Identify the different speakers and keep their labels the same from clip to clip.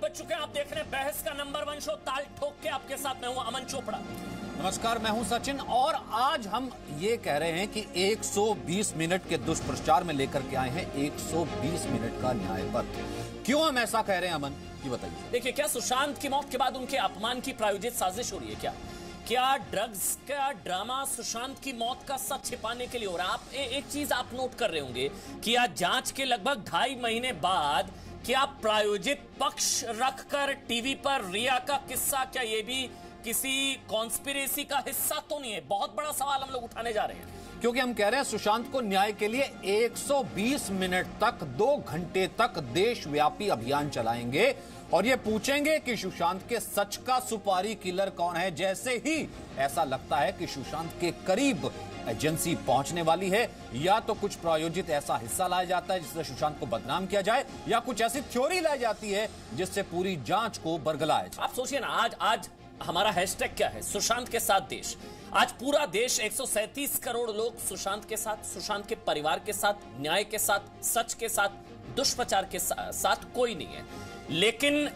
Speaker 1: बज चुके हैं। आप देख रहे हैं बहस का नंबर 1 शो ताल ठोक के। आपके साथ मैं हूं अमन चोपड़ा।
Speaker 2: नमस्कार, मैं हूं सचिन और आज हम ये कह रहे हैं कि 120 मिनट के दुष्प्रचार में लेकर के आए हैं 120 मिनट का न्याय पथ। क्यों हम ऐसा कह रहे हैं अमन, ये बताइए।
Speaker 1: देखिए, क्या सुशांत की मौत के बाद उनके अपमान की प्रायोजित साजिश हो रही है? क्या ड्रग्स का ड्रामा सुशांत की मौत का सच छिपाने के लिए हो रहा है? आप एक चीज आप नोट कर रहे होंगे कि आज जांच के लगभग 2.5 महीने बाद क्या प्रायोजित पक्ष रखकर टीवी पर रिया का किस्सा, क्या ये भी किसी कॉन्स्पिरेसी का हिस्सा तो नहीं है? बहुत बड़ा सवाल हम लोग उठाने जा रहे हैं,
Speaker 2: क्योंकि हम कह रहे हैं सुशांत को न्याय के लिए 120 मिनट तक 2 घंटे तक देशव्यापी अभियान चलाएंगे और ये पूछेंगे कि सुशांत के सच का सुपारी किलर कौन है। जैसे ही ऐसा लगता है कि सुशांत के करीब एजेंसी पहुंचने वाली है, या तो कुछ प्रायोजित ऐसा हिस्सा लाया जाता है जिससे सुशांत को बदनाम किया जाए, या कुछ ऐसी थ्योरी लाई जाती है जिससे पूरी जांच को बरगलाया जाए।
Speaker 1: आप सोचिए ना, आज हमारा हैशटैग क्या है? सुशांत के साथ देश। आज पूरा देश 137 करोड़ लोग सुशांत के साथ, सुशांत के परिवार के साथ, न्याय के साथ, सच के साथ, दुष्प्रचार के साथ कोई नहीं है। लेकिन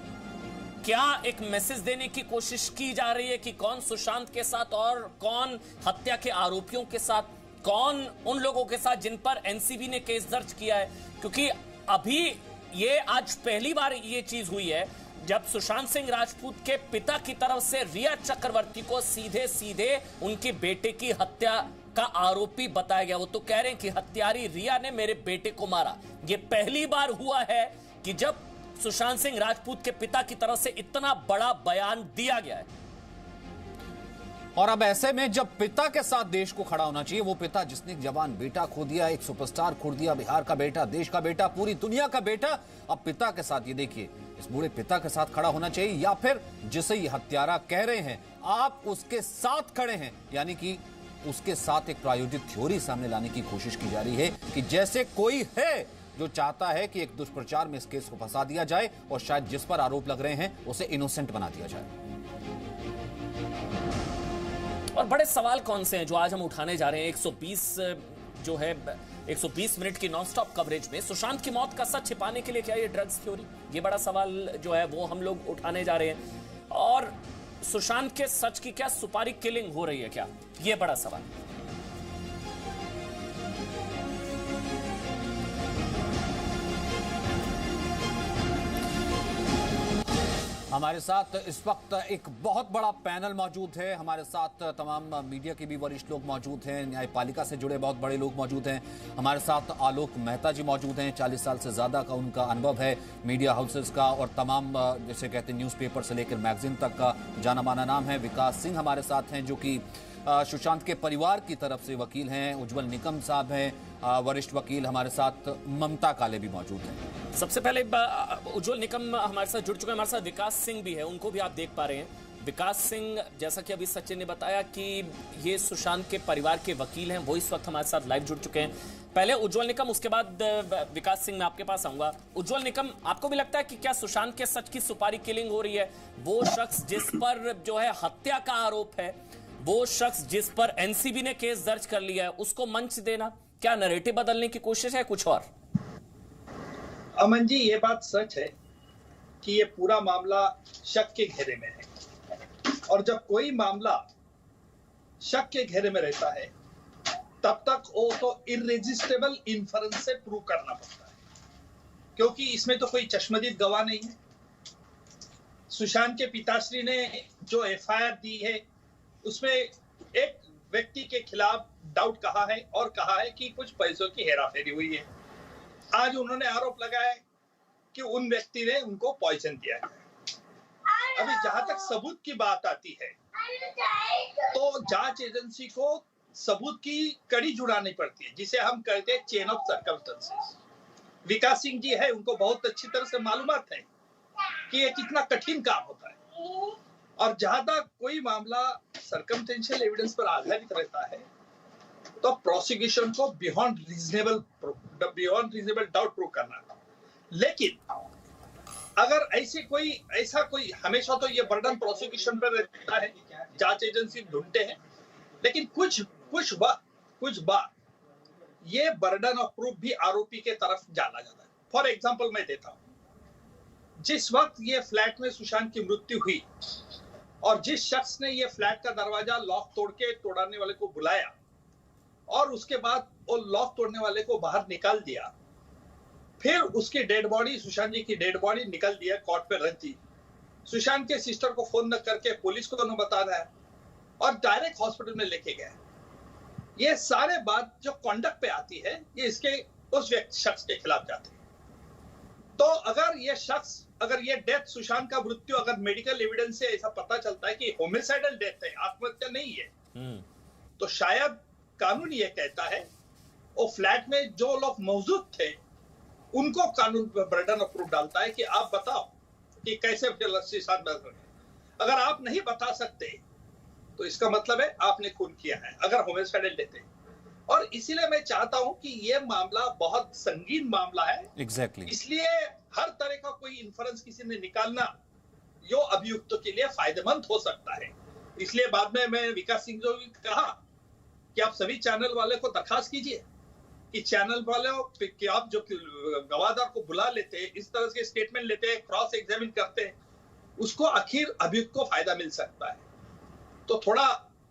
Speaker 1: क्या एक मैसेज देने की कोशिश की जा रही है कि कौन सुशांत के साथ और कौन हत्या के आरोपियों के साथ, कौन उन लोगों के साथ जिन पर एनसीबी ने केस दर्ज किया है? क्योंकि अभी ये आज पहली बार ये चीज हुई है जब सुशांत सिंह राजपूत के पिता की तरफ से रिया चक्रवर्ती को सीधे सीधे उनके बेटे की हत्या का आरोपी बताया गया। वो तो कह रहे हैं कि हत्यारी रिया ने मेरे बेटे को मारा। ये पहली बार हुआ है कि जब सुशांत सिंह राजपूत के पिता की तरफ से इतना बड़ा बयान दिया गया है।
Speaker 2: और अब ऐसे में जब पिता के साथ देश को खड़ा होना चाहिए, वो पिता जिसने एक जवान बेटा खो दिया, एक सुपरस्टार खो दिया, बिहार का बेटा, देश का बेटा, पूरी दुनिया का बेटा, अब पिता के साथ ये देखिए, इस बूढ़े पिता के साथ खड़ा होना चाहिए, या फिर जिसे ये हत्यारा कह रहे हैं आप उसके साथ खड़े हैं। यानी कि उसके साथ एक प्रायोजित थ्योरी सामने लाने की कोशिश की जा रही है कि जैसे कोई है जो चाहता है कि एक दुष्प्रचार में इस केस को फंसा दिया जाए और शायद जिस पर आरोप लग रहे हैं उसे इनोसेंट बना दिया जाए।
Speaker 1: और बड़े सवाल कौन से हैं जो आज हम उठाने जा रहे हैं 120 जो है 120 मिनट की नॉनस्टॉप कवरेज में? सुशांत की मौत का सच छिपाने के लिए क्या ये ड्रग्स थ्योरी? ये बड़ा सवाल जो है वो हम लोग उठाने जा रहे हैं। और सुशांत के सच की क्या सुपारी किलिंग हो रही है क्या? ये बड़ा सवाल।
Speaker 2: हमारे साथ इस वक्त एक बहुत बड़ा पैनल मौजूद है। हमारे साथ तमाम मीडिया के भी वरिष्ठ लोग मौजूद हैं, न्यायपालिका से जुड़े बहुत बड़े लोग मौजूद हैं। हमारे साथ आलोक मेहता जी मौजूद हैं, 40 साल से ज़्यादा का उनका अनुभव है मीडिया हाउसेस का और तमाम जैसे कहते हैं न्यूज़पेपर से लेकर मैगजीन तक का जाना माना नाम है। विकास सिंह हमारे साथ हैं जो कि सुशांत के परिवार की तरफ से वकील हैं। उज्जवल निकम साहब हैं वरिष्ठ वकील। हमारे साथ ममता काले भी मौजूद हैं।
Speaker 1: सबसे पहले उज्जवल निकम हमारे साथ जुड़ चुके हैं। हमारे साथ विकास सिंह भी है, उनको भी आप देख पा रहे हैं। विकास सिंह, जैसा कि अभी सचिन ने बताया कि ये सुशांत के परिवार के वकील हैं, वो इस वक्त हमारे साथ लाइव जुड़ चुके हैं। पहले उज्जवल निकम, उसके बाद विकास सिंह, मैं आपके पास आऊंगा। उज्जवल निकम, आपको भी लगता है कि क्या सुशांत के सच की सुपारी किलिंग हो रही है? वो शख्स जिस पर जो है हत्या का आरोप है, वो शख्स जिस पर एनसीबी ने केस दर्ज कर लिया है, उसको मंच देना, क्या नैरेटिव बदलने की कोशिश है, कुछ और?
Speaker 3: अमन जी, ये बात सच है कि ये पूरा मामला शक के घेरे में है, और जब कोई मामला शक के घेरे में रहता है तब तक वो तो इररेजिस्टेबल इन्फरेंस से प्रूव करना पड़ता है, क्योंकि इसमें तो कोई चश्मदीद गवाह नहीं है। सुशांत के पिताश्री ने जो एफआईआर दी है उसमें एक व्यक्ति के खिलाफ डाउट कहा है और कहा है कि कुछ पैसों की हेराफेरी हुई है। आज उन्होंने आरोप लगाया कि उन व्यक्ति ने उनको पॉइजन दिया है। अभी जहां तक सबूत की बात आती है तो जांच एजेंसी को सबूत की कड़ी जुड़ानी पड़ती है, जिसे हम कहते हैं चेन ऑफ सर्कमस्टेंसेस। विकास सिंह जी है, उनको बहुत अच्छी तरह से मालूमात है कि ये कितना कठिन काम होता है, और जहां तक कोई मामला सर्कमस्टेंशियल एविडेंस पर आधारित रहता है तो प्रोसिक्यूशन को बियॉन्ड रीजनेबल डाउट प्रूव करना है। लेकिन अगर ऐसा कोई हमेशा तो ये बर्डन प्रोसिक्यूशन पर रहता है, जांच एजेंसी ढूंढते हैं, लेकिन कुछ बार ये बर्डन ऑफ प्रूफ भी आरोपी के तरफ डाला जाता है। फॉर एग्जांपल मैं देता हूं, जिस वक्त ये फ्लैट में सुशांत की मृत्यु हुई और जिस शख्स ने ये फ्लैट का दरवाजा लॉक तोड़ के तोड़ने वाले को बुलाया और उसके बाद वो लॉक तोड़ने वाले को बाहर निकाल दिया, फिर उसकी डेड बॉडी, सुशांत जी की डेड बॉडी निकल दिया, कोर्ट पे रख दी। सुशांत के सिस्टर को फोन न करके पुलिस को न बता रहा है और डायरेक्ट हॉस्पिटल में लेके गया। ये सारे बात जो कॉन्डक्ट पे आती है, ये इसके उस शख्स के खिलाफ जाती है। तो अगर ये डेथ, सुशांत का मृत्यु अगर मेडिकल एविडेंस से ऐसा पता चलता है कि होमिसाइडल डेथ है, आत्महत्या नहीं है, तो शायद कानून ये कहता है वो फ्लैट में जो लोग मौजूद थे उनको कानून पर बर्डन ऑफ प्रूफ डालता है कि आप बताओ कि कैसे सुशांत। अगर आप नहीं बता सकते तो इसका मतलब है आपने खून किया है, अगर होमिसाइडल डेथ है। और इसीलिए मैं चाहता हूं कि ये मामला बहुत संगीन मामला है।
Speaker 2: एग्जैक्टली
Speaker 3: इसलिए हर तरह का कोई इन्फ्रेंस किसी ने निकालना जो अभियुक्तों के लिए फायदेमंद हो सकता है। इसलिए बाद में मैं विकास सिंह जो कहा कि आप सभी चैनल वाले को दरखास्त कीजिए कि चैनल वाले कि आप जो गवाहदार को बुला लेते हैं, इस तरह के स्टेटमेंट लेते हैं, क्रॉस एग्जामिन करते हैं, उसको आखिर अभियुक्त को फायदा मिल सकता है। तो थोड़ा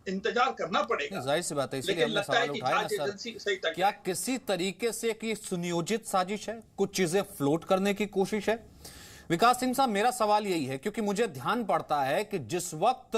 Speaker 3: इंतजार करना पड़ेगा।
Speaker 2: जाहिर सी बात है, इसीलिए हमने सवाल उठाया ना सर, क्या किसी तरीके से एक सुनियोजित साजिश है, कुछ चीजें फ्लोट करने की कोशिश है? विकास सिंह साहब, मेरा सवाल यही है, क्योंकि मुझे ध्यान पड़ता है कि जिस वक्त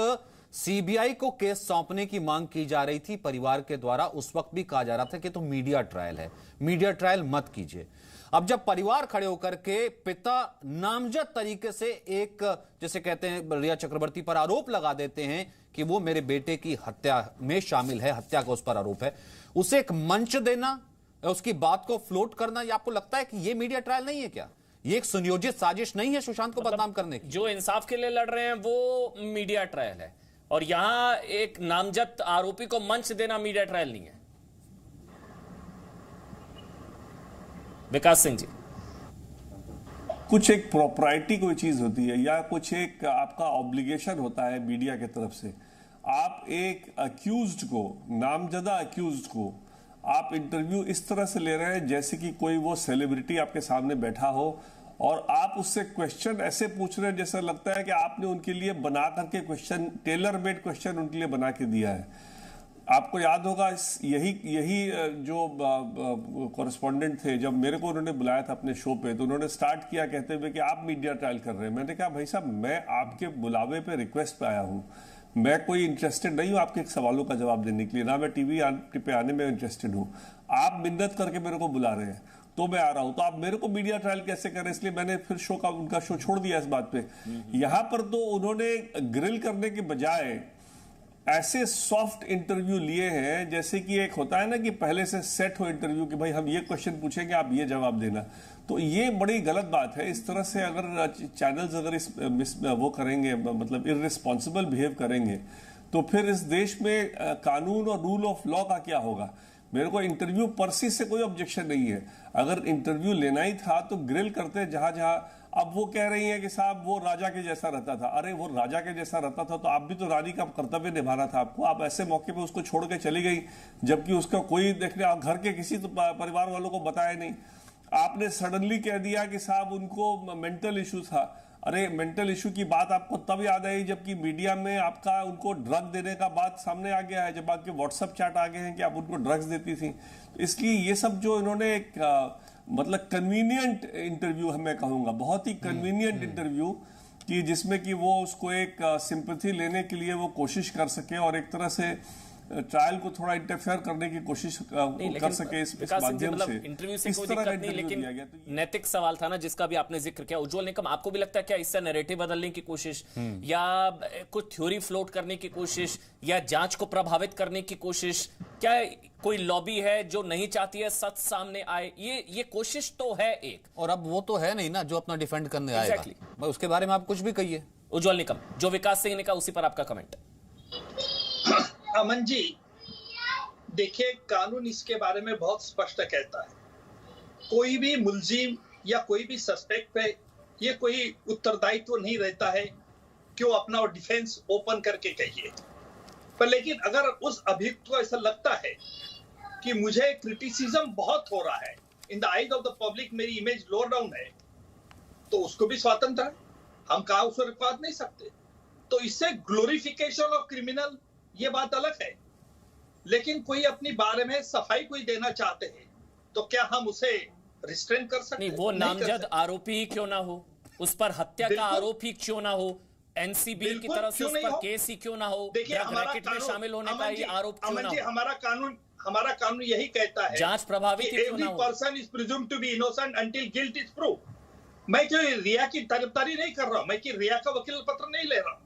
Speaker 2: सीबीआई को केस सौंपने की मांग की जा रही थी परिवार के द्वारा, उस वक्त भी कहा जा रहा था कि तो मीडिया ट्रायल है, मीडिया ट्रायल मत कीजिए। अब जब परिवार खड़े होकर के पिता नामजद तरीके से एक, जैसे कहते हैं रिया चक्रवर्ती पर आरोप लगा देते हैं कि वो मेरे बेटे की हत्या में शामिल है, हत्या का उस पर आरोप है, उसे एक मंच देना, उसकी बात को फ्लोट करना, ये आपको लगता है कि ये मीडिया ट्रायल नहीं है क्या? ये एक सुनियोजित साजिश नहीं है सुशांत को बदनाम करने की?
Speaker 1: जो इंसाफ के लिए लड़ रहे हैं वो मीडिया ट्रायल है, और यहां एक नामजद आरोपी को मंच देना मीडिया ट्रायल नहीं है। विकास सिंह जी,
Speaker 4: कुछ एक प्रॉपर्टी कोई चीज होती है या कुछ एक आपका ऑब्लिगेशन होता है मीडिया की तरफ से। आप एक अक्यूज्ड को, नामजदा अक्यूज्ड को आप इंटरव्यू इस तरह से ले रहे हैं जैसे कि कोई वो सेलिब्रिटी आपके सामने बैठा हो और आप उससे क्वेश्चन ऐसे पूछ रहे हैं जैसा लगता है कि आपने उनके लिए बना करके क्वेश्चन, टेलर मेड क्वेश्चन उनके लिए बना के दिया है। आपको याद होगा यही जो कॉरेस्पॉन्डेंट थे, जब मेरे को उन्होंने बुलाया था अपने शो पे, तो उन्होंने स्टार्ट किया कहते हुए कि आप मीडिया ट्रायल कर रहे हैं। मैंने कहा भाई साहब, मैं आपके बुलावे पे रिक्वेस्ट पे आया हूं, मैं कोई इंटरेस्टेड नहीं हूं आपके सवालों का जवाब देने के लिए, ना मैं टीवी पे आने में इंटरेस्टेड हूं। आप मिन्नत करके मेरे को बुला रहे हैं तो मैं आ रहा हूं, तो आप मेरे को मीडिया ट्रायल कैसे करें? इसलिए मैंने फिर उनका शो छोड़ दिया इस बात पे। यहां पर तो उन्होंने ग्रिल करने के बजाय ऐसे सॉफ्ट इंटरव्यू लिए हैं जैसे कि एक होता है ना कि पहले से सेट हो इंटरव्यू कि भाई हम ये क्वेश्चन पूछेंगे, आप ये जवाब देना। तो ये बड़ी गलत बात है। इस तरह से अगर चैनल्स अगर वो करेंगे, मतलब इररिस्पॉन्सिबल बिहेव करेंगे, तो फिर इस देश में कानून और रूल ऑफ लॉ का क्या होगा? मेरे को इंटरव्यू पर्सी से कोई ऑब्जेक्शन नहीं है, अगर इंटरव्यू लेना ही था तो ग्रिल करते जहां जहां। अब वो कह रही है कि साहब वो राजा के जैसा रहता था। अरे वो राजा के जैसा रहता था तो आप भी तो रानी का कर्तव्य निभाना था आपको। आप ऐसे मौके पे उसको छोड़ के चली गई जबकि उसका कोई देखने, घर के किसी तो परिवार वालों को बताया नहीं। आपने सडनली कह दिया कि साहब उनको मेंटल इशू था। अरे मेंटल इशू की बात आपको तब याद आई जबकि मीडिया में आपका उनको ड्रग देने का बात सामने आ गया है, जब आपके व्हाट्सएप चैट आ गए हैं कि आप उनको ड्रग्स देती थी। इसलिए ये सब जो इन्होंने एक मतलब कन्वीनियंट इंटरव्यू है, मैं कहूंगा बहुत ही कन्वीनियंट इंटरव्यू, कि जिसमें कि वो उसको एक सिंपैथी लेने के लिए वो कोशिश कर सके और एक तरह से ट्रायल को थोड़ा इंटरफेयर करने की कोशिश कर सके इस माध्यम से।
Speaker 1: इंटरव्यू से कोई दिक्कत नहीं, लेकिन नैतिक सवाल था ना जिसका भी आपने जिक्र किया। उज्जवल निकम, आपको भी लगता है क्या इससे नैरेटिव बदलने की कोशिश या कुछ थ्योरी फ्लोट करने की कोशिश या जांच को प्रभावित करने की कोशिश, क्या कोई लॉबी है जो नहीं चाहती है सच सामने आए? ये कोशिश तो है एक, और
Speaker 2: अब वो तो है नहीं ना जो अपना डिफेंड करने आएगा। उसके बारे में आप कुछ भी कहिए।
Speaker 1: उज्जवल निकम, जो विकास सिंह ने कहा उसी पर आपका कमेंट।
Speaker 3: अमन जी, देखिए कानून इसके बारे में बहुत स्पष्ट कहता है, कोई भी मुलजिम या कोई भी सस्पेक्ट पे ये कोई उत्तरदायित्व नहीं रहता है कि वो अपना डिफेंस ओपन करके कहिए। पर लेकिन अगर उस अभियुक्त को ऐसा लगता है कि मुझे क्रिटिसिज्म बहुत हो रहा है, in the eyes of the public मेरी इमेज लो डाउन है, तो उसको भी स्वातंत्र है, हम कहा उसको रुकवा नहीं सकते। तो इससे ग्लोरिफिकेशन ऑफ क्रिमिनल ये बात अलग है, लेकिन कोई अपनी बारे में सफाई कोई देना चाहते हैं तो क्या हम उसे रिस्ट्रेन कर सकते?
Speaker 1: नहीं, वो नामजद आरोपी ही क्यों ना हो, उस पर हत्या का आरोप ही क्यों ना हो, एनसीबी की तरफ से उस पर केस ही क्यों ना हो,
Speaker 3: देखिए
Speaker 1: रैकेट में शामिल होने का ये आरोप क्यों ना हो?
Speaker 3: हमारा कानून यही कहता है
Speaker 1: जांच प्रभावित क्यों ना हो?
Speaker 3: Every person is presumed to be innocent until guilt is prove. मैं जो रिया की तरफदारी नहीं कर रहा हूं, मैं कि रिया का वकील पत्र नहीं ले रहा हूं,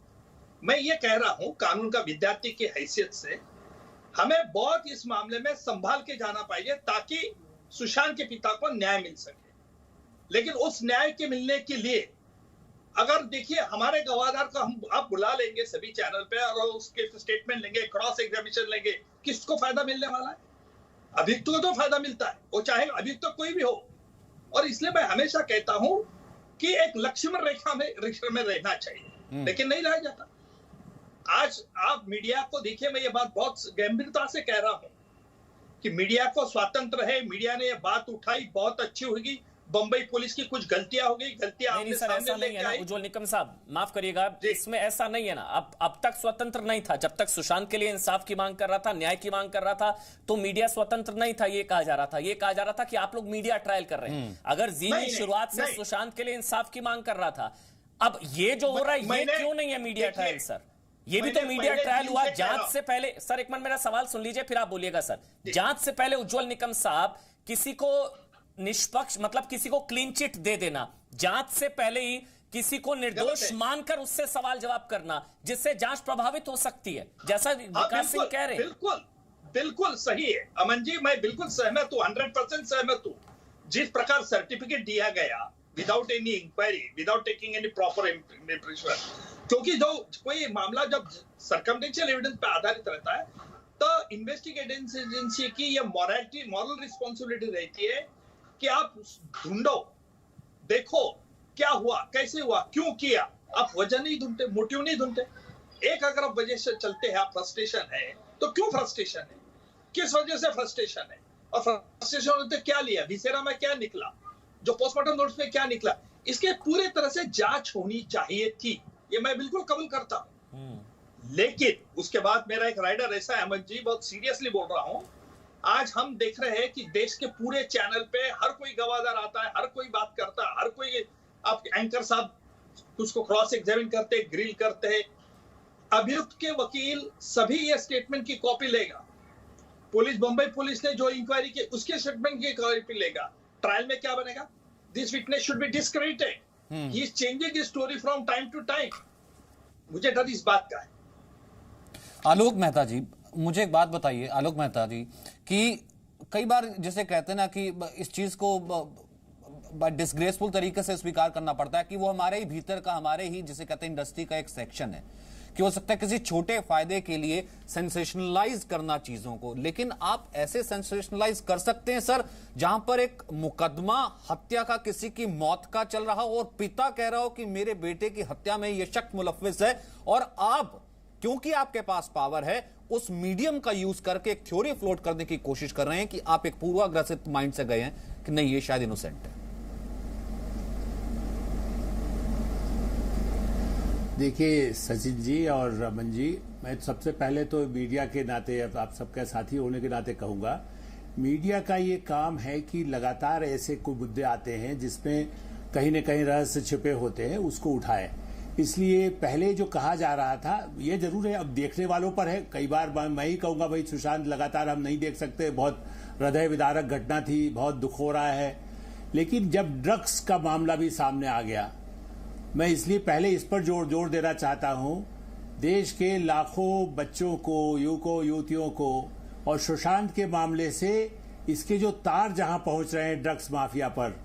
Speaker 3: मैं ये कह रहा हूं कानून का विद्यार्थी की हैसियत से हमें बहुत इस मामले में संभाल के जाना चाहिए ताकि सुशांत के पिता को न्याय मिल सके। लेकिन उस न्याय के मिलने के लिए अगर देखिए हमारे गवाहदार को हम आप बुला लेंगे सभी चैनल पे और उसके स्टेटमेंट लेंगे, क्रॉस एग्जामिनेशन लेंगे, किसको फायदा मिलने वाला है? अभियुक्त को तो फायदा मिलता है, वो चाहे अभियुक्त तो कोई भी हो। और इसलिए मैं हमेशा कहता हूं कि एक लक्ष्मण रेखा में रहना चाहिए, लेकिन नहीं रहा जाता। आज आप मीडिया को देखिए, मैं ये बात बहुत गंभीरता से कह रहा हूं कि मीडिया को स्वतंत्र है, मीडिया ने ये बात उठाई, बहुत अच्छी होगी। बंबई पुलिस की कुछ गलतियां हो गई, गलतियां
Speaker 1: नहीं सर, ऐसा नहीं है ना उज्जवल निकम साहब, माफ करिएगा, इसमें ऐसा नहीं है ना। अब तक स्वतंत्र नहीं था, जब तक सुशांत के लिए इंसाफ की मांग कर रहा था, न्याय की मांग कर रहा था, तो मीडिया स्वतंत्र नहीं था। ये कहा जा रहा था कि आप लोग मीडिया ट्रायल कर रहे हैं। अगर जी शुरुआत से सुशांत के लिए इंसाफ की मांग कर रहा था, अब ये जो हो रहा है ये क्यों नहीं है मीडिया ट्रायल? सर ये भी तो मीडिया ट्रायल हुआ जांच से पहले। सर एक मिनट मेरा सवाल सुन लीजिए फिर आप बोलिएगा। सर जांच से पहले उज्जवल निकम साहब किसी को निष्पक्ष मतलब किसी को क्लीन चिट दे देना, जांच से पहले ही किसी को निर्दोष मानकर उससे सवाल जवाब करना, जिससे जांच प्रभावित हो सकती है, जैसा विकास सिंह कह रहे हैं।
Speaker 3: बिल्कुल बिल्कुल सही है अमन जी, मैं बिल्कुल सहमत हूं, 100% सहमत हूं। जिस प्रकार सर्टिफिकेट दिया गया without any inquiry, without taking any proper preparation, क्योंकि जो कोई मामला जब सर्कमस्टेंशियल एविडेंस पे आधारित रहता है तो इन्वेस्टिगेटिंग एजेंसी की ये मॉरल रिस्पॉन्सिबिलिटी रहती है कि आप ढूंढो, देखो क्या हुआ, कैसे हुआ, क्यों किया। आप वजह नहीं ढूंढते, मोटिव नहीं ढूंढते। एक अगर आप वजह से चलते हैं, आप फ्रस्ट्रेशन है तो क्यों फ्रस्ट्रेशन है, किस वजह से फ्रस्ट्रेशन है, और फ्रस्ट्रेशन होते क्या लिया, विसेरा में क्या निकला, जो पोस्टमार्टम नोट्स में क्या निकला, इसके पूरे तरह से जांच होनी चाहिए थी, ये मैं बिल्कुल कबूल करता हूं। लेकिन उसके बाद मेरा एक राइडर ऐसा है अमन जी, बहुत सीरियसली बोल रहा हूं, आज हम देख रहे हैं कि देश के पूरे चैनल पे हर कोई गवाहदार आता है, हर कोई बात करता है, हर कोई, आप एंकर साहब उसको क्रॉस एग्जामिन करते हैं, ग्रिल करते हैं। अभियुक्त के वकील सभी ये स्टेटमेंट की कॉपी लेगा, पुलिस बंबई पुलिस ने जो इंक्वायरी की उसके स्टेटमेंट की कॉपी लेगा। ट्रायल में क्या बनेगा? This witness should be discredited, he is changing his story from time to time. मुझे डर इस बात का है।
Speaker 2: आलोक मेहता जी, मुझे एक बात बताइए आलोक मेहता जी, कि कई बार जैसे कहते हैं ना कि इस चीज को डिसग्रेसफुल तरीके से स्वीकार करना पड़ता है कि वो हमारे ही भीतर का, हमारे ही जिसे कहते हैं इंडस्ट्री का एक सेक्शन है, कि हो सकता है किसी छोटे फायदे के लिए सेंसेशनलाइज करना चीजों को। लेकिन आप ऐसे सेंसेशनलाइज कर सकते हैं सर जहां पर एक मुकदमा हत्या का, किसी की मौत का चल रहा हो और पिता कह रहा हो कि मेरे बेटे की हत्या में यह शख्स मुलव्विस है, और आप क्योंकि आपके पास पावर है उस मीडियम का यूज करके एक थ्योरी फ्लोट करने की कोशिश कर रहे हैं कि आप एक पूर्वाग्रसित माइंड से गए हैं कि नहीं ये शायद इनोसेंट है।
Speaker 5: देखिए सचिन जी और रमन जी, मैं सबसे पहले तो मीडिया के नाते, आप सबका साथी होने के नाते कहूंगा, मीडिया का ये काम है कि लगातार ऐसे कोई मुद्दे आते हैं जिसमें कहीं न कहीं रहस्य छिपे होते हैं, उसको उठाए। इसलिए पहले जो कहा जा रहा था ये जरूर है, अब देखने वालों पर है। कई बार मैं ही कहूंगा भाई सुशांत लगातार हम नहीं देख सकते, बहुत हृदय विदारक घटना थी, बहुत दुख हो रहा है। लेकिन जब ड्रग्स का मामला भी सामने आ गया, मैं इसलिए पहले इस पर जोर देना चाहता हूं, देश के लाखों बच्चों को, युवकों युवतियों को, और सुशांत के मामले से इसके जो तार जहां पहुंच रहे हैं ड्रग्स माफिया पर,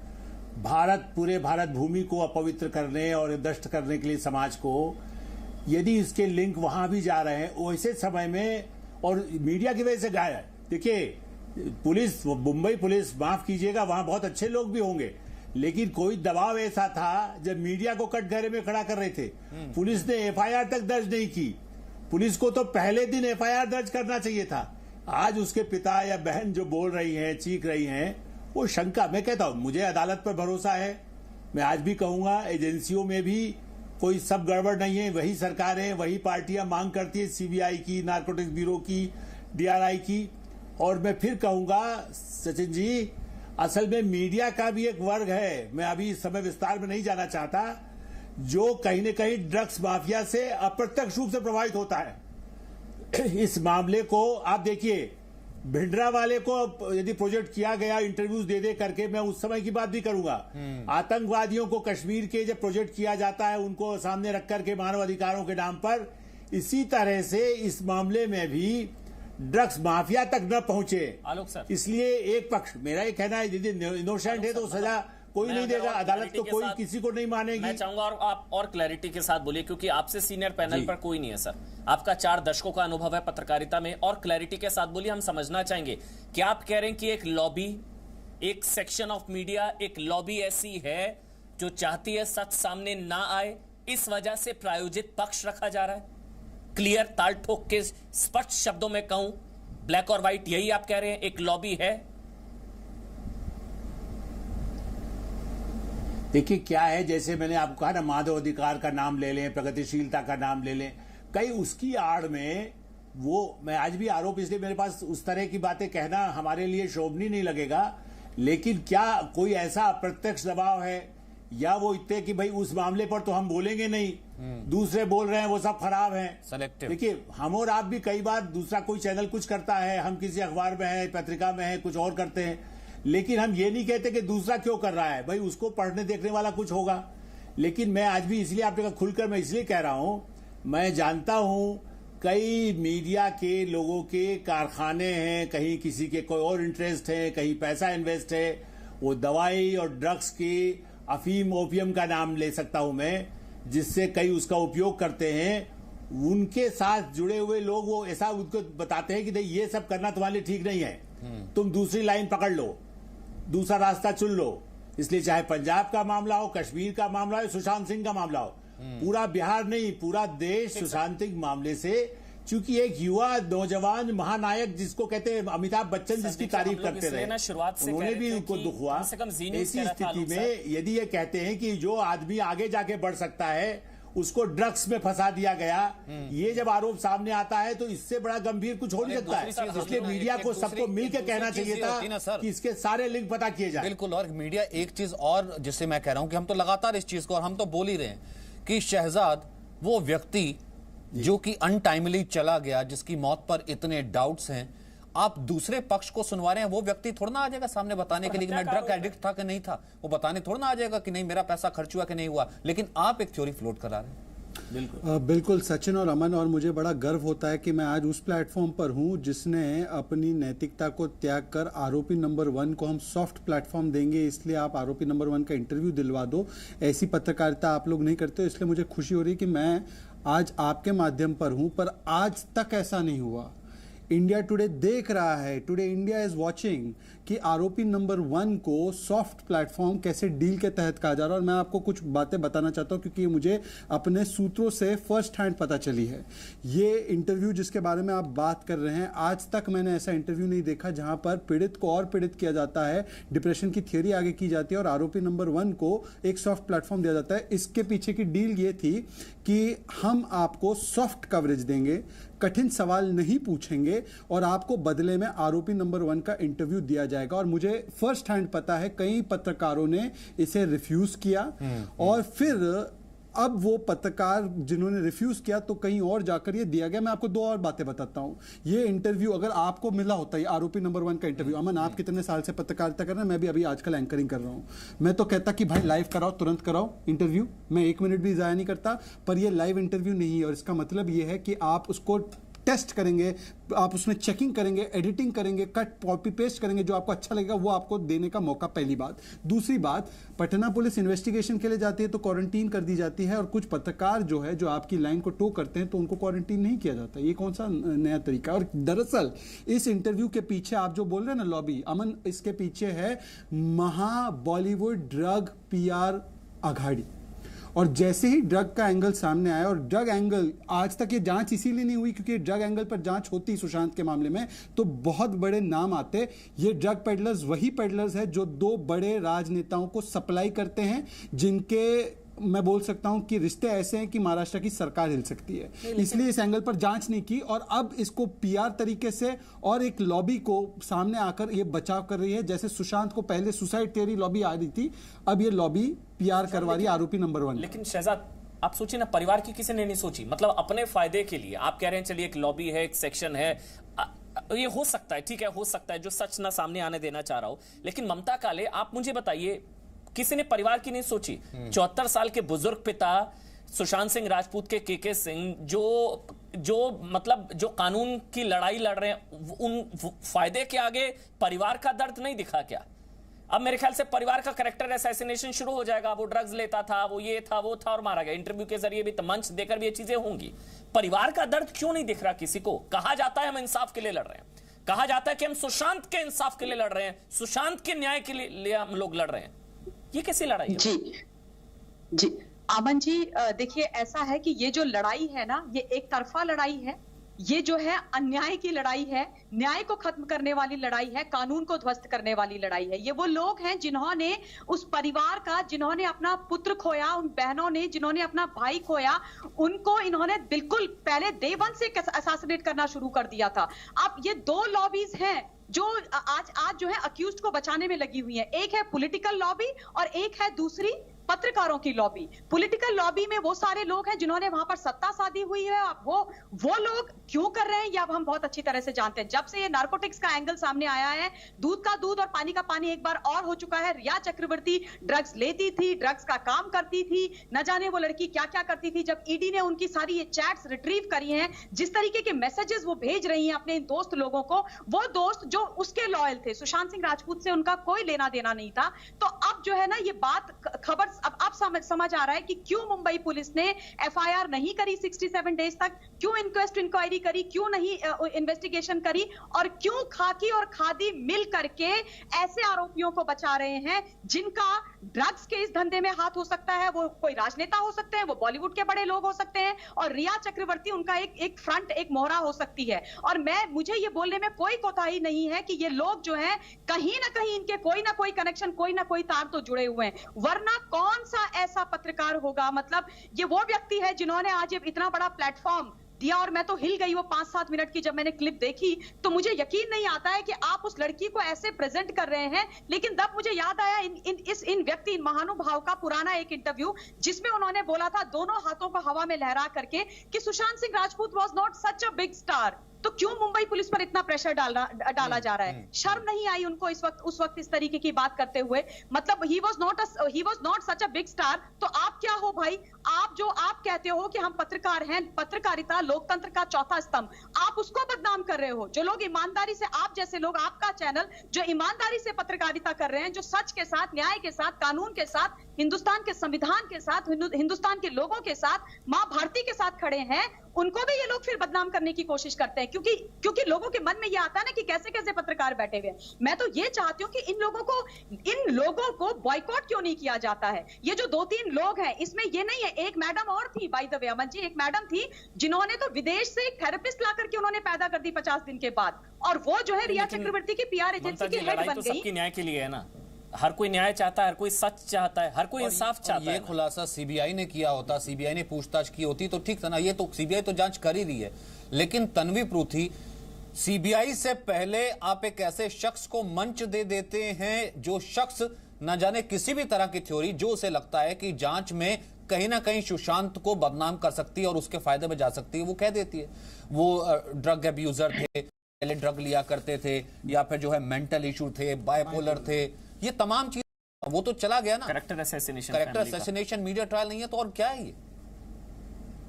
Speaker 5: पूरे भारत भूमि को अपवित्र करने और नष्ट करने के लिए समाज को, यदि इसके लिंक वहां भी जा रहे हैं वैसे समय में, और मीडिया की वजह से गाया है। देखिए पुलिस, मुंबई पुलिस, माफ कीजिएगा वहां बहुत अच्छे लोग भी होंगे, लेकिन कोई दबाव ऐसा था जब मीडिया को कटघरे में खड़ा कर रहे थे, पुलिस ने एफआईआर तक दर्ज नहीं की। पुलिस को तो पहले दिन एफआईआर दर्ज करना चाहिए था। आज उसके पिता या बहन जो बोल रही हैं, चीख रही हैं, वो शंका, मैं कहता हूं मुझे अदालत पर भरोसा है, मैं आज भी कहूंगा एजेंसियों में भी कोई सब गड़बड़ नहीं है, वही सरकारें, वही पार्टियां मांग करती है, सीबीआई की, नारकोटिक्स ब्यूरो की, डीआरआई की। और मैं फिर कहूंगा सचिन जी, असल में मीडिया का भी एक वर्ग है, मैं अभी इस समय विस्तार में नहीं जाना चाहता, जो कहीं न कहीं ड्रग्स माफिया से अप्रत्यक्ष रूप से प्रभावित होता है। इस मामले को आप देखिए, भिंडरा वाले को यदि प्रोजेक्ट किया गया इंटरव्यूज दे करके, मैं उस समय की बात भी करूंगा। आतंकवादियों को कश्मीर के जब प्रोजेक्ट किया जाता है, उनको सामने रख करके मानव अधिकारों के नाम पर, इसी तरह से इस मामले में भी ड्रग्स माफिया तक न पहुंचे।
Speaker 1: आलोक सर,
Speaker 5: इसलिए एक पक्ष, मेरा ये कहना है यदि इनोसेंट है तो सजा कोई नहीं देगा, अदालत तो कोई किसी को नहीं मानेगी।
Speaker 1: मैं चाहूंगा और आप और क्लैरिटी के साथ बोलिए, क्योंकि आपसे सीनियर पैनल पर कोई नहीं है सर। आपका 4 दशकों का अनुभव है पत्रकारिता में, और क्लैरिटी के साथ बोलिए, हम समझना चाहेंगे। क्या आप कह रहे हैं कि एक लॉबी, एक सेक्शन ऑफ मीडिया, एक लॉबी ऐसी है जो चाहती है सच सामने ना आए, इस वजह से प्रायोजित पक्ष रखा जा रहा है? क्लियर, ताल ठोक के स्पष्ट शब्दों में कहूं, ब्लैक और व्हाइट, यही आप कह रहे हैं, एक लॉबी है?
Speaker 5: देखिए क्या है, जैसे मैंने आपको कहा ना, मानव अधिकार का नाम ले लें, प्रगतिशीलता का नाम ले लें, कई उसकी आड़ में वो, मैं आज भी आरोप, इसलिए मेरे पास उस तरह की बातें कहना हमारे लिए शोभनीय नहीं लगेगा, लेकिन क्या कोई ऐसा अप्रत्यक्ष दबाव है, या वो इतने कि भाई उस मामले पर तो हम बोलेंगे नहीं, दूसरे बोल रहे हैं वो सब खराब हैं,
Speaker 2: सेलेक्टिव।
Speaker 5: देखिए हम और आप भी कई बार, दूसरा कोई चैनल कुछ करता है, हम किसी अखबार में है, पत्रिका में है, कुछ और करते हैं, लेकिन हम ये नहीं कहते कि दूसरा क्यों कर रहा है, भाई उसको पढ़ने देखने वाला कुछ होगा। लेकिन मैं आज भी इसलिए आपने कहा खुलकर, मैं इसलिए कह रहा हूं, मैं जानता हूं कई मीडिया के लोगों के कारखाने हैं, कहीं किसी के कोई और इंटरेस्ट है, कहीं पैसा इन्वेस्ट है, वो दवाई और ड्रग्स की, अफीम ओपियम का नाम ले सकता हूं मैं, जिससे कई उसका उपयोग करते हैं, उनके साथ जुड़े हुए लोग वो ऐसा उनको बताते हैं कि नहीं ये सब करना तुम्हारे लिए ठीक नहीं है, तुम दूसरी लाइन पकड़ लो, दूसरा रास्ता चुन लो। इसलिए चाहे पंजाब का मामला हो, कश्मीर का मामला हो, सुशांत सिंह का मामला हो, पूरा बिहार नहीं पूरा देश सुशांत सिंह मामले से, चूंकि एक युवा नौजवान महानायक जिसको कहते हैं अमिताभ बच्चन, जिसकी तारीफ करते रहे, उन्होंने भी उनको दुख हुआ। ऐसी स्थिति में यदि ये कहते हैं कि जो आदमी आगे जाके बढ़ सकता है उसको ड्रग्स में फंसा दिया गया, ये जब आरोप सामने आता है तो इससे बड़ा गंभीर कुछ हो नहीं सकता है। इसलिए मीडिया को सबको मिलकर कहना चाहिए था कि इसके सारे लिंक पता किए जाए।
Speaker 2: बिल्कुल। और मीडिया एक चीज और जिससे मैं कह रहा हूं कि हम तो लगातार इस चीज को, और हम तो बोल ही रहे हैं कि शहजाद वो व्यक्ति जो कि अनटाइमली चला गया, जिसकी मौत पर इतने डाउट्स हैं, आप दूसरे पक्ष को सुनवा रहे हैं, वो व्यक्ति थोड़ा ना आ जाएगा सामने बताने के लिए कि मैं ड्रग एडिक्ट था कि नहीं था, वो बताने थोड़ा ना आ जाएगा कि नहीं मेरा पैसा खर्च हुआ कि नहीं हुआ, लेकिन आप एक थ्योरी फ्लोट करा रहे हैं।
Speaker 6: बिल्कुल सचिन और अमन, और मुझे बड़ा गर्व होता है कि मैं आज उस प्लेटफॉर्म पर हूं जिसने अपनी नैतिकता को त्याग कर आरोपी नंबर 1 को हम सॉफ्ट प्लेटफॉर्म देंगे, इसलिए आप आरोपी नंबर 1 का इंटरव्यू दिलवा दो। ऐसी पत्रकारिता आप लोग नहीं करते, इसलिए मुझे खुशी हो रही कि मैं आज आपके माध्यम पर हूं, पर आज तक ऐसा नहीं हुआ। इंडिया टुडे देख रहा है, टुडे इंडिया इज वॉचिंग कि आरोपी नंबर 1 को सॉफ्ट प्लेटफॉर्म कैसे डील के तहत कहा जा रहा है। और मैं आपको कुछ बातें बताना चाहता हूं क्योंकि मुझे अपने सूत्रों से फर्स्ट हैंड पता चली है। ये इंटरव्यू जिसके बारे में आप बात कर रहे हैं, आज तक मैंने ऐसा इंटरव्यू नहीं देखा जहां पर पीड़ित को और पीड़ित किया जाता है, डिप्रेशन की थियोरी आगे की जाती है और आरोपी नंबर 1 को एक सॉफ्ट प्लेटफॉर्म दिया जाता है। इसके पीछे की डील ये थी कि हम आपको सॉफ्ट कवरेज देंगे, कठिन सवाल नहीं पूछेंगे और आपको बदले में आरोपी नंबर 1 का इंटरव्यू दिया जाएगा। और मुझे फर्स्ट हैंड पता है कई पत्रकारों ने इसे रिफ्यूज किया और फिर अब वो पत्रकार जिन्होंने रिफ्यूज किया तो कहीं और जाकर ये दिया गया। मैं आपको 2 और बातें बताता हूं। ये इंटरव्यू अगर आपको मिला होता है, आरोपी नंबर 1 का इंटरव्यू, अमन आप कितने साल से पत्रकारिता कर रहे हैं, मैं भी अभी आजकल एंकरिंग कर रहा हूं, मैं तो कहता कि भाई लाइव कराओ, तुरंत कराओ इंटरव्यू, मैं 1 मिनट भी जाया नहीं करता। पर ये लाइव इंटरव्यू नहीं है और इसका मतलब ये है कि आप उसको टेस्ट करेंगे, आप उसमें चेकिंग करेंगे, एडिटिंग करेंगे, कट कॉपी पेस्ट करेंगे, जो आपको अच्छा लगेगा वो आपको देने का मौका, पहली बात। दूसरी बात, पटना पुलिस इन्वेस्टिगेशन के लिए जाती है तो क्वारंटीन कर दी जाती है और कुछ पत्रकार जो है जो आपकी लाइन को टो करते हैं तो उनको क्वारंटीन नहीं किया जाता। ये कौन सा नया तरीका? और दरअसल इस इंटरव्यू के पीछे आप जो बोल रहे हैं ना लॉबी, अमन, इसके पीछे है महा बॉलीवुड ड्रग PR आघाड़ी और जैसे ही ड्रग का एंगल सामने आया, और ड्रग एंगल आज तक ये जांच इसीलिए नहीं हुई क्योंकि ड्रग एंगल पर जांच होती सुशांत के मामले में तो बहुत बड़े नाम आते। ये ड्रग पेडलर्स वही पेडलर्स है जो 2 बड़े राजनेताओं को सप्लाई करते हैं, जिनके मैं बोल सकता हूं कि रिश्ते ऐसे हैं कि महाराष्ट्र की सरकार हिल सकती है। इसलिए इस एंगल पर जांच नहीं की और अब इसको पीआर तरीके से और एक लॉबी को सामने आकर ये बचाव कर रही है। जैसे सुशांत को पहले सुसाइड थ्योरी लॉबी आ रही थी, अब ये लॉबी पीआर करवा रही है आरोपी नंबर 1।
Speaker 1: लेकिन शहजाद आप सोचिए ना, परिवार की किसी ने नहीं सोची, मतलब अपने फायदे के लिए आप कह रहे हैं चलिए एक लॉबी है, एक सेक्शन है, ये हो सकता है, ठीक है, हो सकता है जो सच ना सामने आने देना चाह रहा हो। लेकिन ममता काले, आप मुझे बताइए, किसी ने परिवार की नहीं सोची? 74 साल के बुजुर्ग पिता सुशांत सिंह राजपूत के के सिंह जो मतलब जो कानून की लड़ाई लड़ रहे हैं, उन फायदे के आगे परिवार का दर्द नहीं दिखा क्या? अब मेरे ख्याल से परिवार का कैरेक्टर असैसिनेशन शुरू हो जाएगा। वो ड्रग्स लेता था, वो ये था, वो था और मारा गया। इंटरव्यू के जरिए भी, मंच देकर भी ये चीजें होंगी। परिवार का दर्द क्यों नहीं दिख रहा किसी को? कहा जाता है हम इंसाफ के लिए लड़ रहे हैं, कहा जाता है कि हम सुशांत के इंसाफ के लिए लड़ रहे हैं, सुशांत के न्याय के लिए हम लोग लड़ रहे हैं। ये कैसी लड़ाई है?
Speaker 7: जी अमन जी, देखिए ऐसा है कि ये जो लड़ाई है ना, ये एक तरफा लड़ाई है। ये जो है अन्याय की लड़ाई है, न्याय को खत्म करने वाली लड़ाई है, कानून को ध्वस्त करने वाली लड़ाई है। ये वो लोग हैं जिन्होंने उस परिवार का, जिन्होंने अपना पुत्र खोया, उन बहनों ने जिन्होंने अपना भाई खोया, उनको इन्होंने बिल्कुल पहले डे 1 से असैसिनेट करना शुरू कर दिया था। अब ये 2 लॉबीज हैं जो आज जो है अक्यूज्ड को बचाने में लगी हुई है। एक है पॉलिटिकल लॉबी और एक है दूसरी पत्रकारों की लॉबी। पॉलिटिकल लॉबी में वो सारे लोग हैं जिन्होंने वहां पर सत्ता साधी हुई है। अब वो लोग क्यों कर रहे हैं ये अब हम बहुत अच्छी तरह से जानते हैं। जब से ये नार्कोटिक्स का एंगल सामने आया है, दूध का दूध और पानी का पानी एक बार और हो चुका है। रिया चक्रवर्ती ड्रग्स लेती थी, ड्रग्स का काम करती थी, न जाने वो लड़की क्या क्या करती थी। जब ईडी ने उनकी सारी ये चैट्स रिट्रीव करी हैं, जिस तरीके के मैसेजेस वो भेज रही हैं अपने दोस्त लोगों को, वो दोस्त जो उसके लॉयल थे, सुशांत सिंह राजपूत से उनका कोई लेना देना नहीं था। तो अब जो है ना, ये बात खबर अब समझ आ रहा है कि क्यों मुंबई पुलिस ने एफआईआर नहीं करी 67 डेज तक, क्यों इंक्वायरी करी, क्यों नहीं इन्वेस्टिगेशन करी, और क्यों खाकी और खादी मिल करके ऐसे आरोपियों को बचा रहे हैं जिनका ड्रग्स के इस धंधे में हाथ हो सकता है। वो कोई राजनेता हो सकते हैं, वो बॉलीवुड के बड़े लोग हो सकते हैं, और रिया चक्रवर्ती उनका एक फ्रंट, एक मोहरा हो सकती है। और मुझे ये बोलने में कोई कोताही नहीं है कि ये लोग जो हैं कहीं ना कहीं इनके कोई ना कोई कनेक्शन, कोई ना कोई तार तो जुड़े हुए हैं। वरना कौन सा ऐसा पत्रकार होगा, मतलब ये वो व्यक्ति है जिन्होंने आज इतना बड़ा प्लेटफॉर्म दिया। और मैं तो हिल गई वो 5-7 मिनट की जब मैंने क्लिप देखी, तो मुझे यकीन नहीं आता है कि आप उस लड़की को ऐसे प्रेजेंट कर रहे हैं। लेकिन तब मुझे याद आया इन महानुभाव का पुराना एक इंटरव्यू, जिसमें उन्होंने बोला था दोनों हाथों को हवा में लहरा करके कि Sushant Singh Rajput was not such a big star. तो क्यों मुंबई पुलिस पर इतना प्रेशर डाला जा रहा है? शर्म नहीं आई उनको उस वक्त इस तरीके की बात करते हुए? मतलब he was not such a big star. तो आप क्या हो भाई? आप कहते हो कि हम पत्रकार हैं, पत्रकारिता लोकतंत्र का चौथा स्तंभ, आप उसको बदनाम कर रहे हो। जो लोग ईमानदारी से, आप जैसे लोग, आपका चैनल जो ईमानदारी से पत्रकारिता कर रहे हैं, जो सच के साथ, न्याय के साथ, कानून के साथ, हिंदुस्तान के संविधान के साथ, हिंदुस्तान के लोगों के साथ, मां भारती के साथ खड़े हैं, उनको भी ये लोग फिर बदनाम करने की कोशिश करते हैं। क्योंकि लोगों के मन में ये आता है ना कि कैसे कैसे पत्रकार बैठे हुए हैं। मैं तो ये चाहती हूँ कि इन लोगों को बॉयकॉट क्यों नहीं किया जाता है? ये जो 2-3 लोग हैं, इसमें ये नहीं है। एक मैडम और थी, by the way Aman ji, एक मैडम थी जिन्होंने तो विदेश से एक थेरेपिस्ट ला करके उन्होंने पैदा कर दी 50 दिन के बाद, और वो जो है रिया चक्रवर्ती की पीआर एजेंसी की हेड बन गई।
Speaker 1: सबकी न्याय के लिए है ना, हर कोई न्याय चाहता है, हर कोई सच चाहता है, हर कोई इंसाफ चाहता है।
Speaker 2: ये खुलासा सीबीआई ने किया होता, सीबीआई ने पूछताछ की होती तो ठीक था ना। ये तो सीबीआई तो जांच कर ही रही है। लेकिन तन्वी पृथ्वी, सीबीआई से पहले आप एक ऐसे शख्स को मंच दे देते हैं जो शख्स न जाने किसी भी तरह की थ्योरी, जो उसे लगता है कि जांच में कहीं ना कहीं सुशांत को बदनाम कर सकती है और उसके फायदे में जा सकती है, वो कह देती है। वो ड्रग एब्यूजर थे, पहले ड्रग लिया करते थे, या फिर जो है मेंटल इशू थे, बाइपोलर थे, ये तमाम चीज वो तो चला गया ना।
Speaker 1: कैरेक्टर असैसिनेशन
Speaker 2: मीडिया ट्रायल नहीं है तो और क्या है ये?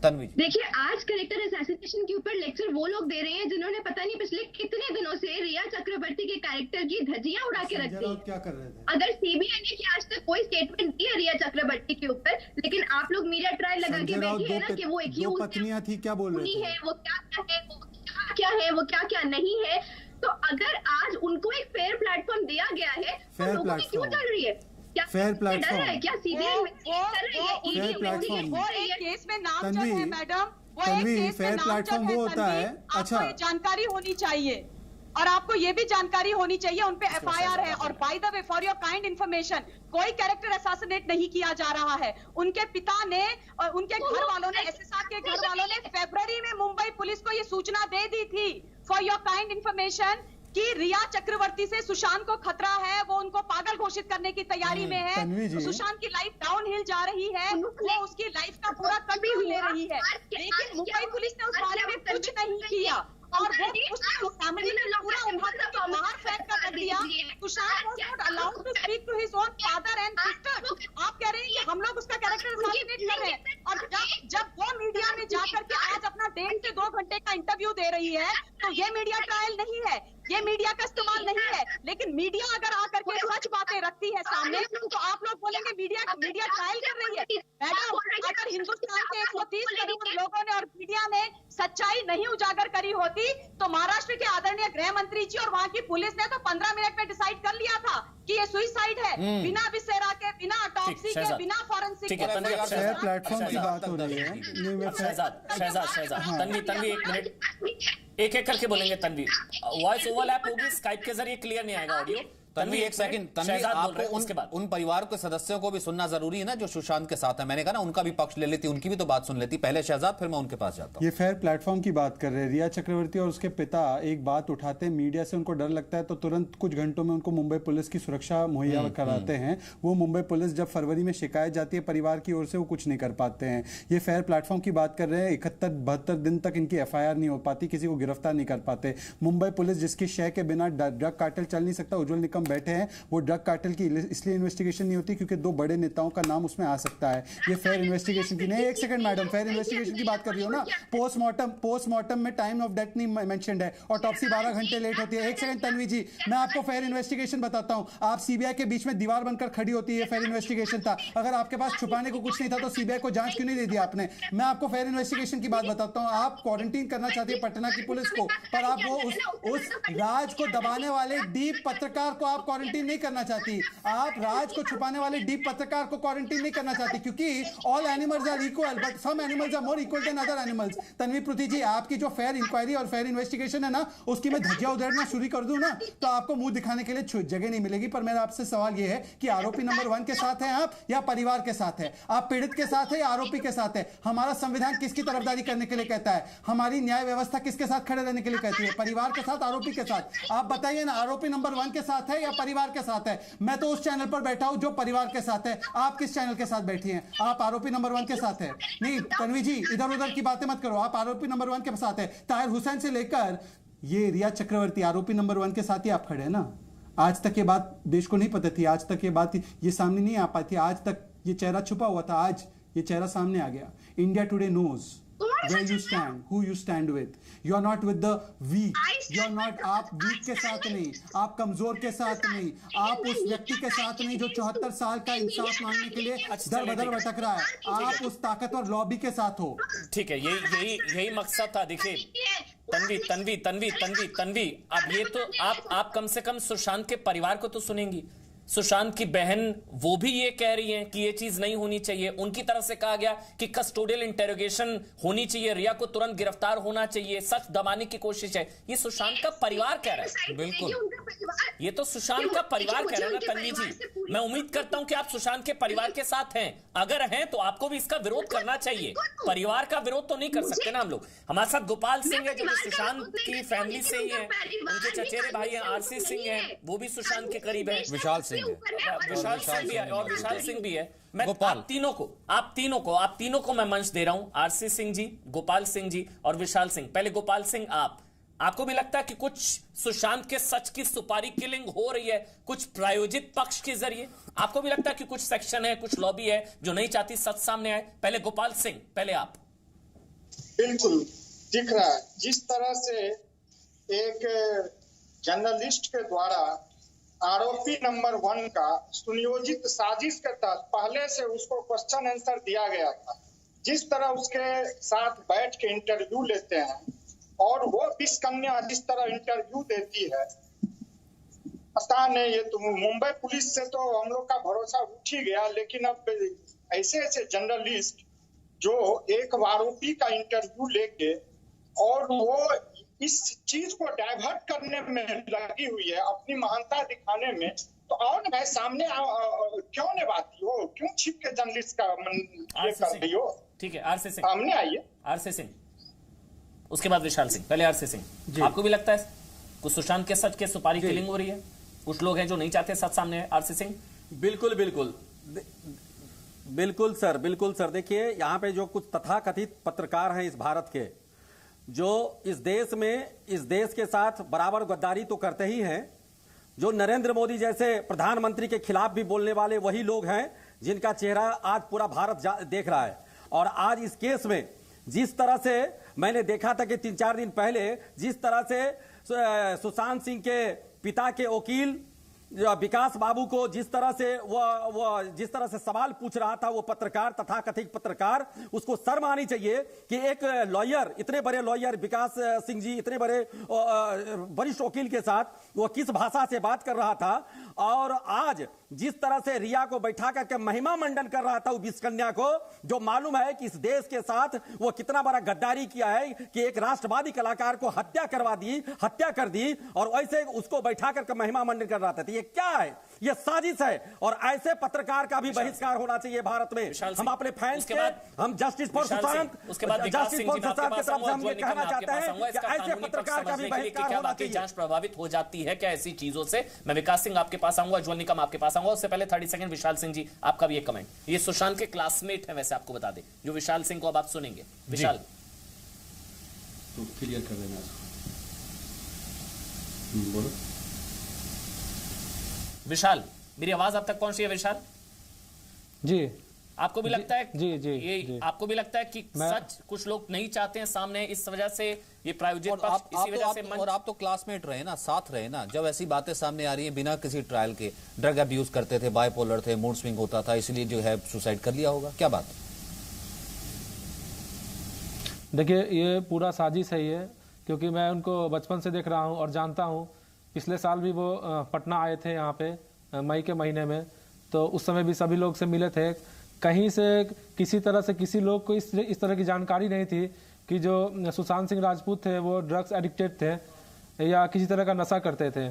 Speaker 2: तन्वी,
Speaker 8: देखिए आज कैरेक्टर असैसिनेशन के ऊपर लेक्चर वो लोग दे रहे हैं जिन्होंने पता नहीं पिछले कितने दिनों से रिया चक्रवर्ती के कैरेक्टर की धज्जियां उड़ा के रख दी।
Speaker 6: क्या कर रहे थे?
Speaker 8: अगर सीबीआई ने कि आज तक कोई स्टेटमेंट दी है रिया चक्रवर्ती के ऊपर, लेकिन आप लोग मीडिया ट्रायल लगा के बैठे हैं ना कि वो एक
Speaker 6: पत्नियां थी, क्या बोल रहे थे?
Speaker 8: वो क्या है, वो क्या नहीं है। तो अगर आज उनको एक फेयर प्लेटफॉर्म दिया गया है तो लोगों की क्यों चल रही है?
Speaker 6: फेयर प्लेटफॉर्म,
Speaker 8: क्या सीबीआई
Speaker 6: फेयर प्लेटफॉर्म,
Speaker 7: वो एक केस में नामजद
Speaker 6: तन्वी,
Speaker 7: है मैडम, वो एक
Speaker 6: तन्वी,
Speaker 7: केस में
Speaker 6: फेयर
Speaker 7: नामजद
Speaker 6: प्लेटफॉर्म वो होता
Speaker 7: तन्वी,
Speaker 6: है।
Speaker 7: आपको
Speaker 6: अच्छा,
Speaker 7: ये जानकारी होनी चाहिए और आपको ये भी जानकारी होनी चाहिए, उन पे एफआईआर है। और by the way for your kind information, कोई कैरेक्टर असैसिनेट नहीं किया जा रहा है। उनके पिता ने और उनके घर वालों ने, एसएसआर के घर वालों ने फरवरी में मुंबई पुलिस को ये सूचना दे दी थी, फॉर योर काइंड इन्फॉर्मेशन, कि रिया चक्रवर्ती से सुशांत को खतरा है, वो उनको पागल घोषित करने की तैयारी में
Speaker 6: तन्वी
Speaker 7: है।
Speaker 6: जी,
Speaker 7: सुशांत की लाइफ डाउनहिल जा रही है, वो उसकी लाइफ का पूरा कंट्रोल ले रही है, लेकिन मुंबई पुलिस ने उस बारे में कुछ नहीं किया और वो उसने फैमिली में पूरा उन्होंने के बाहर फेंक कर रख दिया। Sushant was not allowed to speak to his own father and sister. आप कह रहे हैं कि हम लोग उसका कैरेक्टर असैसिनेट कर रहे हैं, और जब वो मीडिया में जाकर के आज अपना 1.5 से 2 घंटे का इंटरव्यू दे रही है, तो ये मीडिया ट्रायल नहीं है, ये मीडिया का इस्तेमाल नहीं है। लेकिन मीडिया अगर आकर के सच बातें रखती है सामने, तो आप लोग बोलेंगे मीडिया ट्रायल कर रही है। मैडम, अगर हिंदुस्तान के 130 करोड़ लोगों ने और मीडिया ने सच्चाई नहीं उजागर करी होती, तो महाराष्ट्र के आदरणीय गृह मंत्री जी और वहां की पुलिस ने तो 15 मिनट में डिसाइड कर लिया था कि ये सुइसाइड है, बिना विसेरा के, बिना ऑटोप्सी के, बिना फॉरेंसिक के।
Speaker 6: फेयर प्लेटफॉर्म की बात हो रही है।
Speaker 1: शहजाद, तन्वी 1 मिनट, एक एक करके बोलेंगे। तन्वी, वॉइस ओवरलैप होगी, स्काइप के जरिए क्लियर नहीं आएगा ऑडियो।
Speaker 2: तन्वी एक सेकंड, तन्वी आपको उन परिवार के सदस्यों को भी सुनना जरूरी है ना जो सुशांत के साथ है। मैंने कहा ना उनका भी पक्ष ले लेती, उनकी भी तो बात सुन लेती। पहले शहजाद, फिर मैं उनके पास जाता हूं।
Speaker 6: ये फेयर प्लेटफॉर्म की बात कर रहे हैं। रिया चक्रवर्ती और उसके पिता एक बात उठाते हैं, मीडिया से उनको डर लगता है तो तुरंत कुछ घंटों में उनको मुंबई पुलिस की सुरक्षा मुहैया कराते हैं। वो मुंबई पुलिस जब फरवरी में शिकायत जाती है परिवार की ओर से, वो कुछ नहीं कर पाते हैं। ये फेयर प्लेटफॉर्म की बात कर रहे हैं। 71-72 दिन तक इनकी एफआईआर नहीं हो पाती, किसी को गिरफ्तार नहीं कर पाते। मुंबई पुलिस जिसकी शय के बिना ड्रग कार्टेल चल नहीं सकता, उज्जवल निकम बैठे हैं, वो ड्रग कार्टेल की इसलिए इन्वेस्टिगेशन नहीं होती क्योंकि 2 बड़े नेताओं का नाम उसमें आ सकता है। ये फेयर इन्वेस्टिगेशन की नहीं। एक सेकंड मैडम, फेयर इन्वेस्टिगेशन की बात कर रही हो ना। पोस्टमार्टम में टाइम ऑफ डेथ नहीं मेंशन्ड है, ऑटोप्सी 12 घंटे लेट होती है। एक सेकंड तन्वी जी, मैं आपको फेयर इन्वेस्टिगेशन बताता हूं। आप सीबीआई के बीच में दीवार बनकर खड़ी होती है, फेयर इन्वेस्टिगेशन था। अगर आपके पास छुपाने को कुछ नहीं था तो सीबीआई को जांच क्यों नहीं दे दी आपने? मैं आपको फेयर इन्वेस्टिगेशन की बात बताता हूं। आप क्वारंटीन करना चाहती है पटना की पुलिस को, पर आप वो उस राज को दबाने वाले डीप पत्रकार को आप क्वारंटीन नहीं करना चाहती। आप राज को छुपाने वाले डीप पत्रकार को क्वारंटीन नहीं करना चाहती, क्योंकि all animals are equal but some animals are more equal than other animals. Tanvi Prithvi ji, आपकी जो फेयर इंक्वायरी और फेयर इन्वेस्टिगेशन है ना, उसकी मैं धज्जियां उधेड़ना शुरू कर दूं ना, तो आपको मुंह दिखाने के लिए जगह नहीं मिलेगी। पर मेरा आपसे सवाल यह है कि आरोपी नंबर 1 के साथ हैं आप या परिवार के साथ है? आप पीड़ित के साथ है या आरोपी के साथ है? हमारा संविधान किसकी तरफदारी करने के लिए कहता है? हमारी न्याय व्यवस्था किसके साथ खड़े रहने के लिए कहती है? परिवार के साथ, आरोपी के साथ? आप बताइए ना, आरोपी नंबर 1 के साथ है या परिवार के साथ है? मैं तो उस चैनल पर बैठा हूं जो परिवार के साथ है। आप किस चैनल के साथ बैठी हैं? आप आरोपी नंबर 1 के साथ है? नहीं तन्वी जी, इधर उधर की बातें मत करो। आप आरोपी नंबर 1 के साथ है। ताहिर हुसैन से लेकर ये रिया चक्रवर्ती आरोपी नंबर 1 के साथ ही आप खड़े हैं ना। आज तक ये बात देश को नहीं पता थी, आज तक ये बात ये सामने नहीं आ पाई थी, आज तक ये चेहरा छुपा हुआ था, आज ये चेहरा सामने आ गया। India today knows where you stand, who you stand with. You are not with the weak. You are not, आप weak के साथ नहीं, आप कमजोर के साथ नहीं, आप उस व्यक्ति के साथ नहीं जो 74 साल का इंसाफ मांगने के लिए दर बदर भटक रहा है। आप उस ताकतवर लॉबी के साथ हो।
Speaker 1: ठीक है, यही मकसद था। देखिए तन्वी, अब ये तो आप कम से कम सुशांत के परिवार को तो सुनेंगी। सुशांत की बहन वो भी ये कह रही हैं कि ये चीज नहीं होनी चाहिए। उनकी तरफ से कहा गया कि कस्टोडियल इंटेरोगेशन होनी चाहिए, रिया को तुरंत गिरफ्तार होना चाहिए, सच दबाने की कोशिश है। ये सुशांत का परिवार कह रहा है। बिल्कुल, ये तो सुशांत का परिवार कह रहा है ना तन्वी जी। मैं उम्मीद करता हूं कि आप सुशांत के परिवार के साथ हैं। अगर हैं तो आपको भी इसका विरोध करना चाहिए। परिवार का विरोध तो नहीं कर सकते ना हम लोग। हमारे साथ गोपाल सिंह है जो सुशांत की फैमिली से ही है, उनके चचेरे भाई हैं आरसी सिंह हैं, वो भी सुशांत के करीब है।
Speaker 2: विशाल सिंह
Speaker 1: भी है और विशाल सिंह भी है। मैं आप तीनों को मैं मंच दे रहा हूं, आरसी सिंह जी, गोपाल सिंह जी और विशाल सिंह। पहले गोपाल सिंह, आपको भी लगता है कि कुछ सुशांत के सच की सुपारी किलिंग हो रही है कुछ प्रायोजित पक्ष के जरिए? आपको भी लगता है कि कुछ सेक्शन है, कुछ लॉबी है जो नहीं चाहती सच सामने आए? पहले गोपाल सिंह, पहले आप।
Speaker 9: बिल्कुल दिख रहा है जिस तरह से एक जर्नलिस्ट के द्वारा आरोपी नंबर 1 का सुनियोजित साजिश के तहत पहले से उसको क्वेश्चन आंसर दिया गया था। जिस तरह उसके साथ बैठ के इंटरव्यू लेते हैं और वो विष कन्या जिस तरह इंटरव्यू देती है, पता नहीं, ये तो मुंबई पुलिस से तो हम लोग का भरोसा उठ ही गया, लेकिन अब ऐसे ऐसे जर्नलिस्ट जो एक आरोपी का इंटरव्यू लेके और वो इस चीज को डाइवर्ट करने में लगी हुई है, अपनी महानता दिखाने में, तो और भाई सामने क्यों नहीं बाती हो, क्यों छिप के जर्नलिस्ट का ये कर रही हो?
Speaker 1: ठीक है, आरसी सिंह
Speaker 9: सामने आइए।
Speaker 1: आरसी सिंह, उसके बाद विशाल सिंह। पहले आरसी सिंह, आपको भी लगता है कुछ सुशांत के सच के सुपारी किलिंग हो रही है? कुछ लोग हैं जो नहीं चाहते सच सामने है। आरसी सिंह,
Speaker 10: बिल्कुल बिल्कुल बिल्कुल सर। देखिए, यहाँ पे जो कुछ तथाकथित पत्रकार हैं इस भारत के, जो इस देश के साथ बराबर गद्दारी तो करते ही हैं, जो नरेंद्र मोदी जैसे प्रधानमंत्री के खिलाफ भी बोलने वाले वही लोग हैं जिनका चेहरा आज पूरा भारत देख रहा है। और आज इस केस में जिस तरह से मैंने देखा था कि 3-4 दिन पहले जिस तरह से सुशांत सिंह के पिता के वकील विकास बाबू को जिस तरह से सवाल पूछ रहा था वो पत्रकार, तथाकथित पत्रकार, उसको शर्म आनी चाहिए कि एक लॉयर, इतने बड़े लॉयर विकास सिंह जी, इतने बड़े वरिष्ठ वकील के साथ वो किस भाषा से बात कर रहा था। और आज जिस तरह से रिया को बैठा करके महिमा मंडन कर रहा था उस कन्या को, जो मालूम है कि इस देश के साथ वो कितना बड़ा गद्दारी किया है कि एक राष्ट्रवादी कलाकार को हत्या कर दी और वैसे उसको बैठा करके महिमा मंडन कर रहा था। ये क्या है? ये साजिश है। और ऐसे पत्रकार का भी बहिष्कार होना चाहिए भारत में। हम अपने फैंस के, हम justice for Sushant, justice for Sushant की तरफ से हम ये कहना चाहते हैं कि ऐसे पत्रकार का भी बहिष्कार होना चाहिए।
Speaker 1: जांच प्रभावित हो जाती है क्या ऐसी चीजों से? मैं विकास सिंह आपके पास आऊंगा, उज्ज्वल निकम आपके पास आऊंगा, उससे पहले 30 सेकंड विशाल सिंह जी आपका भी एक कमेंट। ये सुशांत के क्लासमेट है, वैसे आपको बता दें, जो विशाल सिंह को अब आप सुनेंगे। विशाल,
Speaker 11: तो क्लियर कर देना बोलो।
Speaker 1: विशाल, मेरी आवाज आप तक पहुंच रही है? विशाल
Speaker 12: जी,
Speaker 1: आपको भी लगता है
Speaker 12: जी।
Speaker 1: आपको भी लगता है कि सच कुछ लोग नहीं चाहते हैं सामने, इस वजह से ये प्रायोजित पक्ष इसी वजह से
Speaker 2: और आप तो क्लासमेट रहे ना, साथ रहे ना, जब ऐसी बातें सामने आ रही हैं बिना किसी ट्रायल के, ड्रग अब्यूज करते थे, बाइपोलर थे, मूड स्विंग होता था, इसलिए जो है सुसाइड कर लिया होगा, क्या बात?
Speaker 12: देखिए, ये पूरा साजिश है ये, क्योंकि मैं उनको बचपन से देख रहा हूँ और जानता हूँ। पिछले साल भी वो पटना आए थे यहाँ पे मई के महीने में, तो उस समय भी सभी लोग से मिले थे। कहीं से किसी तरह से किसी लोग को इस तरह की जानकारी नहीं थी कि जो सुशांत सिंह राजपूत थे वो ड्रग्स एडिक्टेड थे या किसी तरह का नशा करते थे।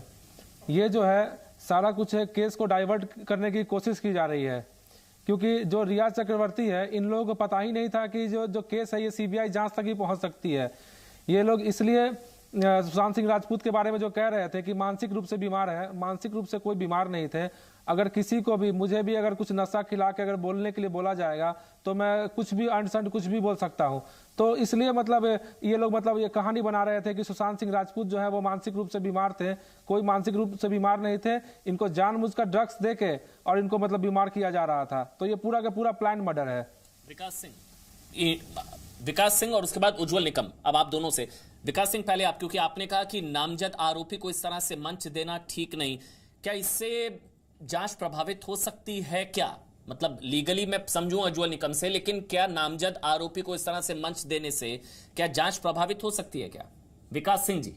Speaker 12: ये जो है सारा कुछ है, केस को डाइवर्ट करने की कोशिश की जा रही है, क्योंकि जो रिया चक्रवर्ती है, इन लोगों को पता ही नहीं था कि जो केस है ये सीबीआई जांच तक ही पहुंच सकती है। ये लोग इसलिए सुशांत सिंह राजपूत के बारे में जो कह रहे थे कि मानसिक रूप से बीमार है, मानसिक रूप से कोई बीमार नहीं थे। अगर किसी को भी, मुझे भी अगर कुछ नशा खिला के अगर बोलने के लिए बोला जाएगा तो मैं कुछ भी अनसंड कुछ भी बोल सकता हूं। तो इसलिए मतलब ये लोग मतलब ये कहानी बना रहे थे कि सुशांत सिंह राजपूत जो है वो मानसिक रूप से बीमार थे। कोई मानसिक रूप से बीमार नहीं थे, इनको जानबूझकर ड्रग्स देके और इनको मतलब बीमार किया जा रहा था। तो ये पूरा का पूरा प्लान मर्डर है।
Speaker 1: विकास सिंह और उसके बाद उज्ज्वल निकम, अब आप दोनों से। विकास सिंह, पहले आप, क्योंकि आपने कहा कि नामजद आरोपी को इस तरह से मंच देना ठीक नहीं, क्या इससे जांच प्रभावित हो सकती है? क्या मतलब लीगली मैं समझूं उज्ज्वल निकम से, लेकिन क्या नामजद आरोपी को इस तरह से मंच देने से क्या जांच प्रभावित हो सकती है क्या? विकास सिंह जी।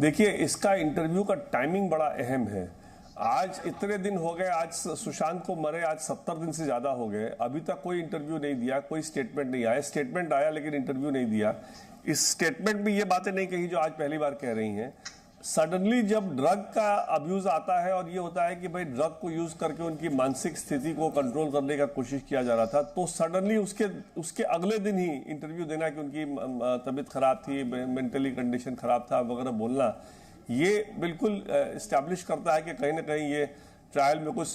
Speaker 4: देखिए, इसका इंटरव्यू का टाइमिंग बड़ा अहम है। आज इतने दिन हो गए, आज सुशांत को मरे आज 70 दिन से ज्यादा हो गए, अभी तक कोई इंटरव्यू नहीं दिया, कोई स्टेटमेंट नहीं आया। स्टेटमेंट आया लेकिन इंटरव्यू नहीं दिया। इस स्टेटमेंट में ये बातें नहीं कही जो आज पहली बार कह रही हैं। सडनली जब ड्रग का अब्यूज आता है और ये होता है कि भाई ड्रग को यूज करके उनकी मानसिक स्थिति को कंट्रोल करने का कोशिश किया जा रहा था, तो सडनली उसके अगले दिन ही इंटरव्यू देना कि उनकी तबीयत खराब थी, मेंटली कंडीशन खराब था वगैरह बोलना, ये बिल्कुल एस्टैब्लिश करता है कि कहीं ना कहीं ये ट्रायल में कुछ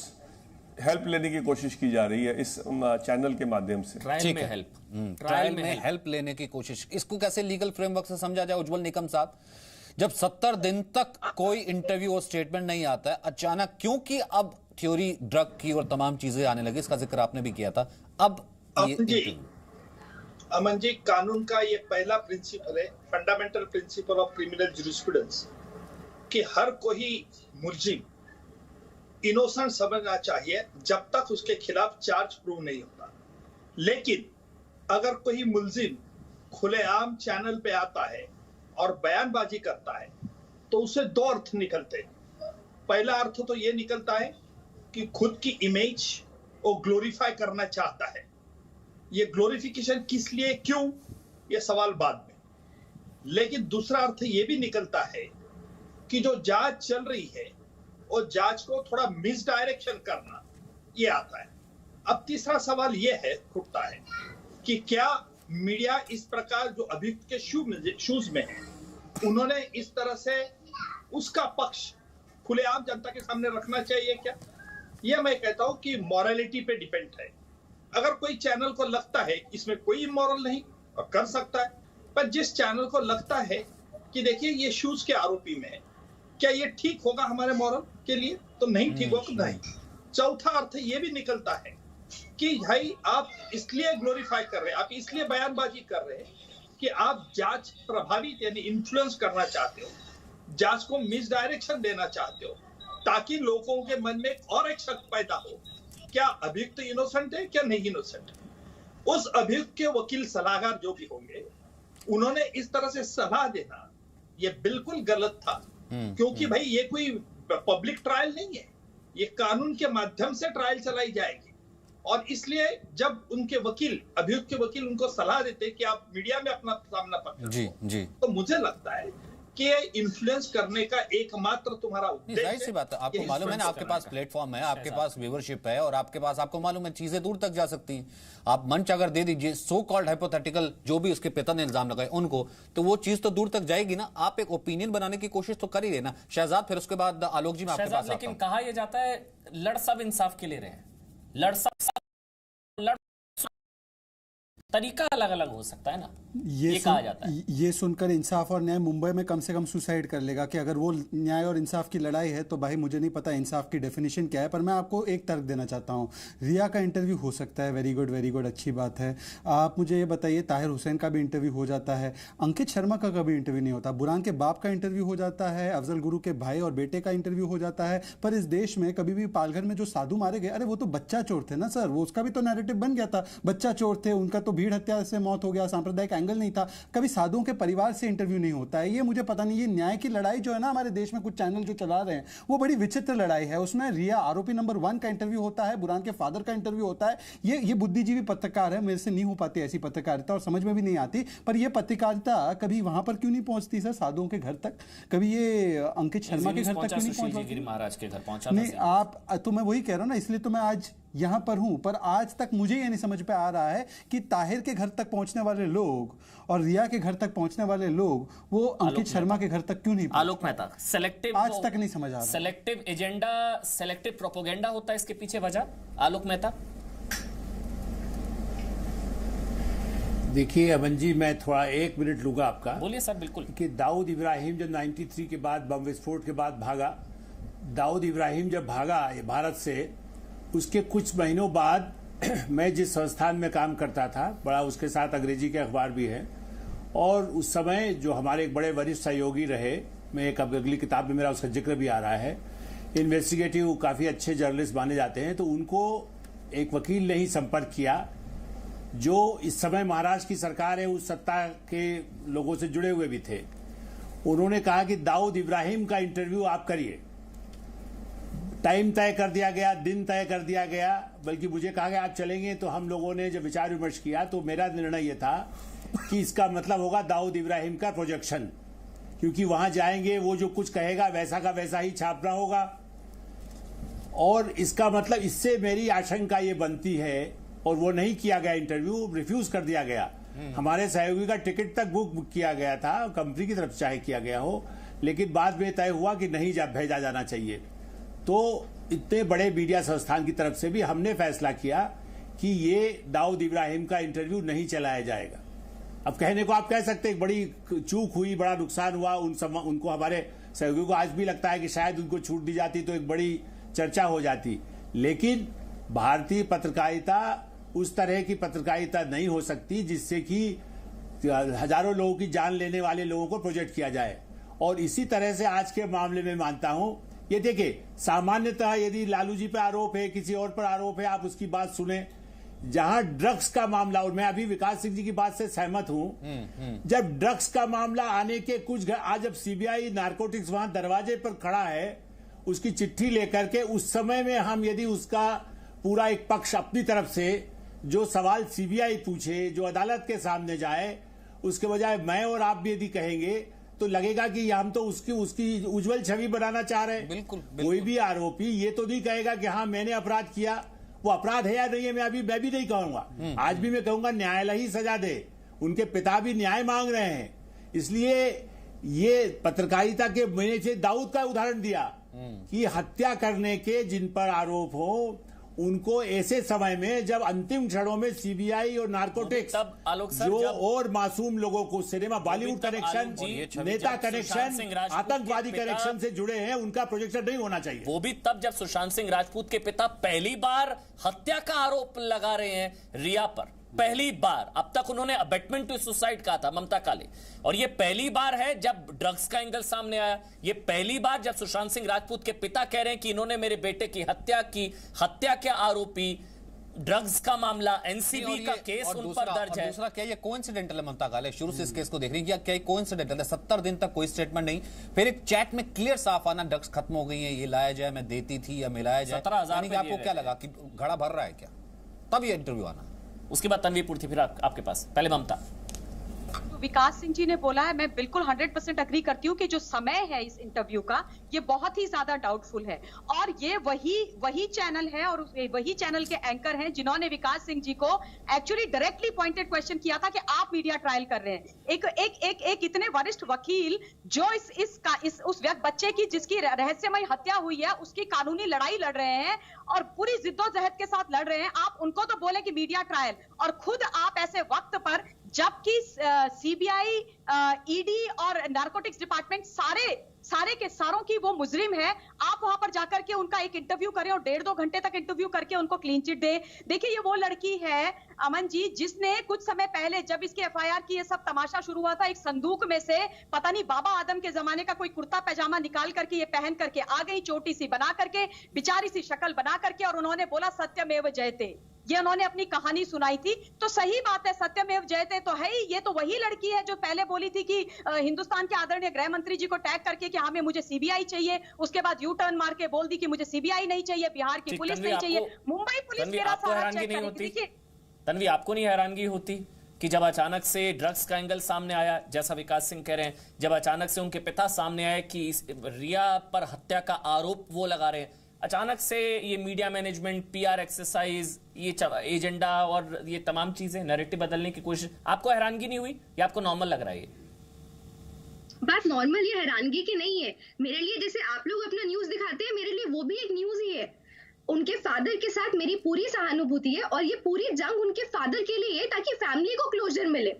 Speaker 4: हेल्प लेने की कोशिश की जा रही है इस चैनल के माध्यम से।
Speaker 2: ट्रायल में हेल्प लेने की कोशिश, इसको कैसे लीगल फ्रेमवर्क से समझा जाए उज्ज्वल निकम साहब? जब 70 दिन तक कोई इंटरव्यू और स्टेटमेंट नहीं आता है, अचानक क्योंकि अब थ्योरी ड्रग की और तमाम चीजें आने लगी, इसका जिक्र आपने भी किया था, अब
Speaker 3: अमन जी, कानून का ये पहला प्रिंसिपल है, fundamental principle of criminal jurisprudence, कि हर कोई मुलजिम इनोसेंट समझना चाहिए जब तक उसके खिलाफ चार्ज प्रूव नहीं होता। लेकिन अगर कोई मुलजिम खुलेआम चैनल पे आता है और बयानबाजी करता है तो उसे दो अर्थ निकलते हैं। पहला अर्थ तो ये निकलता है कि खुद की इमेज वो ग्लोरीफाई करना चाहता है। ये ग्लोरिफिकेशन किस लिए, क्यों, ये सवाल बाद में। लेकिन दूसरा अर्थ ये भी निकलता है कि जो जांच चल रही है वो जांच को थोड़ा मिसडायरेक्शन करना, ये आता है। अब तीसरा सवाल ये है, उठता है कि क्या मीडिया इस प्रकार जो अभियुक्त के शूज में है, उन्होंने इस तरह से उसका पक्ष खुलेआम जनता के सामने रखना चाहिए क्या? यह मैं कहता हूं कि मॉरलिटी पे डिपेंड है। अगर कोई चैनल को लगता है इसमें कोई इमोरल नहीं और कर सकता है, पर जिस चैनल को लगता है कि देखिए ये शूज के आरोपी में है, क्या ये ठीक होगा हमारे मॉरल के लिए? तो नहीं ठीक होगा, नहीं। चौथा अर्थ ये भी निकलता है कि भाई आप इसलिए ग्लोरीफाई कर रहे हैं, आप इसलिए बयानबाजी कर रहे हैं कि आप जांच प्रभावित यानी इन्फ्लुएंस करना चाहते हो, जांच को मिसडायरेक्शन देना चाहते हो, ताकि लोगों के मन में और एक शक पैदा हो, क्या अभियुक्त इनोसेंट है क्या नहीं इनोसेंट है। उस अभियुक्त के वकील सलाहकार जो भी होंगे, उन्होंने इस तरह से सलाह देना ये बिल्कुल गलत था, क्योंकि भाई ये कोई पब्लिक ट्रायल नहीं है, ये कानून के माध्यम से ट्रायल चलाई जाएगी। और इसलिए जब उनके वकील, अभियुक्त के वकील उनको सलाह देते कि आप मीडिया में अपना सामना पक्ष रखो, तो मुझे लगता है कि इन्फ्लुएंस करने का एकमात्र तुम्हारा उद्देश्य,
Speaker 2: जाहिर सी बात है, आपको मालूम है ना, आपके पास प्लेटफॉर्म है, आपके पास व्यूवरशिप है और आपके पास, आपको मालूम है, चीजें दूर तक जा सकती हैं। आप मंच अगर दे दीजिए सो कॉल्ड हाइपोथेटिकल, जो भी उसके पिता ने इल्जाम लगाए उनको, तो वो चीज तो दूर तक जाएगी ना। आप एक ओपिनियन बनाने की कोशिश तो कर ही रहे ना शहजाद, फिर उसके बाद आलोक जी में आपके पास।
Speaker 1: लेकिन कहा यह जाता है लड़ सब इंसाफ के ले रहे हैं, लड़ सब तरीका अलग अलग हो सकता है ना, ये कहा जाता है।
Speaker 6: ये सुनकर इंसाफ और न्याय मुंबई में कम से कम सुसाइड कर लेगा कि अगर वो न्याय और इंसाफ की लड़ाई है तो भाई मुझे नहीं पता इंसाफ की डेफिनेशन क्या है। पर मैं आपको एक तर्क देना चाहता हूँ, रिया का इंटरव्यू हो सकता है, वेरी गुड, अच्छी बात है। आप मुझे ये बताइए, ताहिर हुसैन का भी इंटरव्यू हो जाता है, अंकित शर्मा का कभी इंटरव्यू नहीं होता, बुरहान के बाप का इंटरव्यू हो जाता है, अफजल गुरु के भाई और बेटे का इंटरव्यू हो जाता है। पर इस देश में कभी भी पालघर में जो साधु मारे गए, अरे वो तो बच्चा चोर थे ना सर, वो उसका भी तो नैरेटिव बन गया था, बच्चा चोर थे, उनका तो भीड़ हत्या से मौत हो गया, सांप्रदायिक एंगल नहीं था। कभी साधुओं के परिवार से इंटरव्यू नहीं होता है। ये मुझे पता नहीं, ये न्याय की लड़ाई जो है ना हमारे देश में कुछ चैनल जो चला रहे हैं, वो बड़ी विचित्र लड़ाई है। उसमें रिया आरोपी नंबर 1 का इंटरव्यू होता है, बुरहान के फादर का इंटरव्यू होता है। ये बुद्धिजीवी पत्रकार है, मेरे से नहीं हो पाती ऐसी पत्रकारिता और समझ में भी नहीं आती। पर ये पत्रकारिता कभी वहां पर क्यों नहीं पहुंचती सर, साधुओं के घर तक? कभी ये अंकित शर्मा के घर तक क्यों नहीं पहुंचती?
Speaker 1: महाराज के घर पहुंचा
Speaker 6: नहीं, आप तो मैं वही कह रहा हूं ना, इसलिए तो मैं आज यहां पर हूं। पर आज तक मुझे ये नहीं समझ पे आ रहा है कि ताहिर के घर तक पहुंचने वाले लोग और रिया के घर तक पहुंचने वाले लोग वो अंकित शर्मा के घर तक क्यों नहीं?
Speaker 1: आलोक मेहता, सेलेक्टिव
Speaker 6: आज तक नहीं समझ आ रहा।
Speaker 1: सेलेक्टिव एजेंडा, सेलेक्टिव प्रोपोगेंडा होता है इसके पीछे वजह, आलोक मेहता?
Speaker 5: देखिए अमन जी, मैं थोड़ा 1 मिनट लूंगा आपका।
Speaker 1: बोलिए सर। बिल्कुल। कि
Speaker 5: दाऊद इब्राहिम जब 93 के बाद बम विस्फोट के बाद भागा, दाऊद इब्राहिम जब भागा भारत से, उसके कुछ महीनों बाद मैं जिस संस्थान में काम करता था, बड़ा उसके साथ अंग्रेजी के अखबार भी है, और उस समय जो हमारे एक बड़े वरिष्ठ सहयोगी रहे, मैं एक अगली किताब में मेरा उसका जिक्र भी आ रहा है, इन्वेस्टिगेटिव काफी अच्छे जर्नलिस्ट माने जाते हैं, तो उनको एक वकील ने ही संपर्क किया जो इस समय महाराष्ट्र की सरकार है उस सत्ता के लोगों से जुड़े हुए भी थे। उन्होंने कहा कि दाऊद इब्राहिम का इंटरव्यू आप करिए। टाइम तय कर दिया गया, दिन तय कर दिया गया, बल्कि मुझे कहा गया आप चलेंगे। तो हम लोगों ने जब विचार विमर्श किया तो मेरा निर्णय यह था कि इसका मतलब होगा दाऊद इब्राहिम का प्रोजेक्शन, क्योंकि वहां जाएंगे वो जो कुछ कहेगा वैसा का वैसा ही छापना होगा। और इसका मतलब, इससे मेरी आशंका ये बनती है, और वो नहीं किया गया, इंटरव्यू रिफ्यूज कर दिया गया। हमारे सहयोगी का टिकट तक बुक किया गया था, कंपनी की तरफ से चाहे किया गया हो, लेकिन बाद में तय हुआ कि नहीं भेजा जाना चाहिए। तो इतने बड़े मीडिया संस्थान की तरफ से भी हमने फैसला किया कि ये दाऊद इब्राहिम का इंटरव्यू नहीं चलाया जाएगा। अब कहने को आप कह सकते हैं बड़ी चूक हुई, बड़ा नुकसान हुआ, उनको हमारे सहयोगियों को आज भी लगता है कि शायद उनको छूट दी जाती तो एक बड़ी चर्चा हो जाती। लेकिन भारतीय पत्रकारिता उस तरह की पत्रकारिता नहीं हो सकती जिससे कि हजारों लोगों की जान लेने वाले लोगों को प्रोजेक्ट किया जाए। और इसी तरह से आज के मामले में मानता हूं, ये देखिए, सामान्यतः यदि लालू जी पे आरोप है, किसी और पर आरोप है, आप उसकी बात सुने। जहां ड्रग्स का मामला, और मैं अभी विकास सिंह जी की बात से सहमत हूं, जब ड्रग्स का मामला आने के कुछ आज जब सीबीआई नारकोटिक्स वहां दरवाजे पर खड़ा है उसकी चिट्ठी लेकर के, उस समय में हम यदि उसका पूरा एक पक्ष अपनी तरफ से जो सवाल सीबीआई पूछे, जो अदालत के सामने जाए, उसके बजाय मैं और आप भी यदि कहेंगे तो लगेगा कि हम तो उसकी उज्जवल छवि बनाना चाह रहे हैं।
Speaker 2: बिल्कुल।
Speaker 5: कोई भी आरोपी ये तो नहीं कहेगा कि हाँ मैंने अपराध किया, वो अपराध है या नहीं है मैं भी नहीं कहूंगा। आज भी मैं कहूंगा न्यायालय ही सजा दे, उनके पिता भी न्याय मांग रहे हैं। इसलिए ये पत्रकारिता के, मैंने दाऊद का उदाहरण दिया कि हत्या करने के जिन पर आरोप हो उनको ऐसे समय में जब अंतिम क्षणों में सीबीआई और नारकोटिक्स जो और मासूम लोगों को सिनेमा, बॉलीवुड कनेक्शन, नेता कनेक्शन, आतंकवादी कनेक्शन से जुड़े हैं, उनका प्रोजेक्शन नहीं होना चाहिए।
Speaker 1: वो भी तब जब सुशांत सिंह राजपूत के पिता पहली बार हत्या का आरोप लगा रहे हैं रिया पर, पहली बार। अब तक उन्होंने अबेटमेंट टू सुसाइड कहा था ममता काले, और ये पहली बार है जब ड्रग्स का एंगल सामने आया। ये पहली बार जब सुशांत सिंह राजपूत के पिता कह रहे हैं कि इन्होंने मेरे बेटे की हत्या की, हत्या के आरोपी, ड्रग्स का मामला, एनसीबी का केस उन पर दर्ज है।
Speaker 2: दूसरा क्या ये कोइंसिडेंटल है ममता काले? शुरू से इस केस को देख रही है, क्या कोइंसिडेंटल है? 70 दिन तक कोई स्टेटमेंट नहीं, फिर एक चैट में क्लियर साफ आना ड्रग्स खत्म हो गई है, ये लाया जाए, मैं देती थी या मिलाया जाए।
Speaker 1: 17,000
Speaker 2: आपको क्या लगा कि घड़ा भर रहा है क्या? तब ये इंटरव्यू आना।
Speaker 1: उसके बाद तन्वी पूर्ति, फिर आपके पास, पहले ममता।
Speaker 7: तो विकास सिंह जी ने बोला है, मैं बिल्कुल 100% अग्री करती हूँ कि जो समय है इस इंटरव्यू का ये बहुत ही ज्यादा डाउटफुल है, और ये वही चैनल है और वही चैनल के एंकर हैं जिन्होंने विकास सिंह जी को एक्चुअली डायरेक्टली पॉइंटेड क्वेश्चन किया था कि आप मीडिया ट्रायल कर रहे हैं। एक इतने वरिष्ठ वकील जो उस बच्चे की जिसकी रहस्यमय हत्या हुई है उसकी कानूनी लड़ाई लड़ रहे हैं और पूरी जिद्दोजहद के साथ लड़ रहे हैं, आप उनको तो बोले कि मीडिया ट्रायल, और खुद आप ऐसे वक्त पर जबकि सीबीआई, ईडी और नारकोटिक्स डिपार्टमेंट सारे के सारों की वो मुजरिम है, आप वहां पर जाकर के उनका एक इंटरव्यू करें और 1.5-2 घंटे तक इंटरव्यू करके उनको क्लीन चिट दे। देखिए ये वो लड़की है अमन जी जिसने कुछ समय पहले जब इसके एफआईआर की ये सब तमाशा शुरू हुआ था, एक संदूक में से पता नहीं बाबा आदम के जमाने का कोई कुर्ता पैजामा निकाल करके ये पहन करके आ गई, छोटी सी बना करके, बेचारी सी शक्ल बना करके, और उन्होंने बोला सत्यमेव जयते, ये उन्होंने अपनी कहानी सुनाई थी। तो सही बात है, सत्यमेव जयते तो है ही। ये तो वही लड़की है जो पहले बोली थी कि हिंदुस्तान के आदरणीय गृह मंत्री जी को टैग करके कि हमें मुझे सीबीआई चाहिए, उसके बाद यू टर्न मार के बोल दी कि मुझे सीबीआई नहीं चाहिए, बिहार की पुलिस नहीं चाहिए, मुंबई पुलिस मेरा सारा चेक करेगी।
Speaker 1: तन्वी, आपको नहीं हैरानगी होती कि जब अचानक से ड्रग्स का एंगल सामने आया, जैसा विकास सिंह कह रहे हैं, जब अचानक से उनके पिता सामने आए कि रिया पर हत्या का आरोप वो लगा रहे हैं, अचानक से ये मीडिया मैनेजमेंट, पीआर एक्सरसाइज, ये एजेंडा और ये तमाम चीजें, नैरेटिव बदलने की कोशिश, आपको हैरानगी नहीं हुई या आपको नॉर्मल लग रहा है?
Speaker 8: बात नॉर्मल या हैरानगी की नहीं है मेरे लिए। जैसे आप लोग अपना न्यूज दिखाते हैं, मेरे लिए वो भी एक न्यूज ही है। उनके फादर के साथ मेरी पूरी सहानुभूति है और ये पूरी जंग उनके फादर के लिए है ताकि फैमिली को क्लोजर मिले।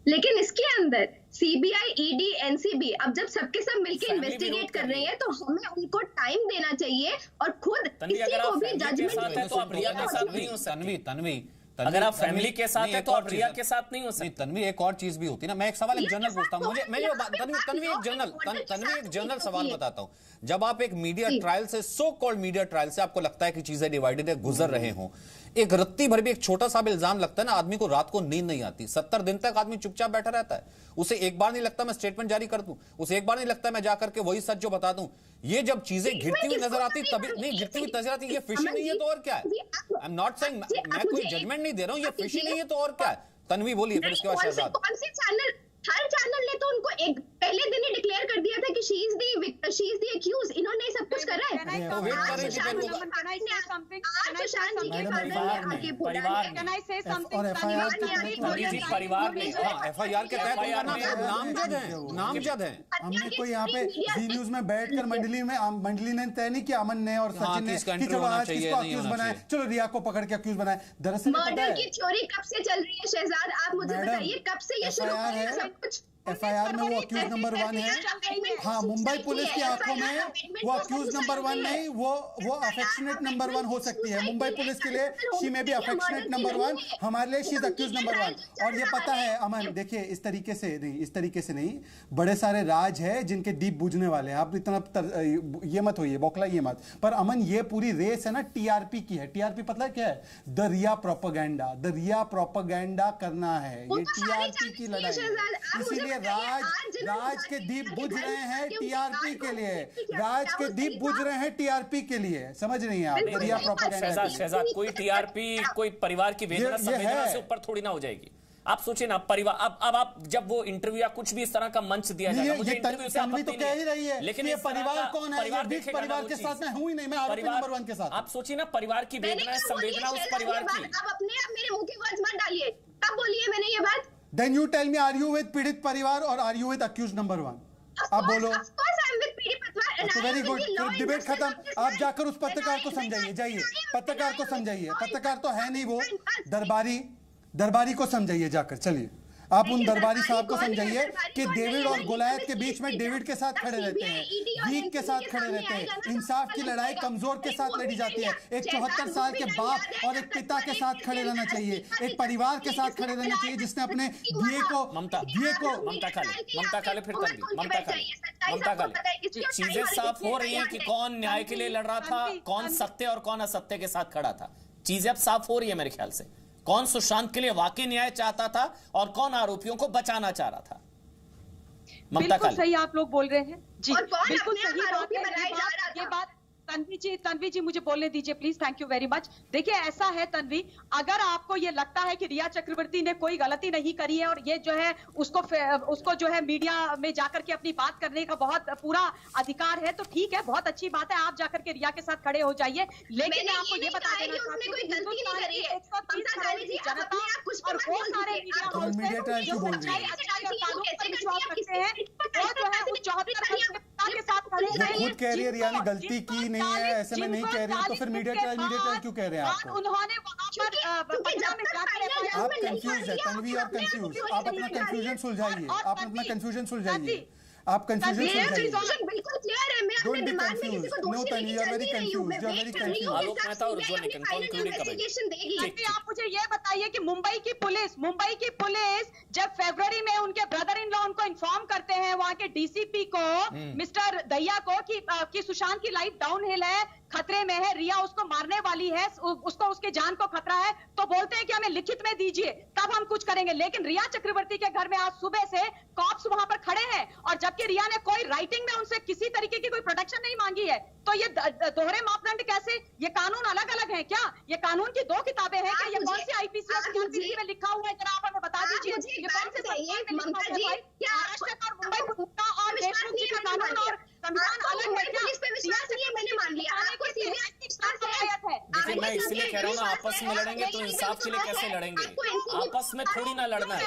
Speaker 8: लेकिन इसके अंदर सीबीआई, ईडी, एनसीबी अब जब सबके सब मिलकर इन्वेस्टिगेट कर रहे हैं तो हमें उनको टाइम देना चाहिए और खुद किसी को भी जजमेंट।
Speaker 1: तो आप रिया के साथ नहीं हो सकते। तन्वी, अगर आप फैमिली के साथ हैं तो आप रिया के साथ नहीं हो सकते।
Speaker 2: तन्वी, एक और चीज भी होती है ना। मैं एक सवाल, एक जनरल पूछता हूँ, तन्वी एक जनरल सवाल बताता हूँ। जब आप एक मीडिया ट्रायल से, सो कॉल्ड मीडिया ट्रायल से, आपको लगता है कि चीजें डिवाइडेड है, गुजर रहे हों, एक रत्ती भर भी एक छोटा सा भी इल्जाम लगता है ना, आदमी को रात को नींद नहीं आती। 70 दिन तक आदमी चुपचाप बैठा रहता है, उसे एक बार नहीं लगता मैं स्टेटमेंट जारी कर दूं, उसे एक बार नहीं लगता मैं जाकर के वही सच जो बता दूं। ये जब चीजें घिरती हुई नजर आती, तभी नहीं घिरती हुई नजर आती, ये फिशी नहीं है तो और क्या है? आई एम नॉट सेइंग, मैं कोई जजमेंट नहीं दे रहा हूं, ये फिशी नहीं है तो और क्या है? तन्वी बोलिए, फिर उसके बाद शहजाद।
Speaker 8: कौन से चैनल, हर चैनल ने तो उनको एक पहले दिन ही डिक्लेयर कर दिया था कि शी इज द एक्यूज। इन्होंने सब कुछ करा है।
Speaker 2: परिवार में एफआईआर के तहत नामजद है।
Speaker 6: हमने कोई यहाँ पे जी न्यूज में बैठकर मंडली ने तय नहीं किया, अमन ने और सचिन ने, कि चलो आज किसको अक्यूज बनाए, चलो रिया को पकड़ के अक्यूज बनाए। दरअसल
Speaker 8: मर्डर की थ्योरी कब से चल रही है शहजाद, आप मुझे बताइए, कब से ये शुरू हुई है सब कुछ?
Speaker 6: FIR में वो अक्यूज नंबर 1 है। हाँ, मुंबई पुलिस की आंखों में वो अक्यूज नंबर 1 नहीं, वो अफेक्शनेट नंबर 1 हो सकती है। मुंबई पुलिस के लिए शी में भी अफेक्शनेट नंबर 1, हमारे लिए शी इज अक्यूज नंबर 1। और ये पता है अमन, देखिए इस तरीके से नहीं, बड़े सारे राज है जिनके दीप बुझने वाले हैं। आप इतना ये मत होइए, बौखलाइए मत। पर अमन, ये पूरी रेस है ना TRP की है। TRP पता है क्या है? द रिया प्रोपेगेंडा करना है, ये TRP की लड़ाई है। इसीलिए राज के दीप बुझ रहे हैं TRP के लिए, राज के दीप बुझ रहे हैं TRP के लिए, समझ नहीं है आप? रिया प्रोपेगेंडा
Speaker 1: शहजाद, कोई TRP कोई परिवार की वेदना संवेदना से ऊपर थोड़ी ना हो जाएगी। आप सोचिए ना, परिवार अब आप जब वो इंटरव्यू या कुछ भी इस तरह का मंच दिया जाएगा, मुझे इंटरव्यू से आपत्ति
Speaker 6: तो कह ही रही है, लेकिन ये परिवार कौन है? परिवार के साथ मैं हूं ही नहीं, मैं आरोपी नंबर 1 के साथ।
Speaker 1: आप सोचिए ना, परिवार की वेदना संवेदना उस परिवार की।
Speaker 8: आप अपने आप मेरे मुंह की वर्ड्स मत डालिए, कब बोलिए मैंने ये बात?
Speaker 6: Then you tell me, are you with पीड़ित परिवार और are you with accused number 1? आप बोलो। तो वेरी गुड, फिर डिबेट खत्म। आप जाकर उस पत्रकार को समझाइए, जाइए पत्रकार को समझाइए। पत्रकार तो है नहीं वो, दरबारी को समझाइए जाकर। चलिए आप उन दरबारी साहब को समझाइए कि डेविड और गोलायत के बीच में डेविड के साथ खड़े रहते हैं, वीक के साथ खड़े रहते हैं। इंसाफ की लड़ाई कमजोर के साथ लड़ी जाती है। एक 74 साल के बाप और एक पिता के साथ खड़े रहना चाहिए, एक परिवार के साथ खड़े रहना चाहिए जिसने अपने दिए को
Speaker 1: ममता काले फिर ममता काले चीजें साफ हो रही हैं कि कौन न्याय के लिए लड़ रहा था, कौन सत्य और कौन असत्य के साथ खड़ा था। चीजें अब साफ हो रही है मेरे ख्याल से, कौन सुशांत के लिए वाकई न्याय चाहता था और कौन आरोपियों को बचाना चाह रहा था।
Speaker 7: बिल्कुल सही आप लोग बोल रहे हैं जी, बिल्कुल सही बात है। ये बात तन्वी जी मुझे बोलने दीजिए please, thank you very much. देखिए ऐसा है तन्वी, अगर आपको ये लगता है कि रिया चक्रवर्ती ने कोई गलती नहीं करी है और ये जो है उसको जो है मीडिया में जाकर के अपनी बात करने का बहुत पूरा अधिकार है, तो ठीक है, बहुत अच्छी बात है, आप जाकर के रिया के साथ खड़े हो जाइए। लेकिन मैं आपको ये बता देना चाहती हूँ कि
Speaker 6: खुद कह रही है रिया ने गलती की नहीं है, ऐसे में नहीं कह रही है, तो फिर मीडिया ट्रायल क्यों कह रहे हैं आपको?
Speaker 7: उन्होंने वहां पर
Speaker 6: आप कंफ्यूज है तन्वी और कंफ्यूज। आप अपना कंफ्यूजन सुलझाइए, आप अपना कंफ्यूजन सुलझाइए, आप कंफ्यूजन सुलझाइए।
Speaker 8: बिल्कुल क्लियर है, मैं अपने दिमाग में किसी को दोषी नहीं समझती रही हूं। मैं वही कर रही हूं,
Speaker 1: आलोक मेहता और उज्ज्वल निकन कंक्लूडिंग
Speaker 8: इन्वेस्टिगेशन देगी।
Speaker 7: आप मुझे ये बताइए कि मुंबई की पुलिस जब फरवरी में उनके ब्रदर इन लॉ उनको इन्फॉर्म करते हैं, वहां के DCP को मिस्टर दहिया को कि सुशांत की लाइफ डाउनहिल है, खतरे में है, रिया उसको मारने वाली है, उसको उसके जान को खतरा है, तो बोलते हैं कि हमें लिखित में दीजिए तब हम कुछ करेंगे। लेकिन रिया चक्रवर्ती के घर में आज सुबह से कॉप्स वहां पर खड़े हैं और जबकि रिया ने कोई राइटिंग में उनसे किसी तरीके की कोई प्रोटेक्शन नहीं मांगी है, तो ये दोहरे मापदंड कैसे? ये कानून अलग अलग है क्या? ये कानून की 2 किताबें हैं क्या? ये कौन सी IPC में लिखा हुआ है, जरा आप हमें बता दीजिए। ये कौन से महाराष्ट्र और मुंबई और देशमुख जी का कानून और संविधान अलग है क्या?
Speaker 8: मैंने मान लिया आपको
Speaker 1: देखिए, मैं इसलिए कह रहा हूँ ना, आपस में लड़ेंगे तो इंसाफ के लिए कैसे लड़ेंगे? आपस में थोड़ी ना लड़ना है।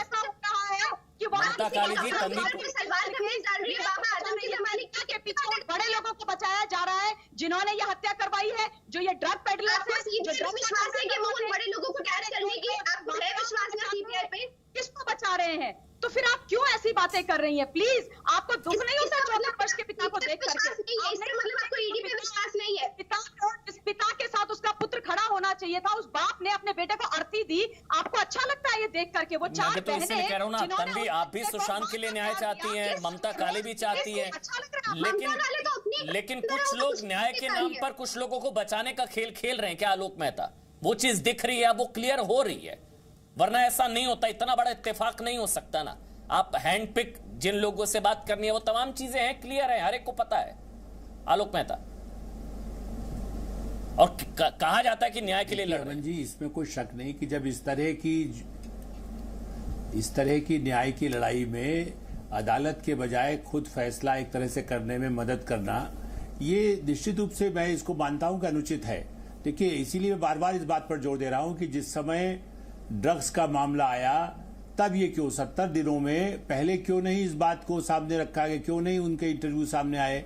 Speaker 1: ममता काली जी,
Speaker 7: बड़े लोगों को बचाया जा रहा है जिन्होंने ये हत्या करवाई है, जो ये ड्रग पेडलर
Speaker 8: विश्वास है कि वो उन बड़े लोगों को कैद करने की आपको है विश्वास का CBI पे?
Speaker 7: किसको बचा रहे हैं? तो फिर आप क्यों ऐसी बातें कर रही हैं? प्लीज, आपको दुख नहीं होता 14 वर्ष के पिता को देख करके?
Speaker 8: इसका मतलब आपको ईडी पे विश्वास नहीं है?
Speaker 7: जिस पिता के साथ उसका पुत्र खड़ा होना चाहिए था, उस बाप ने अपने बेटे को अर्थी दी, आपको अच्छा लगता है ये देख करके? वो 4
Speaker 1: तो इसलिए कह रहा हूँ ना तन्वी, आप भी सुशांत के लिए न्याय चाहती हैं, ममता काली भी चाहती है, लेकिन कुछ लोग न्याय के नाम पर कुछ लोगों को बचाने का खेल खेल रहे हैं क्या आलोक मेहता? वो चीज दिख रही है, वो क्लियर हो रही है, वरना ऐसा नहीं होता, इतना बड़ा इत्तेफाक नहीं हो सकता ना। आप हैंड पिक जिन लोगों से बात करनी है वो तमाम चीजें हैं, क्लियर है, हर एक को पता है आलोक मेहता। और कहा जाता है कि न्याय के लिए लड़ रहे हैं
Speaker 5: जी, इसमें कोई शक नहीं कि जब इस तरह की न्याय की लड़ाई में अदालत के बजाय खुद फैसला एक तरह से करने में मदद करना, ये निश्चित रूप से मैं इसको मानता हूं कि अनुचित है। देखिए, इसीलिए मैं बार बार इस बात पर जोर दे रहा हूं कि जिस समय ड्रग्स का मामला आया तब ये क्यों 70 दिनों में पहले क्यों नहीं इस बात को सामने रखा गया, क्यों नहीं उनके इंटरव्यू सामने आए?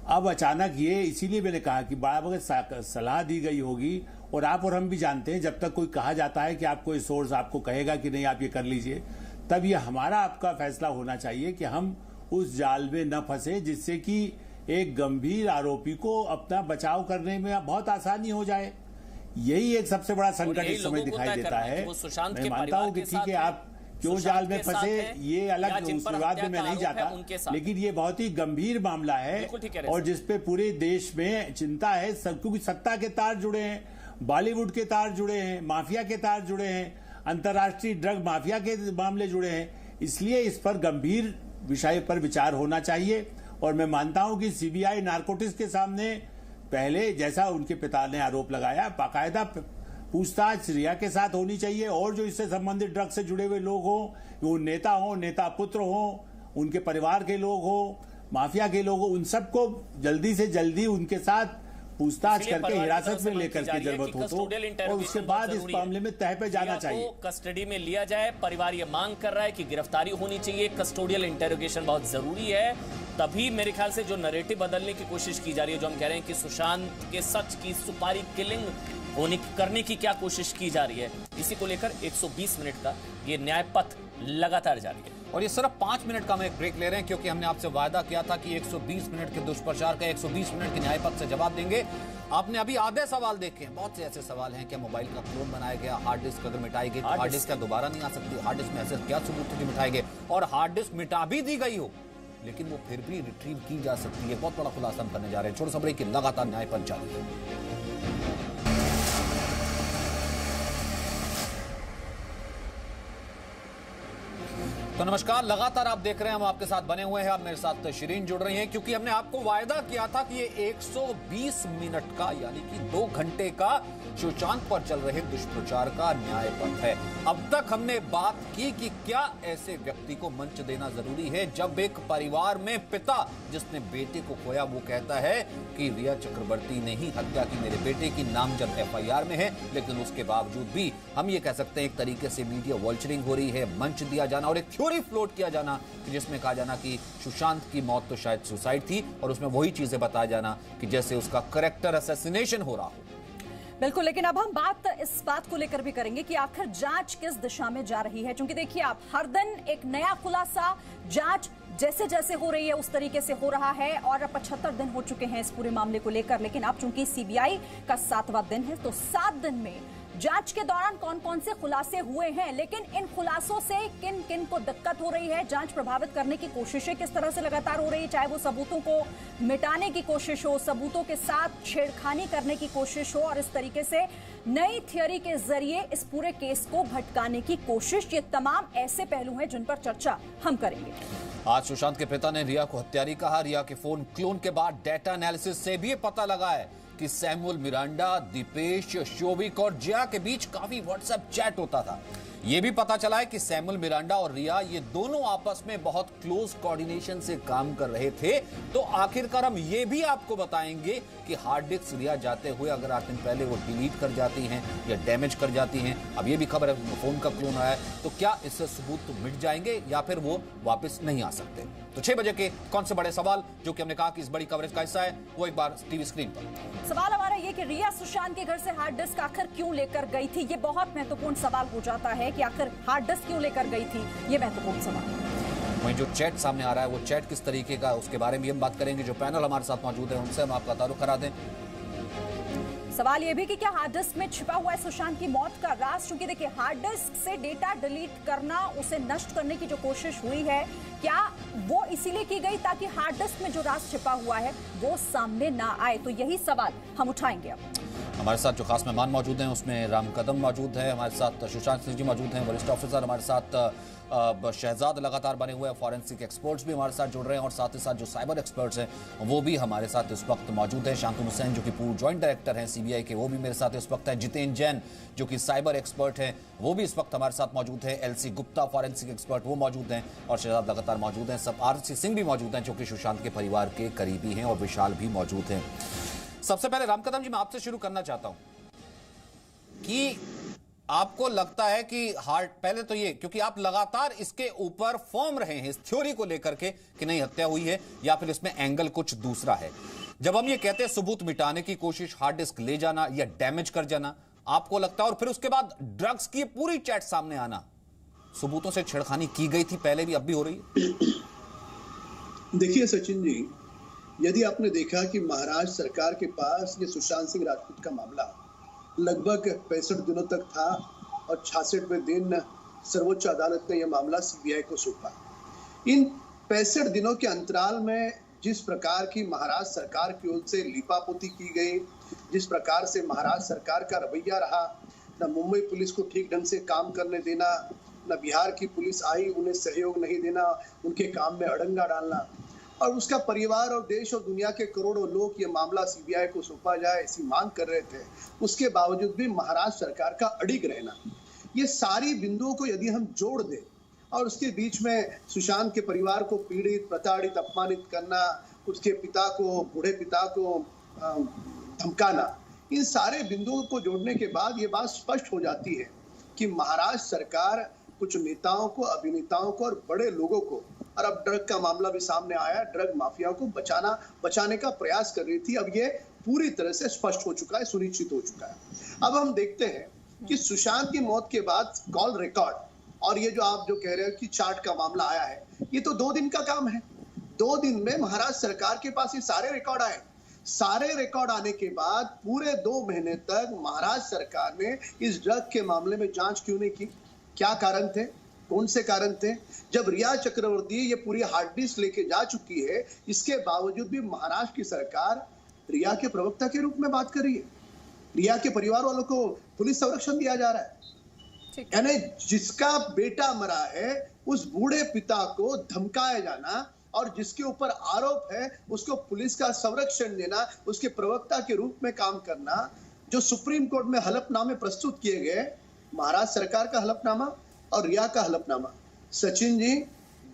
Speaker 5: अब अचानक ये, इसीलिए मैंने कहा कि बड़ा वक्त सलाह दी गई होगी, और आप और हम भी जानते हैं जब तक कोई कहा जाता है कि आपको सोर्स आपको कहेगा कि नहीं आप ये कर लीजिए, तब ये हमारा आपका फैसला होना चाहिए कि हम उस जाल में न फंसे जिससे कि एक गंभीर आरोपी को अपना बचाव करने में बहुत आसानी हो जाए। यही एक सबसे बड़ा संकट इस समय दिखाई देता है। मैं मानता हूं कि ठीक है, आप क्यों जाल में फंसे ये अलग उस विवाद में मैं नहीं जाता, लेकिन ये बहुत ही गंभीर मामला है और जिसपे पूरे देश में चिंता है, क्योंकि सत्ता के तार जुड़े हैं, बॉलीवुड के तार जुड़े हैं, माफिया के तार जुड़े हैं, अंतर्राष्ट्रीय ड्रग माफिया के मामले जुड़े हैं। इसलिए इस पर गंभीर विषय पर विचार होना चाहिए और मैं मानता हूं कि सीबीआई नारकोटिक्स के सामने पहले जैसा उनके पिता ने आरोप लगाया, बाकायदा पूछताछ रिया के साथ होनी चाहिए और जो इससे संबंधित ड्रग से जुड़े हुए लोग हों, वो नेता हों, नेता पुत्र हों, उनके परिवार के लोग हों, माफिया के लोग हों, उन सबको जल्दी से जल्दी उनके साथ पूछताछ करके हिरासत में लेकर के जरूरत हो तो और उसके बाद इस मामले में तह पे जाना चाहिए,
Speaker 1: कस्टडी में लिया जाए। परिवार ये मांग कर रहा है कि गिरफ्तारी होनी चाहिए, कस्टोडियल इंटेरोगेशन बहुत जरूरी है। तभी मेरे ख्याल से जो नैरेटिव बदलने की कोशिश की जा रही है, जो हम कह रहे हैं कि सुशांत के सच की सुपारी किलिंग करने की क्या कोशिश की जा रही है, इसी को लेकर 120 मिनट का ये न्याय पथ लगातार जारी है।
Speaker 2: और ये सिर्फ 5 मिनट का हम एक ब्रेक ले रहे हैं क्योंकि हमने आपसे वादा किया था कि 120 मिनट के दुष्प्रचार का 120 मिनट के न्याय पथ से जवाब देंगे। आपने अभी आधे सवाल देखे हैं, बहुत से ऐसे सवाल हैं कि मोबाइल का क्लोन बनाया गया, हार्ड डिस्क अगर मिटाई गई तो हार्ड डिस्क क्या दोबारा नहीं आ सकती, हार्ड डिस्क में ऐसे क्या सबूत थे कि मिटाए गए, और हार्ड डिस्क मिटा भी दी गई हो लेकिन वो फिर भी रिट्रीव की जा सकती है। बहुत बड़ा खुलासा हम करने जा रहे हैं। छोटे सबरे की लगातार न्याय पथ जारी है। तो नमस्कार, लगातार आप देख रहे हैं, हम आपके साथ बने हुए हैं। आप मेरे साथ शिरीन जुड़ रही हैं क्योंकि हमने आपको वायदा किया था कि ये 120 मिनट का यानी कि 2 घंटे का सुशांत पर चल रहे दुष्प्रचार का न्याय पथ है। अब तक हमने बात की कि क्या ऐसे व्यक्ति को मंच देना जरूरी है जब एक परिवार में पिता जिसने बेटे को खोया वो कहता है कि रिया चक्रवर्ती ने ही हत्या की मेरे बेटे की, नामजद एफआईआर में है, लेकिन उसके बावजूद भी हम ये कह सकते हैं एक तरीके से मीडिया वॉल्चरिंग हो रही है, मंच दिया जाना और एक थ्योरी फ्लोट किया जाना जिसमें कहा जाना कि सुशांत की मौत तो शायद सुसाइड थी और उसमें वही चीजें बताया जाना कि जैसे उसका कैरेक्टर असैसिनेशन हो रहा हो।
Speaker 13: बिल्कुल, लेकिन अब हम बात इस बात को लेकर भी करेंगे कि आखिर जांच किस दिशा में जा रही है, क्योंकि देखिए आप हर दिन एक नया खुलासा, जांच जैसे जैसे हो रही है उस तरीके से हो रहा है और 75 दिन हो चुके हैं इस पूरे मामले को लेकर। लेकिन अब चूंकि सीबीआई का 7वां दिन है तो 7 दिन में जांच के दौरान कौन कौन से खुलासे हुए हैं, लेकिन इन खुलासों से किन किन को दिक्कत हो रही है, जांच प्रभावित करने की कोशिशें किस तरह से लगातार हो रही है, चाहे वो सबूतों को मिटाने की कोशिश हो, सबूतों के साथ छेड़खानी करने की कोशिश हो और इस तरीके से नई थियरी के जरिए इस पूरे केस को भटकाने की कोशिश। ये तमाम ऐसे पहलू हैं जिन पर चर्चा हम करेंगे।
Speaker 2: आज सुशांत के पिता ने रिया को हत्यारी कहा। रिया के फोन क्लोन के बाद डेटा एनालिसिस से भी पता लगा है कि सैमुअल मिरांडा, दीपेश, शोविक और जिया के बीच काफी व्हाट्सएप चैट होता था। यह भी पता चला है कि सैमुअल मिरांडा और रिया ये दोनों आपस में बहुत क्लोज कोऑर्डिनेशन से काम कर रहे थे। तो आखिरकार हम ये भी आपको बताएंगे कि हार्ड डिस्क रिया जाते हुए अगर 8 दिन पहले वो डिलीट कर जाती हैं या डैमेज कर जाती हैं, अब ये भी खबर है फोन का क्लोन आया है, तो क्या इससे सबूत तो मिट जाएंगे या फिर वो वापस नहीं आ सकते। तो 6 बजे के कौन से बड़े सवाल जो कि हमने कहा कि इस बड़ी कवरेज का हिस्सा है, वो एक बार टीवी स्क्रीन पर।
Speaker 13: सवाल हमारा ये कि रिया सुशांत के घर से हार्ड डिस्क आखिर क्यों लेकर गई थी, ये बहुत महत्वपूर्ण सवाल हो जाता है कि आखिर हार्ड डिस्क क्यों लेकर गई थी, ये महत्वपूर्ण सवाल है।
Speaker 2: वहीं जो चैट सामने आ रहा है वो चैट किस तरीके का, उसके बारे में हम बात करेंगे। जो पैनल हमारे साथ मौजूद है उनसे हम आपका तारुफ करा दें।
Speaker 13: सवाल यह भी कि क्या हार्ड डिस्क में छिपा हुआ है सुशांत की मौत का राज, क्योंकि देखिए हार्ड डिस्क से डेटा डिलीट करना, उसे नष्ट करने की जो कोशिश हुई है, क्या वो इसीलिए की गई ताकि हार्ड डिस्क में जो राज छिपा हुआ है वो सामने ना आए। तो यही सवाल हम उठाएंगे। अब
Speaker 2: हमारे साथ जो खास मेहमान मौजूद हैं उसमें राम कदम मौजूद है, हमारे साथ सुशांत सिंह जी मौजूद हैं, वरिष्ठ ऑफिसर हमारे साथ शहजाद लगातार बने हुए हैं, फॉरेंसिक एक्सपर्ट्स भी हमारे साथ जुड़ रहे हैं और साथ ही साथ जो साइबर एक्सपर्ट्स हैं वो भी हमारे साथ इस वक्त मौजूद हैं। शांतनु हुसैन जो कि पूर्व जॉइंट डायरेक्टर हैं सीबीआई के, वो भी मेरे साथ इस वक्त है। जितेंद्र जैन जो कि साइबर एक्सपर्ट हैं वो भी इस वक्त हमारे साथ मौजूद है। एलसी गुप्ता फॉरेंसिक एक्सपर्ट वो मौजूद हैं और शहजाद लगातार मौजूद हैं। सब आरसी सिंह भी मौजूद हैं जो कि सुशांत के परिवार के करीबी हैं और विशाल भी मौजूद हैं। सबसे पहले राम कदम जी मैं आपसे शुरू करना चाहता हूं कि आपको लगता है कि हार्ड, पहले तो ये क्योंकि आप लगातार इसके ऊपर फॉर्म रहे हैं इस थ्योरी को लेकर के कि नहीं हत्या हुई है या फिर इसमें एंगल कुछ दूसरा है। जब हम ये कहते हैं सबूत मिटाने की कोशिश, हार्ड डिस्क ले जाना या डैमेज कर जाना, आपको लगता है और फिर उसके बाद ड्रग्स की पूरी चैट सामने आना, सबूतों से छेड़खानी की गई थी पहले भी, अब भी हो रही है?
Speaker 14: देखिए सचिन जी, यदि आपने देखा कि महाराष्ट्र सरकार के पास ये सुशांत सिंह राजपूत का मामला लगभग 65 दिनों तक था और 66वें दिन सर्वोच्च अदालत ने यह मामला सीबीआई को सौंपा। इन 65 दिनों के अंतराल में जिस प्रकार की महाराष्ट्र सरकार की ओर से लीपापोती की गई, जिस प्रकार से महाराष्ट्र सरकार का रवैया रहा, न मुंबई पुलिस को ठीक ढंग से काम करने देना, न बिहार की पुलिस आई उन्हें सहयोग नहीं देना, उनके काम में अड़ंगा डालना, और उसका परिवार और देश और दुनिया के करोड़ों लोग ये मामला सीबीआई को सौंपा जाए ऐसी मांग कर रहे थे, उसके बावजूद भी महाराष्ट्र सरकार का अड़िग रहना, ये सारी बिंदुओं को यदि हम जोड़ दें और उसके बीच में सुशांत के परिवार को पीड़ित, प्रताड़ित, अपमानित करना, उसके पिता को, बूढ़े पिता को धमकाना, इन सारे बिंदुओं को जोड़ने के बाद ये बात स्पष्ट हो जाती है कि महाराष्ट्र सरकार कुछ नेताओं को, अभिनेताओं को और बड़े लोगों को, और अब ड्रग का मामला भी सामने आया, ड्रग माफियाओं को बचाने का प्रयास कर रही थी। अब ये पूरी तरह से स्पष्ट हो चुका है, सुनिश्चित हो चुका है। अब हम देखते हैं कि सुशांत की मौत के बाद कॉल रिकॉर्ड और ये जो आप जो कह रहे हो कि चार्ट का मामला आया है, ये तो 2 दिन का काम है। 2 दिन में महाराष्ट्र सरकार के पास ये सारे रिकॉर्ड आए। सारे रिकॉर्ड आने के बाद पूरे 2 महीने तक महाराष्ट्र सरकार ने इस ड्रग के मामले में जांच क्यों नहीं की? क्या कारण थे? कौन से कारण थे? जब रिया चक्रवर्ती ये पूरी हार्ड डिस्क लेके जा चुकी है, इसके बावजूद भी महाराष्ट्र की सरकार रिया के प्रवक्ता के रूप में बात कर रही है। रिया के परिवार वालों को पुलिस संरक्षण दिया जा रहा है। यानी जिसका बेटा मरा है उस बूढ़े पिता को धमकाया जाना और जिसके ऊपर आरोप है उसको पुलिस का संरक्षण देना, उसके प्रवक्ता के रूप में काम करना, जो सुप्रीम कोर्ट में हलफनामे प्रस्तुत किए गए, महाराष्ट्र सरकार का हलफनामा और रिया का हलफनामा, सचिन जी,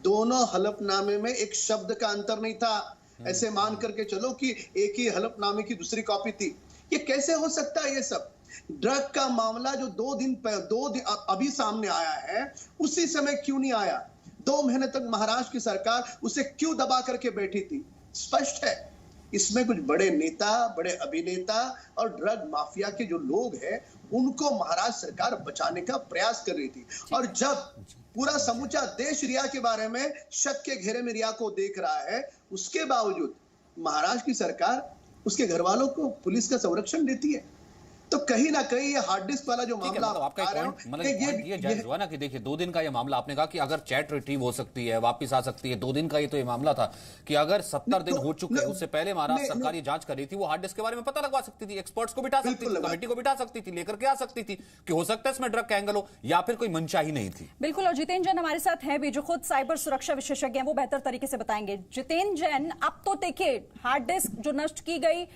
Speaker 14: दोनों हलफनामे में एक शब्द का अंतर नहीं था। ऐसे मान करके चलो कि एक ही हलफनामे की दूसरी कॉपी थी। ये कैसे हो सकता है? ये सब ड्रग का मामला जो 2 दिन अभी सामने आया है, उसी समय क्यों नहीं आया? 2 महीने तक महाराष्ट्र की सरकार उसे क्यों दबा करके बैठी थी? स्पष्ट है, इसमें कुछ बड़े नेता, बड़े अभिनेता और ड्रग माफिया के जो लोग हैं, उनको महाराष्ट्र सरकार बचाने का प्रयास कर रही थी। और जब पूरा समूचा देश रिया के बारे में शक के घेरे में रिया को देख रहा है, उसके बावजूद महाराष्ट्र की सरकार उसके घर वालों को पुलिस का संरक्षण देती है। तो कहीं ना कहीं ये हार्ड डिस्क वाला जो मामला
Speaker 2: आपका ये जायज हुआ ना कि देखिए 2 दिन का ये मामला, आपने कहा कि अगर चैट रिट्रीव हो सकती है, वापस आ सकती है, 2 दिन का ये तो ये मामला था कि अगर 70 दिन हो चुके हैं, उससे पहले महाराष्ट्र सरकार ये जांच कर रही थी, वो हार्ड डिस्क के बारे में पता लगवा सकती थी, एक्सपर्ट्स को बिठा सकती थी, कमेटी को बिठा सकती थी, लेकर के आ सकती थी कि हो सकता है इसमें ड्रग का एंगल हो, या फिर कोई मनचाही नहीं थी।
Speaker 13: बिल्कुल, और जितेंद्र जैन हमारे साथ हैं भी, जो खुद साइबर सुरक्षा विशेषज्ञ हैं, वो बेहतर तरीके से बताएंगे। जितेंद्र जैन, अब तो देखिए हार्ड डिस्क जो नष्ट की गई,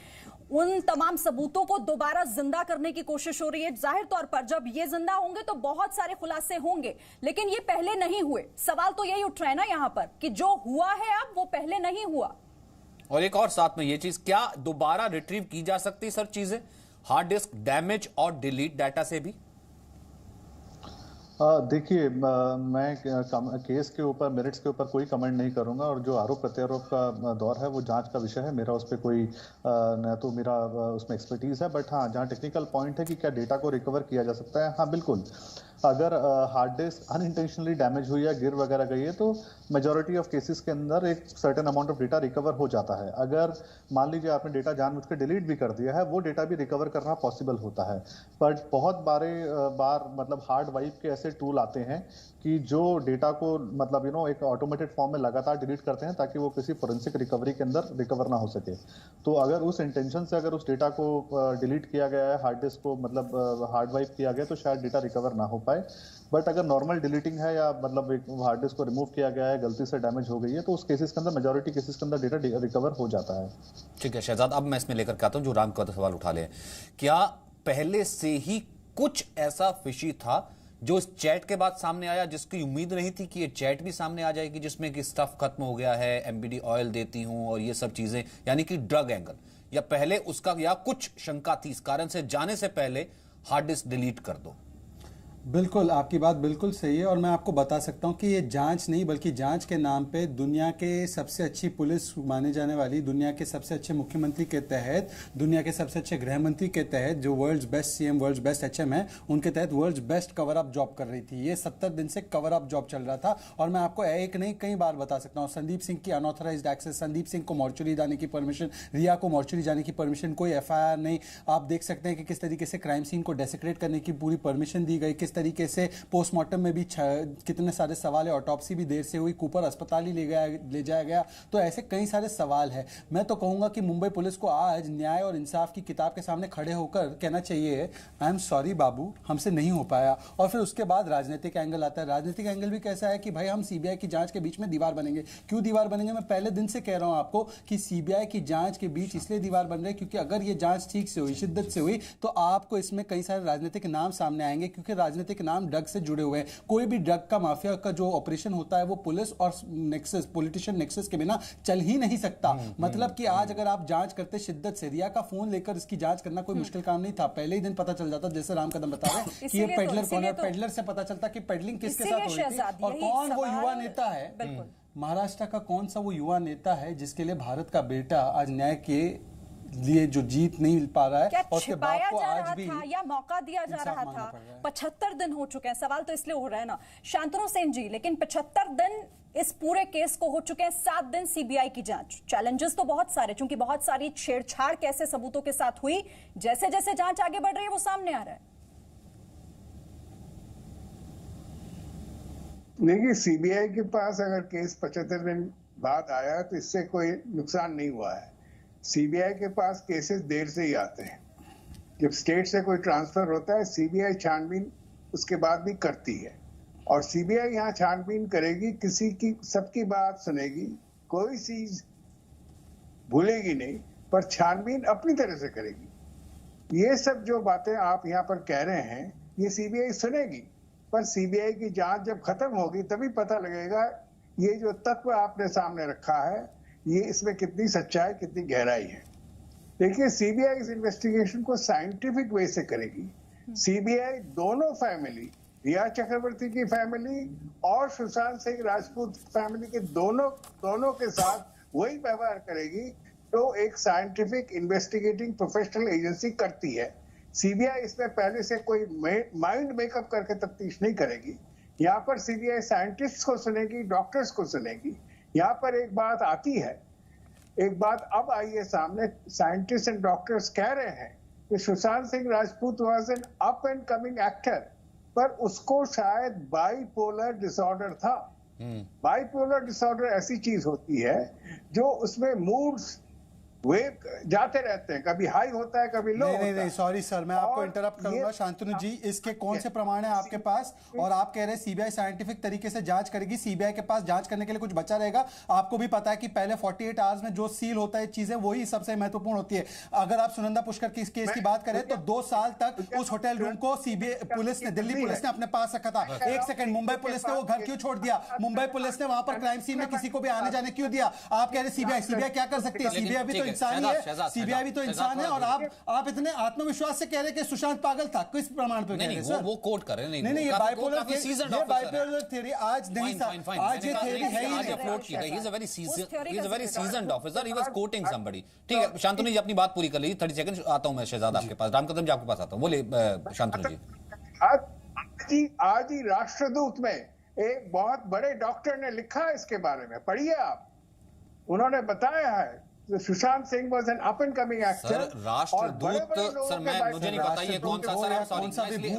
Speaker 13: उन तमाम सबूतों को दोबारा जिंदा करने की कोशिश हो रही है। जाहिर तौर पर जब ये जिंदा होंगे तो बहुत सारे खुलासे होंगे, लेकिन ये पहले नहीं हुए। सवाल तो यही उठ रहा है ना यहां पर कि जो हुआ है अब वो पहले नहीं हुआ।
Speaker 2: और एक और साथ में ये चीज, क्या दोबारा रिट्रीव की जा सकती सर चीजें हार्ड डिस्क डैमेज और डिलीट डाटा से भी?
Speaker 15: देखिए, मैं केस के ऊपर, मेरिट्स के ऊपर कोई कमेंट नहीं करूंगा, और जो आरोप प्रत्यारोप का दौर है वो जांच का विषय है। मेरा उस पर कोई न तो मेरा उसमें एक्सपर्टीज है, बट हाँ, जहाँ टेक्निकल पॉइंट है कि क्या डेटा को रिकवर किया जा सकता है, हाँ बिल्कुल। अगर हार्ड डिस्क अनइंटेंशनली डैमेज हुई है, गिर वगैरह गई है, तो मेजॉरिटी ऑफ केसेस के अंदर एक certain amount of data recover हो जाता है। अगर मान लीजिए आपने डेटा जानबूझ के डिलीट भी कर दिया है, वो डेटा भी रिकवर करना पॉसिबल होता है। बट बहुत बार मतलब हार्ड वाइप के ऐसे टूल आते हैं कि जो डेटा को मतलब एक ऑटोमेटेड फॉर्म में लगातार डिलीट करते हैं ताकि वो किसी फोरेंसिक रिकवरी के अंदर रिकवर ना हो सके। तो अगर उस इंटेंशन से अगर उस डेटा को डिलीट किया गया है, हार्ड डिस्क को मतलब हार्ड वाइप किया गया, तो शायद डेटा रिकवर ना हो पाए। बट अगर नॉर्मल डिलीटिंग है या मतलब हार्ड डिस्क को रिमूव किया गया है, गलती से डैमेज हो गई है, तो उस केसेस के अंदर, मेजॉरिटी केसेस के अंदर डेटा रिकवर हो जाता है।
Speaker 2: ठीक है शहजाद, अब मैं इसमें लेकर के आता हूं जो राम का सवाल उठा ले। क्या पहले से ही कुछ ऐसा फिशी था जो इस चैट के बाद सामने आया, जिसकी उम्मीद नहीं थी कि ये चैट भी सामने आ जाएगी, जिसमें कि स्टफ खत्म हो गया है, एमबीडी ऑयल देती हूं और ये सब चीजें, यानी कि ड्रग एंगल, या पहले उसका या कुछ शंका थी, इस कारण से जाने से पहले हार्ड डिस्क डिलीट कर दो?
Speaker 6: बिल्कुल, आपकी बात बिल्कुल सही है और मैं आपको बता सकता हूं कि ये जांच नहीं बल्कि जांच के नाम पे दुनिया के सबसे अच्छी पुलिस माने जाने वाली, दुनिया के सबसे अच्छे मुख्यमंत्री के तहत, दुनिया के सबसे अच्छे गृह मंत्री के तहत, जो world's best CM, world's best HM है, उनके तहत world's best cover up job कर रही थी। ये 70 दिन से कवर अप जॉब चल रहा था और मैं आपको एक नहीं कई बार बता सकता हूँ। संदीप सिंह की अनऑथराइज्ड एक्सेस, संदीप सिंह को मॉर्चुरी जाने की परमिशन, रिया को मॉर्चुरी जाने की परमिशन, कोई एफआईआर नहीं। आप देख सकते हैं कि किस तरीके से क्राइम सीन को डेसिक्रेट करने की पूरी परमिशन दी गई, किस तरीके से पोस्टमार्टम में भी कितने सारे सवाल है, ऑटोप्सी भी देर से हुई, कूपर अस्पताल ही ले जाया गया। तो ऐसे कई सारे सवाल है। मैं तो कहूंगा कि मुंबई पुलिस को आज न्याय और इंसाफ की किताब के सामने खड़े होकर कहना चाहिए आई एम सॉरी बाबू, हमसे नहीं हो पाया। और फिर उसके बाद राजनीतिक एंगल आता है। राजनीतिक एंगल भी कैसा है कि भाई हम सीबीआई की जांच के बीच में दीवार बनेंगे। क्यों दीवार बनेंगे? मैं पहले दिन से कह रहा हूं आपको कि सीबीआई की जांच के बीच इसलिए दीवार बन रही है क्योंकि अगर ये जांच ठीक से हुई, शिद्दत से हुई, तो आपको इसमें कई सारे राजनीतिक नाम सामने आएंगे क्योंकि राजनीतिक नाम ड्रग से जुड़े हुए हैं। कोई भी ड्रग का माफिया का जो ऑपरेशन होता है वो पुलिस और नेक्सस, पॉलिटिशियन नेक्सस के बिना चल ही नहीं सकता। मतलब कि आज अगर आप जांच करते शिद्दत से, रिया का फोन लेकर इसकी जांच करना कोई मुश्किल काम नहीं था। पहले ही दिन पता चल जाता, जैसे राम कदम बता रहे कि ये पेडलर कौन है। पेडलर से पता चलता कि पेडलिंग किसके साथ हो रही थी और कौन वो युवा नेता है। महाराष्ट्र का कौन सा वो युवा नेता है जिसके लिए भारत का बेटा आज न्याय के लिए जो जीत नहीं मिल पा रहा है और उसके बाप को आज भी
Speaker 13: या मौका दिया जा रहा था। 75 दिन हो चुके हैं। सवाल तो इसलिए हो रहा है ना शांतनु सेन जी, लेकिन 75 दिन इस पूरे केस को हो चुके हैं। 7 दिन सीबीआई की जांच। चैलेंजेस तो बहुत सारे, क्योंकि बहुत सारी छेड़छाड़ कैसे सबूतों के साथ हुई, जैसे जैसे जांच आगे बढ़ रही है वो सामने आ रहा है।
Speaker 16: देखिए, सीबीआई के पास अगर केस 75 दिन बाद आया तो इससे कोई नुकसान नहीं हुआ है। सीबीआई के पास केसेस देर से ही आते हैं। जब स्टेट से कोई ट्रांसफर होता है, सीबीआई छानबीन उसके बाद भी करती है और सीबीआई यहाँ छानबीन करेगी, किसी की सबकी बात सुनेगी, कोई चीज भूलेगी नहीं, पर छानबीन अपनी तरह से करेगी। ये सब जो बातें आप यहाँ पर कह रहे हैं ये सीबीआई सुनेगी, पर सीबीआई की जांच जब खत्म होगी तभी पता लगेगा ये जो तत्व आपने सामने रखा है ये इसमें कितनी सच्चाई, कितनी गहराई है। देखिए, सीबीआई इस इन्वेस्टिगेशन को साइंटिफिक वे से करेगी। सीबीआई दोनों फैमिली, रिया चक्रवर्ती की फैमिली और सुशांत सिंह राजपूत फैमिली के दोनों के साथ वही व्यवहार करेगी तो एक साइंटिफिक इन्वेस्टिगेटिंग प्रोफेशनल एजेंसी करती है। सीबीआई इसमें पहले से कोई माइंड मेकअप करके तफ्तीश नहीं करेगी। यहाँ पर सीबीआई साइंटिस्ट को सुनेगी, डॉक्टर्स को सुनेगी। यहाँ पर एक बात आती है, एक बात अब आई है सामने, साइंटिस्ट एंड डॉक्टर्स कह रहे हैं कि Sushant Singh Rajput was an up and coming actor, पर उसको शायद बाइपोलर डिसऑर्डर था। बाइपोलर डिसऑर्डर ऐसी चीज होती है जो उसमें मूड्स वे जाते रहते हैं, कभी हाई होता है, कभी लो होता है।
Speaker 6: नहीं, सॉरी सर, मैं आपको इंटरप्ट करूंगा। शांतनु जी, इसके कौन से प्रमाण है आपके पास? और आप कह रहे हैं सीबीआई साइंटिफिक तरीके से जांच करेगी। सीबीआई के पास जांच करने के लिए कुछ बचा रहेगा? आपको भी पता है कि पहले 48 आवर्स में जो सील होता है चीजें वही सबसे महत्वपूर्ण होती है। अगर आप सुनंदा पुष्कर की केस की बात करें तो 2 साल तक उस होटल रूम को सीबीआई पुलिस ने, दिल्ली पुलिस ने अपने पास रखा था। एक सेकंड, मुंबई पुलिस ने वो घर क्यों छोड़ दिया? मुंबई पुलिस ने वहां पर क्राइम सीन में किसी को भी आने जाने क्यों दिया? आप कह रहे सीबीआई क्या कर सकती है? सीबीआई भी तो इंसान है, सीबीआई भी तो इंसान है। और आप इतने आत्मविश्वास से कह रहे हैं कि सुशांत पागल था, किस प्रमाण पे कह रहे हैं सर?
Speaker 2: वो कोट कर रहे हैं।
Speaker 6: नहीं, ये बाइपोलर थ्योरी आज नहीं, आज ये थ्योरी है ही नहीं।
Speaker 2: He is a very seasoned officer. He was quoting somebody. ठीक है, शांतनु जी अपनी बात पूरी कर लीजिए। 30 सेकंड आता हूं मैं शहजाद आपके पास, राम कदम जी आपके पास आता हूं। बोलिए शांतनु जी।
Speaker 16: आज ही राष्ट्रदूत में एक बहुत बड़े डॉक्टर ने लिखा है इसके बारे में, पढ़िए आप। उन्होंने बताया है Sushant Singh was an up and coming actor.
Speaker 2: Sir, Rashtradoot sir, मुझे नहीं पता ये कौन सा सर,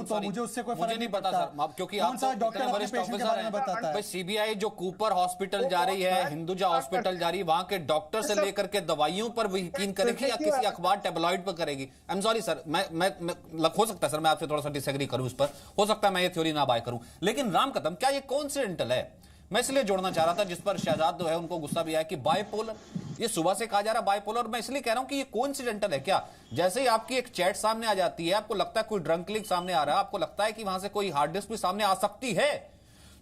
Speaker 2: सॉरी
Speaker 6: मुझे उससे कोई
Speaker 2: मुझे नहीं पता सर, क्योंकि आप डॉक्टर वरिष्ठ ऑफिसर हैं। भाई सीबीआई जो कूपर हॉस्पिटल जा रही है, हिंदुजा हॉस्पिटल जा रही है, वहां के डॉक्टर से लेकर के दवाइयों पर भी यकीन करेगी या किसी अखबार टेबलॉइड पर करेगी? आई एम सॉरी सर, मैं हो सकता है सर मैं आपसे थोड़ा सा डिसएग्री करूं इस पर, हो सकता है मैं ये थ्योरी ना बाय करूं, लेकिन राम कदम क्या ये कोइंसिडेंटल है? मैं इसलिए जोड़ना चाह रहा था, जिस पर शहजाद जो है उनको गुस्सा भी आया कि बाइपोलर, ये सुबह से कहा जा रहा है बाइपोलर। मैं इसलिए कह रहा हूं कि ये कोइंसिडेंटल है क्या? जैसे ही आपकी एक चैट सामने आ जाती है, आपको लगता है कोई ड्रंक लिंक सामने आ रहा है, आपको लगता है कि वहां से कोई हार्ड डिस्क भी सामने आ सकती है,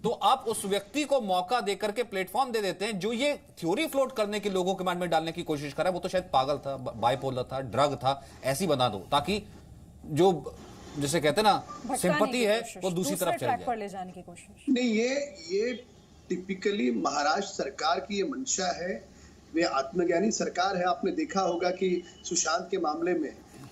Speaker 2: तो आप उस व्यक्ति को मौका देकर के प्लेटफॉर्म दे देते हैं जो ये थ्योरी फ्लोट करने के लोगों के माइंड में डालने की कोशिश कर रहा है। वो तो शायद पागल था, बाइपोलर था, ड्रग था, ऐसी बना दो ताकि जो जिसे कहते हैं ना सिंपैथी है, वो दूसरी तरफ चली
Speaker 13: जाए, पर ले जाने की कोशिश।
Speaker 14: नहीं, ये टिपिकली महाराष्ट्र सरकार की ये मंशा है। वे आत्मज्ञानी सरकार है। आपने देखा होगा कि सुशांत के मामले में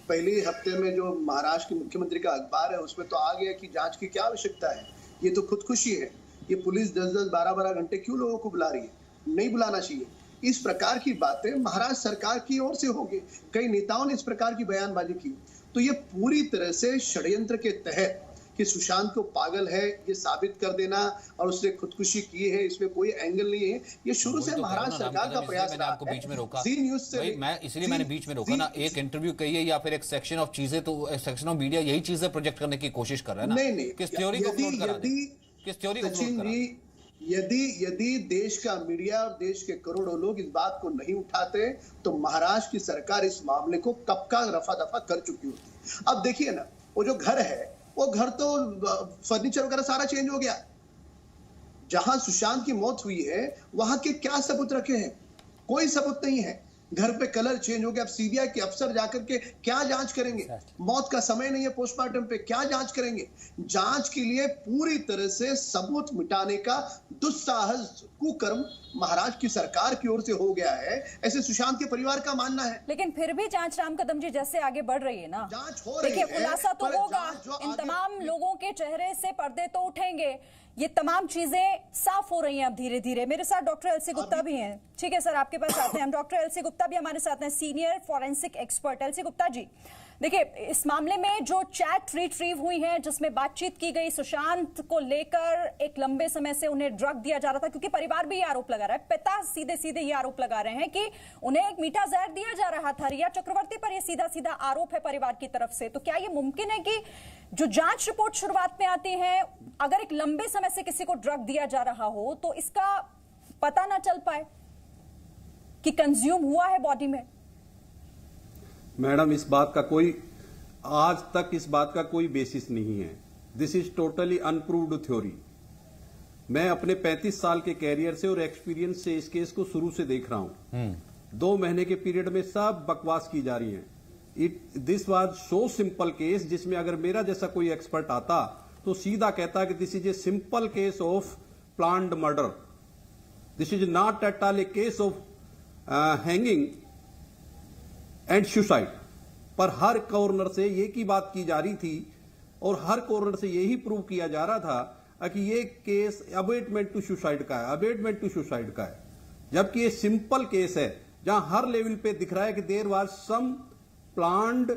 Speaker 14: पहले हफ्ते में जो महाराष्ट्र के मुख्यमंत्री का अखबार है उसमें तो आ गया कि जांच की क्या आवश्यकता है, ये तो खुदकुशी है। ये पुलिस 10-10, 12-12 घंटे क्यों लोगों को बुला रही है? नहीं बुलाना चाहिए। इस प्रकार की बातें महाराष्ट्र सरकार की ओर से होंगी। कई नेताओं ने इस प्रकार की बयानबाजी की। तो ये पूरी तरह से षड्यंत्र के तहत कि सुशांत को पागल है ये साबित कर देना और उसने खुदकुशी की है, इसमें कोई एंगल नहीं है। ये शुरू से महाराष्ट्र सरकार का प्रयास रहा है।
Speaker 2: आपको बीच में रोका,
Speaker 14: जी न्यूज़ से
Speaker 2: मैं इसलिए मैंने बीच में रोका ना। एक इंटरव्यू कहिए या फिर एक सेक्शन ऑफ चीजें, तो सेक्शन ऑफ मीडिया यही चीजें प्रोजेक्ट करने की कोशिश कर रहा है ना।
Speaker 14: नहीं,
Speaker 2: किस थ्योरी को फ्लोट करा दे, किस थ्योरी को फ्लोट करा दे।
Speaker 14: यदि देश का मीडिया और देश के करोड़ों लोग इस बात को नहीं उठाते तो महाराष्ट्र की सरकार इस मामले को कब का रफा दफा कर चुकी होती। अब देखिए ना, वो जो घर है, वो घर तो फर्नीचर वगैरह सारा चेंज हो गया। जहां सुशांत की मौत हुई है वहां के क्या सबूत रखे हैं? कोई सबूत नहीं है। घर पे कलर चेंज हो गया। अब सीबीआई के अफसर जाकर के क्या जांच करेंगे? मौत का समय नहीं है पोस्टमार्टम पे, क्या जांच करेंगे? जांच के लिए पूरी तरह से सबूत मिटाने का दुस्साहस, कुकर्म महाराष्ट्र की सरकार की ओर से हो गया है, ऐसे सुशांत के परिवार का मानना है।
Speaker 13: लेकिन फिर भी जांच राम कदम जी जैसे आगे बढ़ रही है ना,
Speaker 14: जांच हो रही है।
Speaker 13: देखिए खुलासा तो होगा, इन तमाम लोगों के चेहरे से पर्दे तो उठेंगे, ये तमाम चीजें साफ हो रही हैं अब धीरे धीरे। मेरे साथ डॉक्टर एलसी गुप्ता भी हैं। ठीक है सर, आपके पास आते हैं हम। डॉक्टर एलसी गुप्ता भी हमारे साथ हैं, senior forensic expert. LC Gupta ji, देखिए इस मामले में जो चैट रिट्रीव हुई है जिसमें बातचीत की गई सुशांत को लेकर, एक लंबे समय से उन्हें ड्रग दिया जा रहा था, क्योंकि परिवार भी ये आरोप लगा रहा है, पिता सीधे सीधे ये आरोप लगा रहे हैं कि उन्हें एक मीठा जहर दिया जा रहा था। रिया चक्रवर्ती पर यह सीधा सीधा आरोप है परिवार की तरफ से। तो क्या ये मुमकिन है कि जो जांच रिपोर्ट शुरुआत में आती है, अगर एक लंबे समय से किसी को ड्रग दिया जा रहा हो तो इसका पता ना चल पाए कि कंज्यूम हुआ है बॉडी में?
Speaker 11: मैडम, इस बात का कोई आज तक इस बात का कोई बेसिस नहीं है। This is totally unproved theory. मैं अपने 35 साल के कैरियर से और एक्सपीरियंस से इस केस को शुरू से देख रहा हूं। 2 महीने के पीरियड में सब बकवास की जा रही है। This was so simple case, जिसमें अगर मेरा जैसा कोई एक्सपर्ट आता तो सीधा कहता कि this is a simple case of planned murder, this is not at all A case of hanging and suicide. पर हर कॉर्नर से एक ही बात की जा रही थी और हर कॉर्नर से यही प्रूव किया जा रहा था कि ये केस अबेटमेंट टू सुसाइड का है, अबेटमेंट टू सुसाइड का है, जबकि ये सिंपल केस है जहां हर लेवल पे दिख रहा है कि there was some planned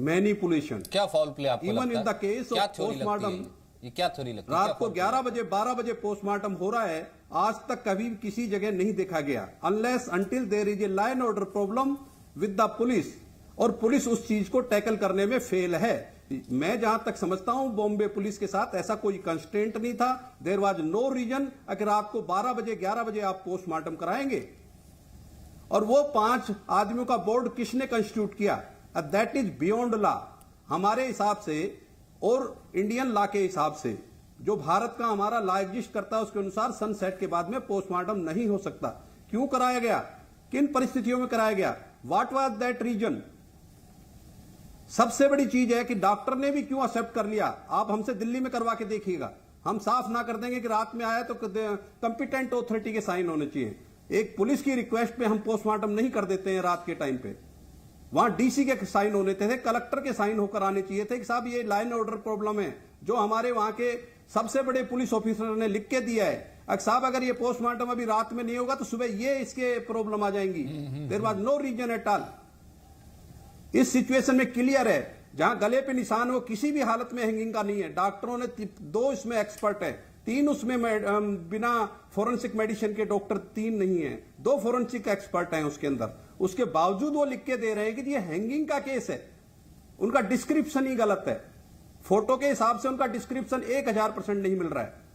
Speaker 11: manipulation.
Speaker 2: क्या फॉल प्ले आपको लगता है?
Speaker 11: Even in the case of postmortem,
Speaker 2: ये क्या थ्योरी लगती है?
Speaker 11: रात को 11 बजे 12 बजे पोस्टमार्टम हो रहा है, आज तक कभी किसी जगह नहीं देखा गया, unless until there is a law and order problem with the police, और पुलिस उस चीज को टैकल करने में फेल है। मैं जहां तक समझता हूं बॉम्बे पुलिस के साथ ऐसा कोई कंस्ट्रेंट नहीं था। देयर वाज नो रीजन अगर आपको 12 बजे 11 बजे आप पोस्टमार्टम कराएंगे। और वो 5 आदमियों का बोर्ड किसने कंस्टिट्यूट किया? That is beyond law. हमारे हिसाब से और इंडियन लॉ के हिसाब से, जो भारत का हमारा लॉ एग्जिस्ट करता है उसके अनुसार सनसेट के बाद में पोस्टमार्टम नहीं हो सकता। क्यों कराया गया? किन परिस्थितियों में कराया गया? What was that reason? सबसे बड़ी चीज है कि डॉक्टर ने भी क्यों एक्सेप्ट कर लिया। आप हमसे दिल्ली में करवा के देखिएगा, हम साफ ना कर देंगे कि रात में आया तो कंपिटेंट ऑथोरिटी के साइन होने चाहिए। एक पुलिस की रिक्वेस्ट पे हम पोस्टमार्टम नहीं कर देते हैं रात के टाइम पे, वहां डीसी के साइन होने थे, कलेक्टर के साइन होकर आने चाहिए थे कि साहब ये लॉ एंड ऑर्डर प्रॉब्लम है, जो हमारे वहां के सबसे बड़े पुलिस ऑफिसर ने लिख के दिया है। साहब अगर ये पोस्टमार्टम अभी रात में नहीं होगा तो सुबह ये इसके प्रॉब्लम आ जाएंगी। There was no reason at all. इस सिचुएशन में क्लियर है, जहां गले पे निशान हो किसी भी हालत में हैंगिंग का नहीं है। डॉक्टरों ने 2 इसमें एक्सपर्ट है, 3 उसमें बिना फोरेंसिक मेडिसिन के डॉक्टर 3 नहीं है, 2 फोरेंसिक एक्सपर्ट हैं उसके अंदर। उसके बावजूद वो लिख के दे रहे हैं कि ये हैंगिंग का केस है। उनका डिस्क्रिप्शन ही गलत है। फोटो के हिसाब से उनका डिस्क्रिप्शन 1000% नहीं मिल रहा है।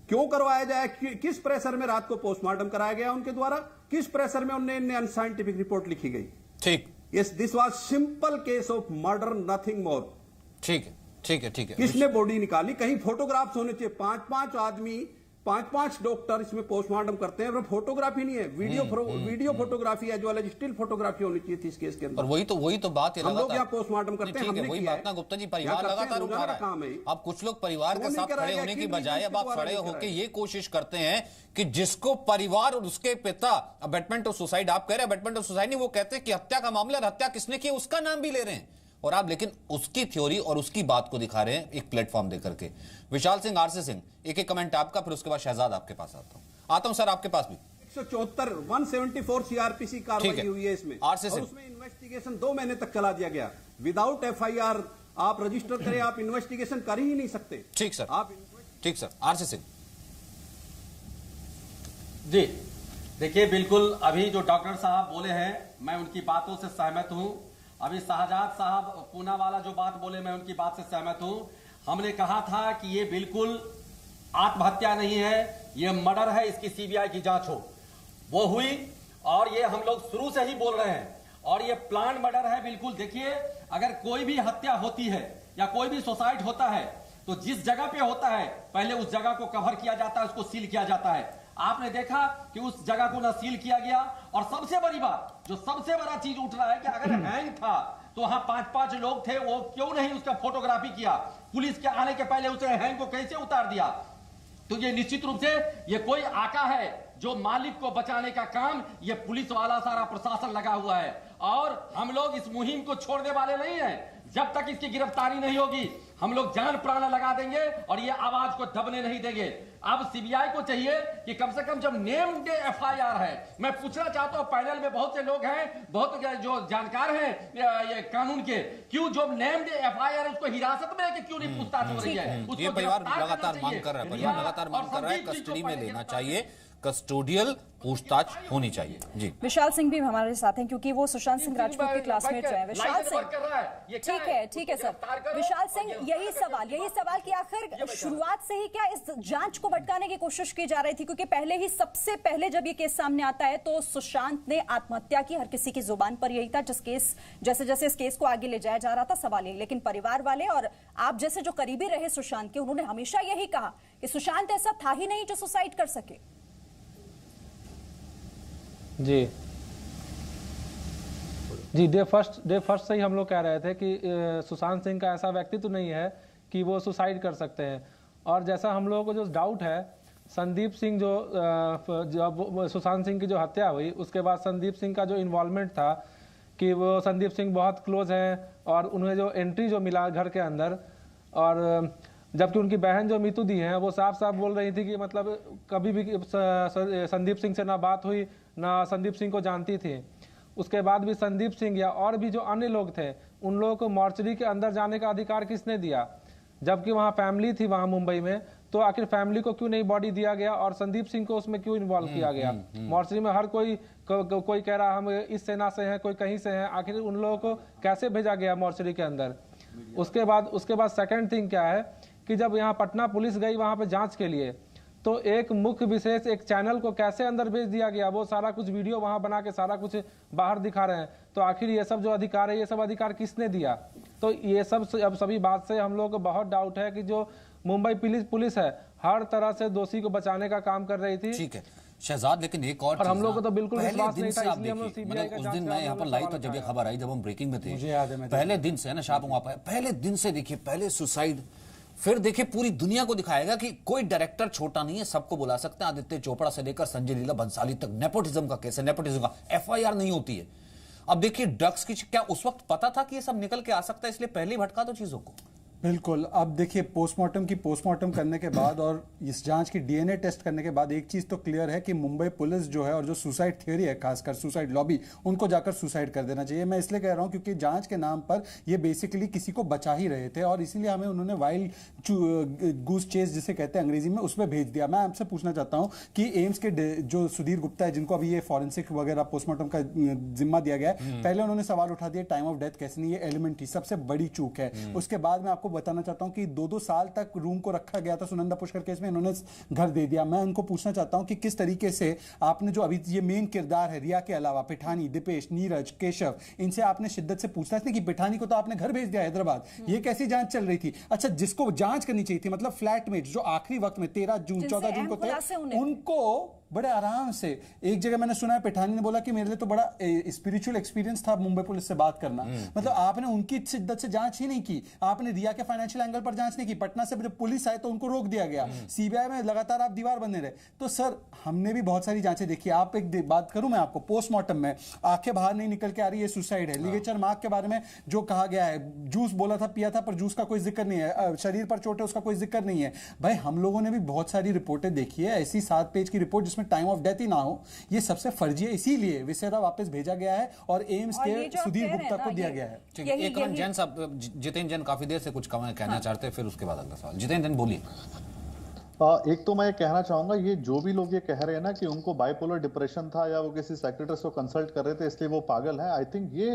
Speaker 11: क्यों करवाया जाए? किस प्रेशर में रात को पोस्टमार्टम कराया गया उनके द्वारा? किस प्रेशर में उन्हें अनसाइंटिफिक रिपोर्ट लिखी गई?
Speaker 2: ठीक,
Speaker 11: yes, this was simple case of murder, nothing more.
Speaker 2: ठीक है, ठीक है, ठीक है।
Speaker 11: किसने बॉडी निकाली? कहीं फोटोग्राफ्स होने चाहिए। 5-5 आदमी 5 डॉक्टर इसमें पोस्टमार्टम करते हैं, फोटोग्राफी नहीं है, video photography as well as still photography होनी चाहिए थी इस केस के अंदर।
Speaker 2: और वही तो बात है,
Speaker 11: हम लोग यहाँ पोस्टमार्टम करते हैं, हमने
Speaker 2: वही बात ना गुप्ता जी, परिवार लगातार उठा रहा है। अब कुछ लोग परिवार के साथ खड़े होने की बजाय अब आप खड़े होकर ये कोशिश करते हैं कि जिसको परिवार और उसके पिता अबेटमेंट ऑफ सुसाइड, आप कह रहे हैं अबेटमेंट ऑफ सुसाइड नहीं, वो कहते हैं कि हत्या का मामला, हत्या किसने की उसका नाम भी ले रहे हैं, और आप लेकिन उसकी थ्योरी और उसकी बात को दिखा रहे हैं एक प्लेटफॉर्म देकर के। विशाल सिंह, आरसी सिंह, एक कमेंट आपका, फिर उसके बाद शहजाद आपके पास आता हूं सर, आपके पास भी
Speaker 11: 174 सीआरपीसी कार्रवाई हुई है इसमें,
Speaker 2: आरसी सिंह,
Speaker 11: उसमें इन्वेस्टिगेशन 2 महीने तक चला दिया गया। विदाउट एफआईआर आप रजिस्टर करें, आप इन्वेस्टिगेशन कर ही नहीं सकते।
Speaker 2: ठीक सर, आप ठीक सर। आरसी सिंह
Speaker 10: जी, देखिए बिल्कुल अभी जो डॉक्टर साहब बोले हैं मैं उनकी बातों से सहमत हूं। अभी शहजाद साहब पूना वाला जो बात बोले मैं उनकी बात से सहमत हूं। हमने कहा था कि ये बिल्कुल आत्महत्या नहीं है, ये मर्डर है, इसकी सीबीआई की जांच हो। वो हुई और ये हम लोग शुरू से ही बोल रहे हैं, और ये प्लान मर्डर है बिल्कुल। देखिए अगर कोई भी हत्या होती है या कोई भी सुसाइड होता है तो जिस जगह पे होता है पहले उस जगह को कवर किया जाता है, उसको सील किया जाता है। आपने देखा कि उस जगह को ना सील किया गया, और सबसे बड़ी बात जो सबसे बड़ा चीज उठ रहा है कि अगर हैंग था तो वहां 5 लोग थे, वो क्यों नहीं उसका फोटोग्राफी किया? पुलिस के आने के पहले उसे हैंग को कैसे उतार दिया? तो ये निश्चित रूप से ये कोई आका है जो मालिक को बचाने का काम ये पुलिस वाला सारा प्रशासन लगा हुआ है, और हम लोग इस मुहिम को छोड़ने वाले नहीं हैं। जब तक इसकी गिरफ्तारी नहीं होगी हम लोग जान प्राण लगा देंगे और ये आवाज को दबने नहीं देंगे। अब सीबीआई को चाहिए कि कम से कम जब नेम्ड एफआईआर है, मैं पूछना चाहता हूं पैनल में बहुत से लोग हैं, बहुत जो जानकार हैं ये कानून के, क्यों जो नेम्ड एफआईआर है उसको हिरासत में लेके क्यों नहीं पूछताछ हो रही है?
Speaker 2: ये परिवार लगातार मांग कर रहा है, परिवार लगातार मांग कर रहा है कस्टडी में लेना चाहिए, कस्टोडियल पूछताछ होनी चाहिए। जी, विशाल सिंह भी हमारे साथ हैं क्योंकि वो सुशांत सिंह राजपूत के क्लासमेट हैं। विशाल सिंह, ठीक है सर। विशाल सिंह, यही सवाल कि आखिर शुरुआत से ही क्या इस जांच को भटकाने की कोशिश की जा रही थी? क्योंकि पहले ही सबसे पहले जब ये केस सामने आता है तो सुशांत ने आत्महत्या की, हर किसी की जुबान पर यही था। जैसे जैसे इस केस को आगे ले जाया जा रहा था सवाल यही, लेकिन परिवार वाले और आप जैसे जो करीबी रहे सुशांत के, उन्होंने हमेशा यही कहा कि सुशांत ऐसा था ही नहीं जो सुसाइड कर सके।
Speaker 12: जी डे फर्स्ट से ही हम लोग कह रहे थे कि सुशांत सिंह का ऐसा व्यक्तित्व तो नहीं है कि वो सुसाइड कर सकते हैं। और जैसा हम लोगों को जो डाउट है, संदीप सिंह जब सुशांत सिंह की जो हत्या हुई उसके बाद संदीप सिंह का जो इन्वॉल्वमेंट था कि वो संदीप सिंह बहुत क्लोज हैं और उन्हें जो एंट्री जो मिला घर के अंदर, और जबकि उनकी बहन जो मीतू दी हैं वो साफ साफ बोल रही थी कि मतलब कभी भी संदीप सिंह से ना बात हुई, ना संदीप सिंह को जानती थी। उसके बाद भी संदीप सिंह या और भी जो अन्य लोग थे उन लोगों को मॉर्चरी के अंदर जाने का अधिकार किसने दिया? जबकि वहाँ फैमिली थी वहाँ मुंबई में, तो आखिर फैमिली को क्यों नहीं बॉडी दिया गया और संदीप सिंह को उसमें क्यों इन्वॉल्व किया गया? मॉर्चरी में हर कोई कह रहा हम इस सेना से हैं, कोई कहीं से हैं, आखिर उन लोगों को कैसे भेजा गया मॉर्चरी के अंदर? उसके बाद सेकेंड थिंग क्या है कि जब यहाँ पटना पुलिस गई वहाँ पे जांच के लिए, तो एक मुख्य विशेष एक चैनल को कैसे अंदर भेज दिया गया? वो सारा कुछ वीडियो वहां बना के सारा कुछ बाहर दिखा रहे हैं। तो आखिर ये सब जो अधिकार है, ये सब अधिकार किसने दिया? तो ये सब अब सभी बात से हम लोग को बहुत डाउट है कि जो मुंबई पुलिस है हर तरह से दोषी को बचाने का काम कर रही थी।
Speaker 2: ठीक है शहजाद, लेकिन एक और
Speaker 12: हम लोग को तो बिल्कुल विश्वास नहीं था, इसलिए हम लोग
Speaker 2: सीबीआई का उस दिन मैं यहाँ पर लाइव था जब ये खबर आई, जब हम ब्रेकिंग में थे, पहले दिन से ना शाह पहले दिन से देखिए, पहले सुसाइड, फिर देखिए पूरी दुनिया को दिखाएगा कि कोई डायरेक्टर छोटा नहीं है, सबको बुला सकते हैं। आदित्य चोपड़ा से लेकर संजय लीला भंसाली तक नेपोटिज्म का केस है, नेपोटिज्म का एफआईआर नहीं होती है। अब देखिए ड्रग्स की, क्या उस वक्त पता था कि ये सब निकल के आ सकता है, इसलिए पहले ही भटका दो चीजों को?
Speaker 6: बिल्कुल। अब देखिए पोस्टमार्टम करने के बाद और इस जांच की डीएनए टेस्ट करने के बाद एक चीज तो क्लियर है कि मुंबई पुलिस जो है और जो सुसाइड थ्योरी है, खासकर सुसाइड लॉबी, उनको जाकर सुसाइड कर देना चाहिए। मैं इसलिए कह रहा हूं क्योंकि जांच के नाम पर ये बेसिकली किसी को बचा ही रहे थे और इसीलिए हमें उन्होंने वाइल्ड गूस चेस जिसे कहते हैं अंग्रेजी में, उसमें भेज दिया। मैं आपसे पूछना चाहता हूं कि एम्स के जो सुधीर गुप्ता है, जिनको अभी ये फॉरेंसिक वगैरह पोस्टमार्टम का जिम्मा दिया गया है, पहले उन्होंने सवाल उठा दिया टाइम ऑफ डेथ कैसे नहीं, ये एलिमेंट थी, सबसे बड़ी चूक है। उसके बाद में आपको आपको बताना चाहता हूं कि 2-2 साल तक रूम को रखा गया था सुनंदा पुष्कर केस में, इन्होंने घर दे दिया। मैं उनको पूछना चाहता हूं कि किस तरीके से आपने जो अभी ये मेन किरदार है रिया के अलावा पिठानी, दीपेश, नीरज, केशव, इनसे आपने शिद्दत से पूछताछ नहीं की। पिठानी को तो आपने घर भेज दिया हैदराबाद, ये कैसी जांच चल रही थी? अच्छा, जिसको जांच करनी चाहिए थी, मतलब फ्लैटमेट जो आखिरी वक्त में 13 जून 14 जून को थे, उनको बड़े आराम से एक जगह मैंने सुना है पिठानी ने बोला कि मेरे लिए तो बड़ा स्पिरिचुअल एक्सपीरियंस था मुंबई पुलिस से बात करना। मतलब आपने उनकी शिद्दत से जांच ही नहीं की, आपने रिया के फाइनेंशियल एंगल पर जांच नहीं की। पटना से जब पुलिस आए तो उनको रोक दिया गया, सीबीआई में लगातार आप दीवार बने रहे। तो सर हमने भी बहुत सारी जांचें देखी। आप एक बात करूं मैं आपको, पोस्टमार्टम में आंखें बाहर नहीं निकल के आ रही है, सुसाइड है। लिगेचर मार्क के बारे में जो कहा गया है, जूस बोला था पिया था, पर जूस का कोई जिक्र नहीं है, शरीर पर चोट है उसका कोई जिक्र नहीं है। भाई हम लोगों ने भी बहुत सारी रिपोर्टें देखी है, ऐसी 7 पेज की रिपोर्ट जिसमें टाइम ऑफ डेथ ही ना हो, ये सबसे फर्जी है। इसीलिए विसेरा वापस भेजा गया है और एम्स के सुधीर गुप्ता को दिया गया है।
Speaker 2: एक मिनट जैन साहब, जितेंद्र जैन काफी देर से कुछ कहना चाहते हैं, फिर उसके बाद अगला सवाल। जितेंद्र जैन बोलिए।
Speaker 15: एक तो मैं कहना चाहूंगा, ये जो भी लोग ये कह रहे हैं ना कि उनको बाइपोलर डिप्रेशन था या वो किसी साइकियाट्रिस्ट को कंसल्ट कर रहे थे इसलिए वो पागल है, आई थिंक ये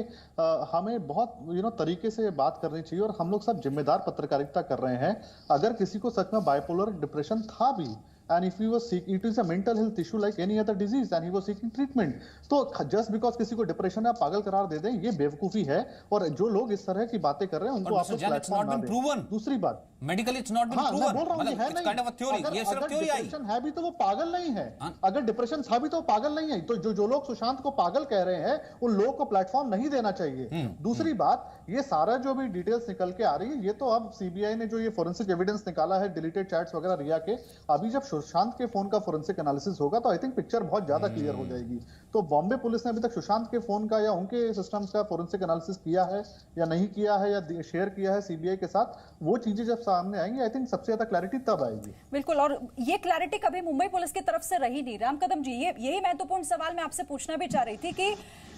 Speaker 15: हमें बहुत तरीके से बात करनी चाहिए। और हम लोग सब जिम्मेदार पत्रकारिता कर रहे हैं। अगर किसी को सच में बाइपोलर डिप्रेशन था भी, and if he was seeking, it is a mental health issue like any other disease and he was seeking treatment, तो just because किसी को डिप्रेशन या पागल करार दे दें, ये बेवकूफी है। और जो लोग इस तरह की बातें कर रहे हैं उनको आप लोग प्लेटफॉर्म ना दें। दूसरी बात,
Speaker 2: medically it's not been proven, मतलब it's kind of a theory, ये सिर्फ थ्योरी आई।
Speaker 15: डिप्रेशन है भी तो वो पागल नहीं है। अगर डिप्रेशन था भी तो वो पागल नहीं है। तो जो लोग सुशांत को पागल कह रहे हैं उन लोगों को प्लेटफॉर्म नहीं देना चाहिए। दूसरी बात, ये सारा जो भी डिटेल्स निकल के आ रही है, ये तो अब सीबीआई ने जो ये फोरेंसिक एविडेंस निकाला है, डिलीटेड चैट्स वगैरह रिया के, अभी जब सुशांत के फोन का फोरेंसिक एनालिसिस होगा तो आई थिंक पिक्चर बहुत ज्यादा क्लियर हो जाएगी। तो बॉम्बे पुलिस ने अभी तक सुशांत के फोन का या उनके सिस्टम्स का फोरेंसिक एनालिसिस किया है या नहीं किया है, या शेयर किया है सीबीआई के साथ, वो चीजें जब सामने आएंगी आई थिंक सबसे ज्यादा क्लैरिटी तब आएगी।
Speaker 13: बिल्कुल, और ये क्लैरिटी कभी मुंबई पुलिस की तरफ से रही नहीं। राम कदम जी, यही महत्वपूर्ण सवाल मैं आपसे पूछना भी चाह रही थी कि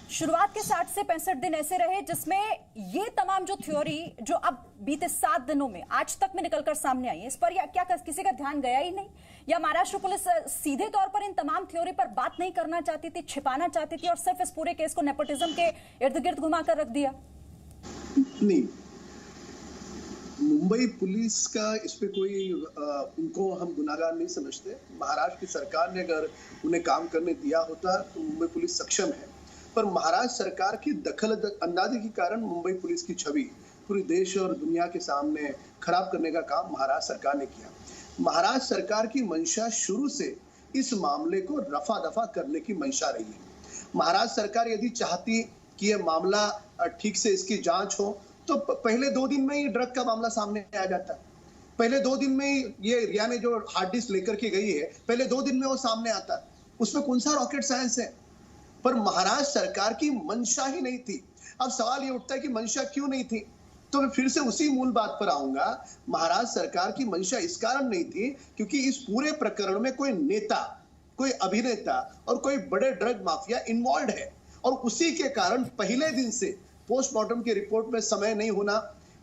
Speaker 13: शुरुआत के 60 से 65 दिन ऐसे रहे जिसमें ये तमाम जो थ्योरी जो अब बीते 7 दिनों में आज तक में निकलकर सामने आई है, इस पर क्या किसी का ध्यान गया ही नहीं, या महाराष्ट्र पुलिस सीधे तौर पर इन तमाम थ्योरी पर बात नहीं करना चाहती थी, छिपाना चाहती थी और सिर्फ इस पूरे केस को नेपोटिज्म के इर्द गिर्द घुमाकर रख दिया?
Speaker 14: नहीं, मुंबई पुलिस का इस पे कोई उनको हम गुनाहगार नहीं समझते। महाराष्ट्र की सरकार ने अगर उन्हें काम करने दिया होता तो मुंबई पुलिस सक्षम है, पर महाराष्ट्र सरकार की दखल अंदाजी के कारण मुंबई पुलिस की छवि पूरे देश और दुनिया के सामने खराब करने का काम महाराष्ट्र सरकार ने किया। महाराष्ट्र सरकार की मंशा शुरू से इस मामले को रफा दफा करने की मंशा रही है। महाराष्ट्र सरकार यदि चाहती कि यह मामला ठीक से इसकी जांच हो तो पहले 2 दिन में ही ड्रग का मामला सामने आ जाता। पहले 2 दिन में ही ये रिया ने जो हार्ड डिस्क लेकर के गई है, पहले 2 दिन में वो सामने आता। उसमें कौन सा रॉकेट साइंस है? पर महाराष्ट्र सरकार की मंशा ही नहीं थी। अब सवाल ये उठता है कि मंशा क्यों नहीं थी, तो मैं फिर से उसी मूल बात पर आऊंगा। महाराष्ट्र सरकार की मंशा इस कारण नहीं थी क्योंकि इस पूरे प्रकरण में कोई नेता, कोई अभिनेता और कोई बड़े ड्रग माफिया इन्वॉल्व है, और उसी के कारण पहले दिन से पोस्टमार्टम की रिपोर्ट में समय नहीं होना,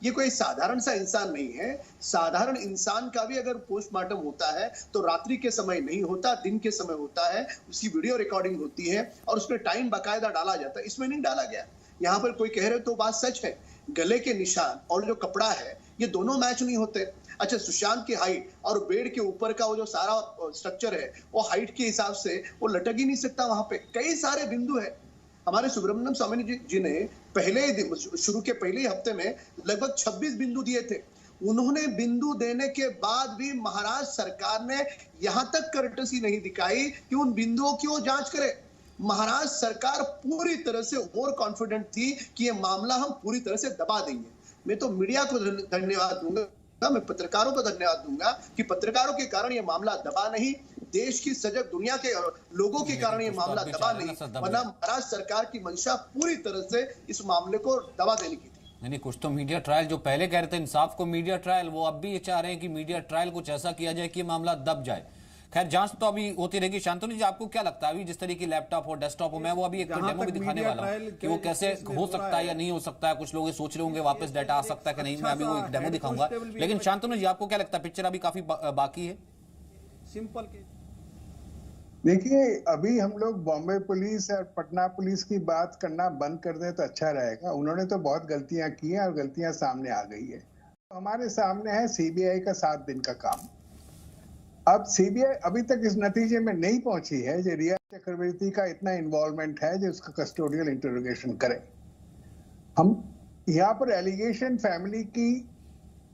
Speaker 14: ये कोई साधारण सा इंसान नहीं है। साधारण इंसान का भी अगर पोस्टमार्टम होता है तो रात्रि के समय नहीं होता, दिन के समय होता है। उसकी वीडियो रिकॉर्डिंग होती है और उसमें टाइम बाकायदा डाला जाता है। इसमें नहीं डाला गया। यहाँ पर कोई कह रहे तो बात सच है, गले के निशान और जो कपड़ा है ये दोनों मैच नहीं होते। अच्छा, सुशांत की हाइट और बेड के ऊपर का वो जो सारा स्ट्रक्चर है वो हाइट के हिसाब से वो लटक ही नहीं सकता। वहां पे कई सारे बिंदु है। हमारे सुब्रमण्यम स्वामी जी ने शुरू के पहले ही हफ्ते में लगभग 26 बिंदु दिए थे। उन्होंने बिंदु देने के बाद भी महाराष्ट्र सरकार ने यहां तक कर्टसी नहीं दिखाई कि उन बिंदुओं की वो जांच करे। महाराष्ट्र सरकार पूरी तरह से ओवर कॉन्फिडेंट थी कि ये मामला हम पूरी तरह से दबा देंगे। मैं तो मीडिया को धन्यवाद दूंगा, मैं पत्रकारों को धन्यवाद दूंगा कि पत्रकारों के कारण ये मामला दबा नहीं, देश की सजग दुनिया के लोगों के कारण ये मामला दबा नहीं, वरना महाराष्ट्र सरकार की मंशा पूरी तरह से इस मामले को दबा देने की थी।
Speaker 2: नहीं, कुछ तो मीडिया ट्रायल जो पहले कह रहे थे इंसाफ को मीडिया ट्रायल, वो अब भी ये चाह रहे हैं कि मीडिया ट्रायल कुछ ऐसा किया जाए कि मामला दब जाए। खैर, जांच तो अभी होती रहेगी। शांतनु जी, आपको क्या लगता है अभी जिस तरीके की लैपटॉप हो, डेस्कटॉप हो, मैं वो अभी एक डेमो भी दिखाने वाला हूं कि वो कैसे हो सकता है या नहीं हो सकता है। कुछ लोग सोच रहे होंगे वापस डाटा आ सकता है कि नहीं, मैं अभी वो एक डेमो दिखाऊंगा। लेकिन शांतनु जी, आपको क्या लगता है, पिक्चर अभी काफी बाकी है?
Speaker 16: सिंपल देखिए, अभी हम लोग बॉम्बे पुलिस और पटना पुलिस की बात करना बंद कर दें तो अच्छा रहेगा। उन्होंने तो बहुत गलतियां की हैं और गलतियां सामने आ गई है। हमारे सामने है सीबीआई का 7 दिन का काम। अब सीबीआई अभी तक इस नतीजे में नहीं पहुंची है जो रिया चक्रवर्ती का इतना इन्वॉल्वमेंट है जो उसका कस्टोडियल इंटरोगेशन करे। हम यहाँ पर एलिगेशन फैमिली की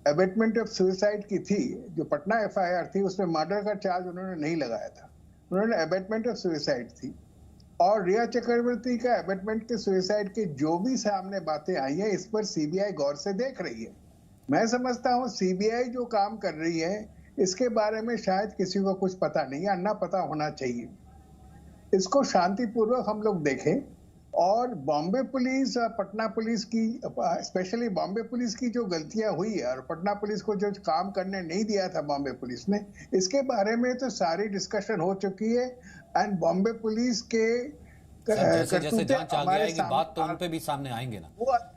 Speaker 16: अबेटमेंट ऑफ सुसाइड की थी, जो पटना एफआईआर थी उसमें मर्डर का चार्ज उन्होंने नहीं लगाया था, उन्होंने अबेटमेंट ऑफ सुसाइड थी। और रिया चक्रवर्ती का अबेटमेंट के सुसाइड के जो भी सामने बातें आई है इस पर सीबीआई गौर से देख रही है। मैं समझता हूँ सीबीआई जो काम कर रही है इसके बारे में शायद किसी को कुछ पता नहीं है, ना पता होना चाहिए। इसको शांतिपूर्वक हम लोग देखें। और बॉम्बे पुलिस और पटना पुलिस की, स्पेशली बॉम्बे पुलिस की जो गलतियां हुई है और पटना पुलिस को जो काम करने नहीं दिया था बॉम्बे पुलिस ने, इसके बारे में तो सारी डिस्कशन हो चुकी है। एंड बॉम्बे पुलिस के
Speaker 2: जैसे जैसे जांच आगे आएगी बात तो उन पे भी सामने आएंगे ना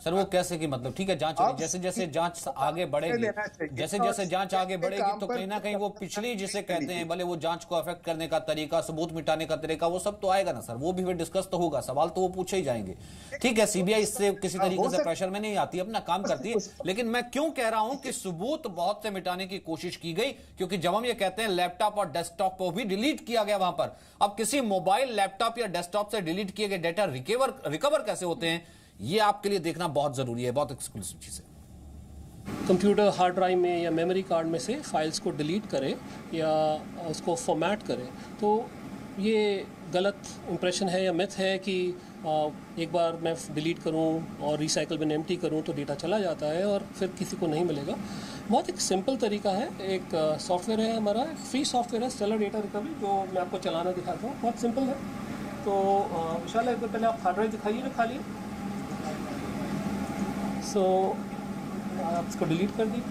Speaker 2: सर। वो कैसे कि मतलब ठीक है जांच होगी, जैसे जैसे जांच आगे बढ़ेगी, जैसे जैसे जांच आगे बढ़ेगी तो कहीं ना कहीं वो पिछली जिसे कहते हैं भले वो जांच को अफेक्ट करने का तरीका, सबूत मिटाने का तरीका, वो सब तो आएगा ना सर। वो भी डिस्कस तो होगा, सवाल तो वो पूछे ही जाएंगे। ठीक है सीबीआई इससे किसी तरीके से प्रेशर में नहीं आती, अपना काम करती है। लेकिन मैं क्यों कह रहा हूं कि सबूत बहुत से मिटाने की कोशिश की गई, क्योंकि जब हम ये कहते हैं लैपटॉप और डेस्कटॉप को भी डिलीट किया गया वहां पर, अब किसी मोबाइल लैपटॉप या डेस्कटॉप से डिलीट किए गए डेटा रिकवर कैसे होते हैं ये आपके लिए देखना बहुत जरूरी है, बहुत एक्सक्लूसिव चीज है।
Speaker 17: कंप्यूटर हार्ड ड्राइव में या मेमोरी कार्ड में से फाइल्स को डिलीट करे या उसको फॉर्मेट करे तो ये गलत इंप्रेशन है या मिथ है कि एक बार मैं डिलीट करूं और रिसाइकल बिन एम्प्टी करूं तो डेटा चला जाता है और फिर किसी को नहीं मिलेगा। बहुत एक सिंपल तरीका है। एक सॉफ्टवेयर है हमारा, फ्री सॉफ्टवेयर है स्टेलर डेटा रिकवरी, जो मैं आपको चलाना दिखाता हूँ। बहुत सिंपल है। तो विशाल एक बार पहले आप हार्ड ड्राइव दिखाइए ना खाली। सो आप इसको डिलीट कर दी,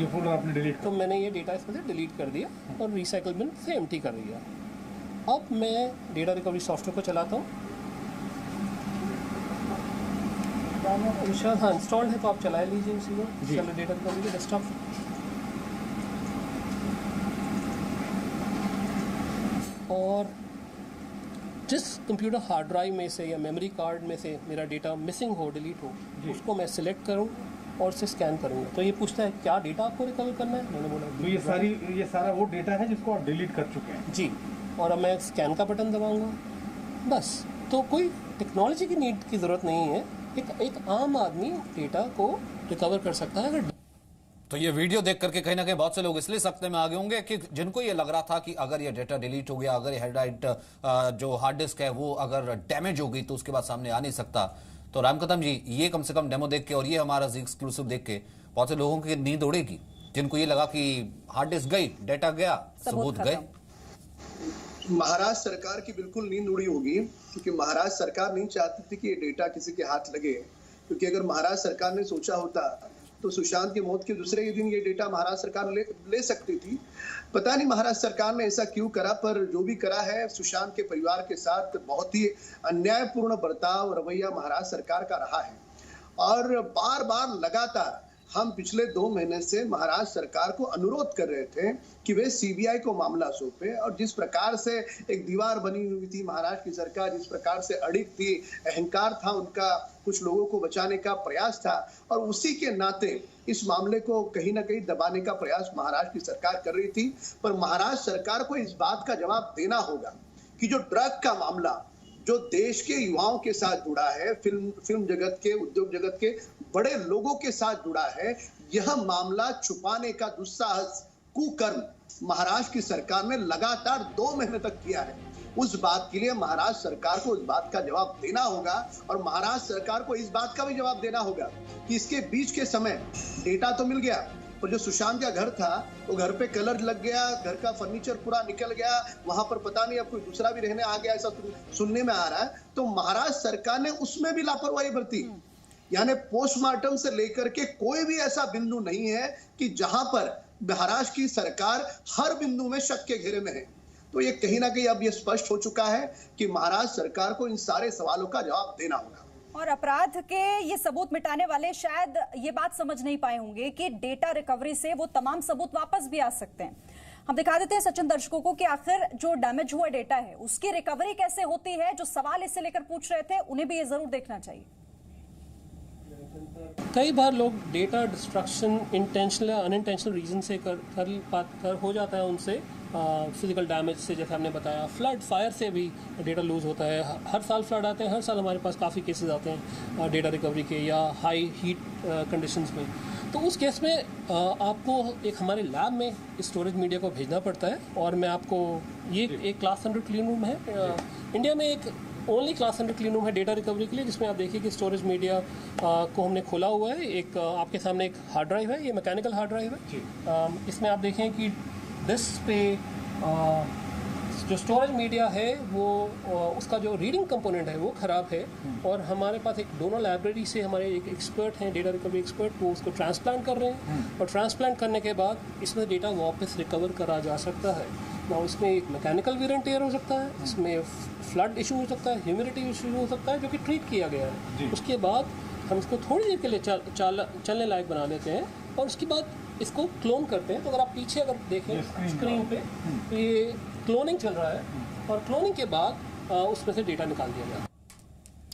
Speaker 18: ये फोल्डर आपने डिलीट
Speaker 17: तो मैंने ये डेटा इसमें से डिलीट कर दिया और रिसाइकल बिन से एम्प्टी कर दिया। अब मैं डेटा रिकवरी सॉफ्टवेयर को चलाता हूँ। विशाल हाँ इंस्टॉल्ड है तो आप चला लीजिए उसी को। चलो डेटा रिकवरी के डेस्कटॉप और जिस कंप्यूटर हार्ड ड्राइव में से या मेमोरी कार्ड में से मेरा डेटा मिसिंग हो, डिलीट हो, उसको मैं सिलेक्ट करूँ और उसे स्कैन करूँगा। तो ये पूछता है क्या डेटा आपको रिकवर करना है, मैंने बोला
Speaker 18: तो ये सारा वो डेटा है जिसको आप डिलीट कर चुके हैं
Speaker 17: जी। और अब मैं स्कैन का बटन दबाऊंगा बस। तो कोई टेक्नोलॉजी की नीड की ज़रूरत नहीं है, एक आम आदमी डेटा को रिकवर कर सकता है। अगर
Speaker 2: तो ये वीडियो देख करके कहीं ना कहीं बहुत से लोग इसलिए सकते में आगे होंगे कि जिनको ये लग रहा था कि अगर ये डेटा डिलीट हो गया, अगर ये हेड जो हार्ड डिस्क है वो अगर डैमेज हो गई तो उसके बाद सामने आ नहीं सकता। तो रामकदम जी ये कम से कम डेमो देख के और ये हमारा एक्सक्लूसिव देख के बहुत से लोगों की नींद उड़ेगी, जिनको ये लगा कि हार्ड डिस्क गई, डेटा गया, सबूत गए।
Speaker 14: महाराष्ट्र सरकार की बिल्कुल नींद उड़ी होगी, क्योंकि महाराष्ट्र सरकार नहीं चाहती थी कि ये डेटा किसी के हाथ लगे। क्योंकि अगर महाराष्ट्र सरकार ने सोचा होता तो सुशांत की मौत के दूसरे ही दिन ये डेटा महाराष्ट्र सरकार ले सकती थी। पता नहीं महाराष्ट्र सरकार ने ऐसा क्यों करा, पर जो भी करा है सुशांत के परिवार के साथ बहुत ही अन्यायपूर्ण बर्ताव रवैया महाराष्ट्र सरकार का रहा है। और बार बार लगातार हम पिछले 2 महीने से महाराष्ट्र सरकार को अनुरोध कर रहे थे कि वे सीबीआई को मामला सौंपे। और जिस प्रकार से एक दीवार बनी हुई थी महाराष्ट्र की सरकार, जिस प्रकार से अड़िग थी, अहंकार था उनका, कुछ लोगों को बचाने का प्रयास था, और उसी के नाते इस मामले को कहीं ना कहीं दबाने का प्रयास महाराष्ट्र की सरकार कर रही थी। पर महाराष्ट्र सरकार को इस बात का जवाब देना होगा कि जो ड्रग का मामला जो देश के युवाओं के साथ जुड़ा है, फिल्म जगत के, उद्योग जगत के बड़े लोगों के साथ जुड़ा है, यह मामला छुपाने का दुस्साहस, कुकर्म महाराष्ट्र की सरकार ने लगातार 2 महीने तक किया है। उस बात के लिए महाराष्ट्र सरकार को इस बात का जवाब देना होगा। और महाराष्ट्र सरकार को इस बात का भी जवाब देना होगा कि इसके बीच के समय डेटा तो मिल गया, और जो सुशांत का घर था वो घर पे कलर लग गया, घर का फर्नीचर पूरा निकल गया, वहां पर पता नहीं अब कोई दूसरा भी रहने आ गया, ऐसा सुनने में आ रहा है। तो महाराष्ट्र सरकार ने उसमें भी लापरवाही बरती। यानी पोस्टमार्टम से लेकर के कोई भी ऐसा बिंदु नहीं है कि जहां पर महाराष्ट्र की सरकार हर बिंदु में शक के घेरे में है। तो ये कहीं ना कहीं अब ये स्पष्ट हो चुका है कि महाराष्ट्र सरकार को इन सारे सवालों का जवाब देना होगा।
Speaker 13: और अपराध के ये सबूत मिटाने वाले शायद ये बात समझ नहीं पाए होंगे कि डेटा रिकवरी से वो तमाम सबूत वापस भी आ सकते हैं। हम दिखा देते हैं सचिन दर्शकों को कि आखिर जो डैमेज हुआ डेटा है उसकी रिकवरी कैसे होती है। जो सवाल इससे लेकर पूछ रहे थे उन्हें भी ये जरूर देखना चाहिए।
Speaker 17: कई बार लोग डेटा डिस्ट्रक्शन इंटेंशनल या अनइंटेंशनल रीजन से कर हो जाता है उनसे, फिजिकल डैमेज से, जैसे हमने बताया, फ्लड फायर से भी डेटा लूज़ होता है। हर साल फ्लड आते हैं, हर साल हमारे पास काफ़ी केसेस आते हैं डेटा रिकवरी के या हाई हीट कंडीशंस में। तो उस केस में आपको एक हमारे लैब में स्टोरेज मीडिया को भेजना पड़ता है। और मैं आपको, ये एक क्लास 100 क्लीन रूम है, इंडिया में एक ओनली क्लास 100 क्लीन रूम है डेटा रिकवरी के लिए, जिसमें आप देखिए कि स्टोरेज मीडिया को हमने खोला हुआ है। एक आपके सामने एक हार्ड ड्राइव है, ये मैकेनिकल हार्ड ड्राइव है। इसमें आप देखें कि डिस्क पे जो स्टोरेज मीडिया है वो उसका जो रीडिंग कंपोनेंट है वो ख़राब है। और हमारे पास एक दोनों लाइब्रेरी से हमारे एक एक्सपर्ट हैं, डेटा रिकवरी एक्सपर्ट, वो उसको ट्रांसप्लांट कर रहे हैं। और ट्रांसप्लांट करने के बाद इसमें डेटा वापस रिकवर करा जा सकता है। ना इसमें एक मैकेनिकल वेयर एंड टेयर हो सकता है, इसमें फ्लड इशू हो सकता है, ह्यूमिडिटी इशू हो सकता है, जो कि ट्रीट किया गया है। उसके बाद हम इसको थोड़ी देर के लिए चलने लायक बना देते हैं और उसके बाद इसको क्लोन करते हैं। तो अगर आप पीछे अगर देखें स्क्रीन पे, तो ये क्लोनिंग चल रहा है और क्लोनिंग के बाद उसमें से डेटा निकाल दिया गया।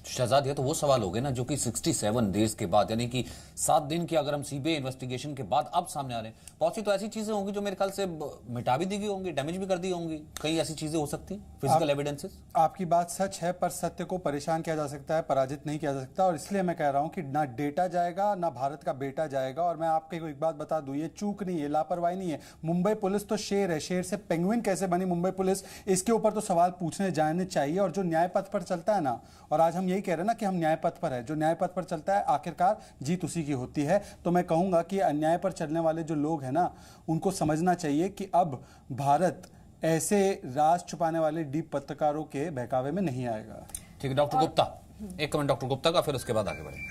Speaker 2: शहजाद, ये तो वो सवाल हो गए ना जो कि 67 डेज के बाद, यानी कि 7 दिन की अगर हम सीबीआई इन्वेस्टिगेशन के बाद अब सामने आ रहे हैं, बहुत सी तो ऐसी चीजें होंगी जो मेरे ख्याल से मिटा भी दी गई होंगी, डैमेज भी कर दी होंगी, कई ऐसी चीजें हो सकती हैं, फिजिकल एविडेंसेस।
Speaker 6: आपकी बात सच है, पर सत्य को परेशान किया जा सकता है, पराजित नहीं किया जा सकता। और इसलिए मैं कह रहा हूं कि ना डेटा जाएगा, ना भारत का बेटा जाएगा। और मैं आपको एक बात बता दूं, ये चूक नहीं है, लापरवाही नहीं है। मुंबई पुलिस तो शेर है, शेर से पेंगुइन कैसे बनी मुंबई पुलिस, इसके ऊपर तो सवाल पूछने जाने चाहिए। और जो न्याय पथ पर चलता है ना, और आज हम यही कह रहे हैं ना कि हम न्याय पथ पर है, जो न्याय पथ पर चलता है आखिरकार जीत उसी की होती है। तो मैं कहूंगा कि अन्याय पर चलने वाले जो लोग हैं ना, उनको समझना चाहिए कि अब भारत ऐसे राज छुपाने वाले डीप पत्रकारों के बहकावे में नहीं आएगा।
Speaker 2: ठीक है डॉक्टर गुप्ता, एक कमेंट डॉक्टर गुप्ता का, फिर उसके बाद आगे बढ़ेंगे।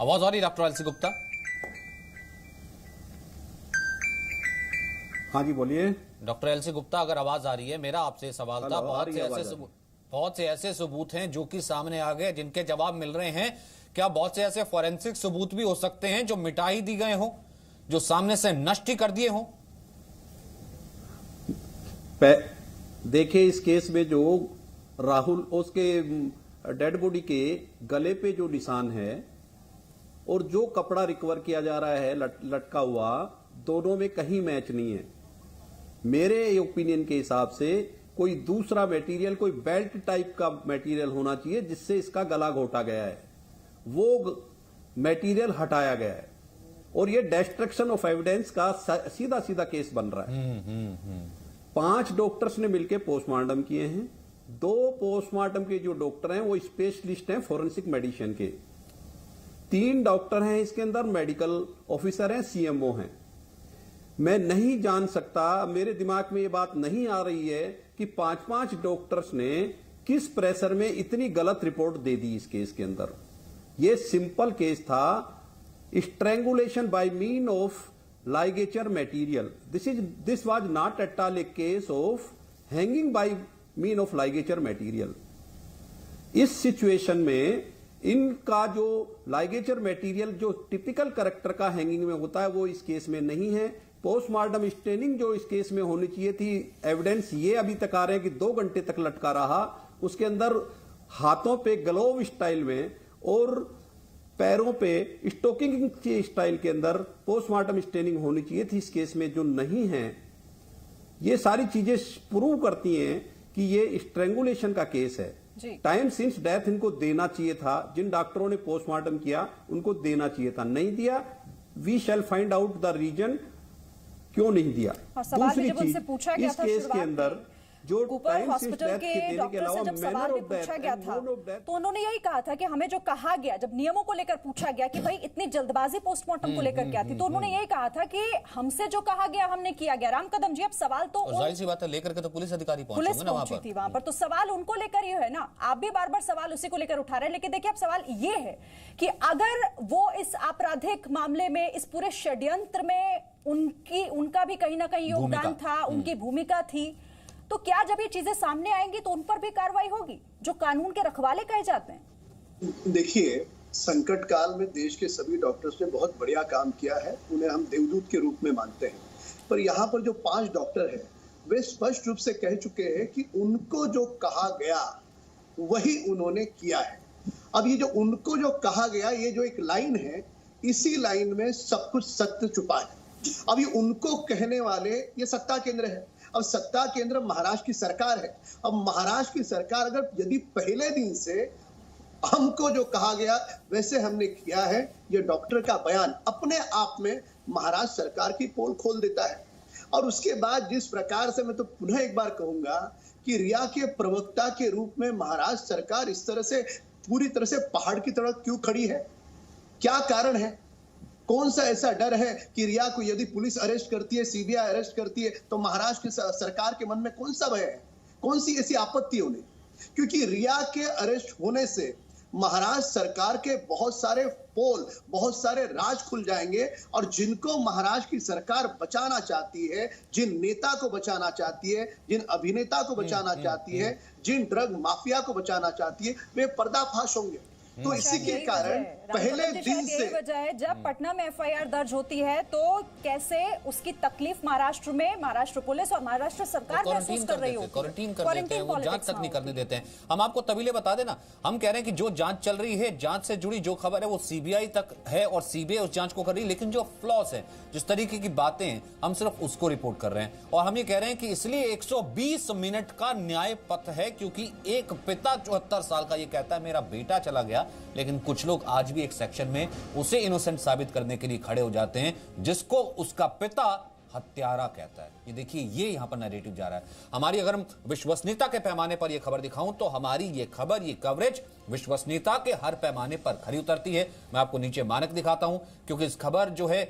Speaker 2: आवाज आ रही डॉक्टर एलसी गुप्ता?
Speaker 11: हाँ जी बोलिए
Speaker 2: डॉक्टर एलसी गुप्ता, अगर आवाज आ रही है, मेरा आपसे सवाल था, बहुत से ऐसे सबूत हैं जो कि सामने आ गए, जिनके जवाब मिल रहे हैं। क्या बहुत से ऐसे फॉरेंसिक सबूत भी हो सकते हैं जो मिटा ही दी गए हों, जो सामने से नष्ट ही कर दिए हों?
Speaker 11: देखिए, इस केस में जो राहुल, उसके डेड बॉडी के गले पे जो निशान है और जो कपड़ा रिकवर किया जा रहा है लटका हुआ, दोनों में कहीं मैच नहीं है। मेरे ओपिनियन के हिसाब से कोई दूसरा मटेरियल, कोई बेल्ट टाइप का मटेरियल होना चाहिए जिससे इसका गला घोटा गया है, वो मटेरियल हटाया गया है। और ये डिस्ट्रक्शन ऑफ एविडेंस का सीधा सीधा केस बन रहा है। 5 डॉक्टर्स ने मिलकर पोस्टमार्टम किए हैं। 2 पोस्टमार्टम के जो डॉक्टर हैं वो स्पेशलिस्ट हैं फॉरेंसिक मेडिसिन के। 3 डॉक्टर हैं इसके अंदर, मेडिकल ऑफिसर हैं, सीएमओ हैं। मैं नहीं जान सकता, मेरे दिमाग में ये बात नहीं आ रही है कि 5 डॉक्टर्स ने किस प्रेशर में इतनी गलत रिपोर्ट दे दी इस केस के अंदर। ये सिंपल केस था, strangulation by mean of ligature material. This was not at all a case of hanging by mean of ligature material. इस सिचुएशन में इनका जो ligature material जो टिपिकल करेक्टर का हैंगिंग में होता है वो इस केस में नहीं है। पोस्टमार्टम स्टेनिंग जो इस केस में होनी चाहिए थी, एविडेंस ये अभी तक आ रहे हैं कि 2 घंटे तक लटका रहा, उसके अंदर हाथों पे ग्लोव स्टाइल में और पैरों पे स्टोकिंग स्टाइल के अंदर पोस्टमार्टम स्टेनिंग होनी चाहिए थी इस केस में, जो नहीं है। ये सारी चीजें प्रूव करती हैं कि ये स्ट्रेंगुलेशन का केस है। टाइम सिंस डेथ इनको देना चाहिए था, जिन डॉक्टरों ने पोस्टमार्टम किया उनको देना चाहिए था, नहीं दिया। We shall find out the reason क्यों नहीं दिया। दूसरी चीज, इस केस के अंदर जो
Speaker 13: कूपर हॉस्पिटल के डॉक्टर से जब सवाल भी पूछा गया था तो उन्होंने यही कहा था कि हमें जो कहा गया, जब नियमों को लेकर पूछा गया कि भाई इतनी जल्दबाजी पोस्टमार्टम को लेकर क्या थी, तो उन्होंने यही कहा था कि हमसे जो कहा गया हमने किया गया। राम कदम जी, अब सवाल तो
Speaker 2: जाहिर सी बात है लेकर के तो पुलिस अधिकारी
Speaker 13: पहुंची थी वहां पर, तो सवाल उनको लेकर ये है ना। आप भी बार बार सवाल उसी को लेकर उठा रहे हैं, लेकिन देखिए अब सवाल ये है कि अगर वो इस आपराधिक मामले में, इस पूरे षड्यंत्र में उनका भी कहीं ना कहीं योगदान था, उनकी भूमिका थी, तो क्या जब ये चीजें सामने आएंगी तो उन पर भी कार्रवाई होगी जो कानून के रखवाले कहे जाते हैं?
Speaker 14: देखिए, संकट काल में देश के सभी डॉक्टर्स ने बहुत बढ़िया काम किया है, उन्हें हम देवदूत के रूप में मानते हैं। पर यहाँ पर जो 5 डॉक्टर हैं वे स्पष्ट रूप से कह चुके हैं कि उनको जो कहा गया वही उन्होंने किया है। अब ये जो उनको जो कहा गया, ये जो एक लाइन है, इसी लाइन में सब कुछ सत्य छुपा है। अब ये उनको कहने वाले ये सत्ता केंद्र है। अब सत्ता केंद्र महाराष्ट्र की सरकार है। अब महाराष्ट्र की सरकार अगर यदि पहले दिन से हमको जो कहा गया वैसे हमने किया है, ये डॉक्टर का बयान अपने आप में महाराष्ट्र सरकार की पोल खोल देता है। और उसके बाद जिस प्रकार से, मैं तो पुनः एक बार कहूंगा कि रिया के प्रवक्ता के रूप में महाराष्ट्र सरकार इस तरह से पूरी तरह से पहाड़ की तरह क्यों खड़ी है? क्या कारण है? कौन सा ऐसा डर है कि रिया को यदि पुलिस अरेस्ट करती है, सीबीआई अरेस्ट करती है, तो महाराष्ट्र की सरकार के मन में कौन सा भय है? कौन सी ऐसी आपत्ति उन्हें? क्योंकि रिया के अरेस्ट होने से महाराष्ट्र सरकार के बहुत सारे पोल, बहुत सारे राज खुल जाएंगे, और जिनको महाराष्ट्र की सरकार बचाना चाहती है, जिन नेता को बचाना चाहती है, जिन अभिनेता को बचाना चाहती है, जिन ड्रग माफिया को बचाना चाहती है, वे पर्दाफाश होंगे। तो इसी के कारण पहले दिन से
Speaker 13: वजह है, जब पटना में एफआईआर दर्ज होती है तो कैसे उसकी तकलीफ महाराष्ट्र में महाराष्ट्र पुलिस और महाराष्ट्र सरकार महसूस कर रही हो,
Speaker 2: क्वारंटीन कर देते हैं, वो जांच तक नहीं करने देते हैं। हम आपको तभी बता देना, हम कह रहे हैं कि जो जांच चल रही है, जांच से जुड़ी जो खबर है वो सीबीआई तक है और सीबीआई उस जांच को कर रही है, लेकिन जो फ्लॉस है, जिस तरीके की बातें हैं, हम सिर्फ उसको रिपोर्ट कर रहे हैं। और हम ये कह रहे हैं कि इसलिए 120 मिनट का न्याय पथ है, क्योंकि एक पिता 74 साल का ये कहता है मेरा बेटा चला गया, लेकिन कुछ लोग आज भी एक सेक्शन में उसे इनोसेंट साबित करने के लिए खड़े हो जाते हैं, जिसको उसका पिता हत्यारा कहता है। ये देखिए, ये यहां पर नैरेटिव जा रहा है। हमारी अगर हम विश्वसनीयता के पैमाने पर यह खबर दिखाऊं तो हमारी ये खबर, ये कवरेज विश्वसनीयता के हर पैमाने पर खरी उतरती है। मैं आपको नीचे मानक दिखाता हूं, क्योंकि इस खबर जो है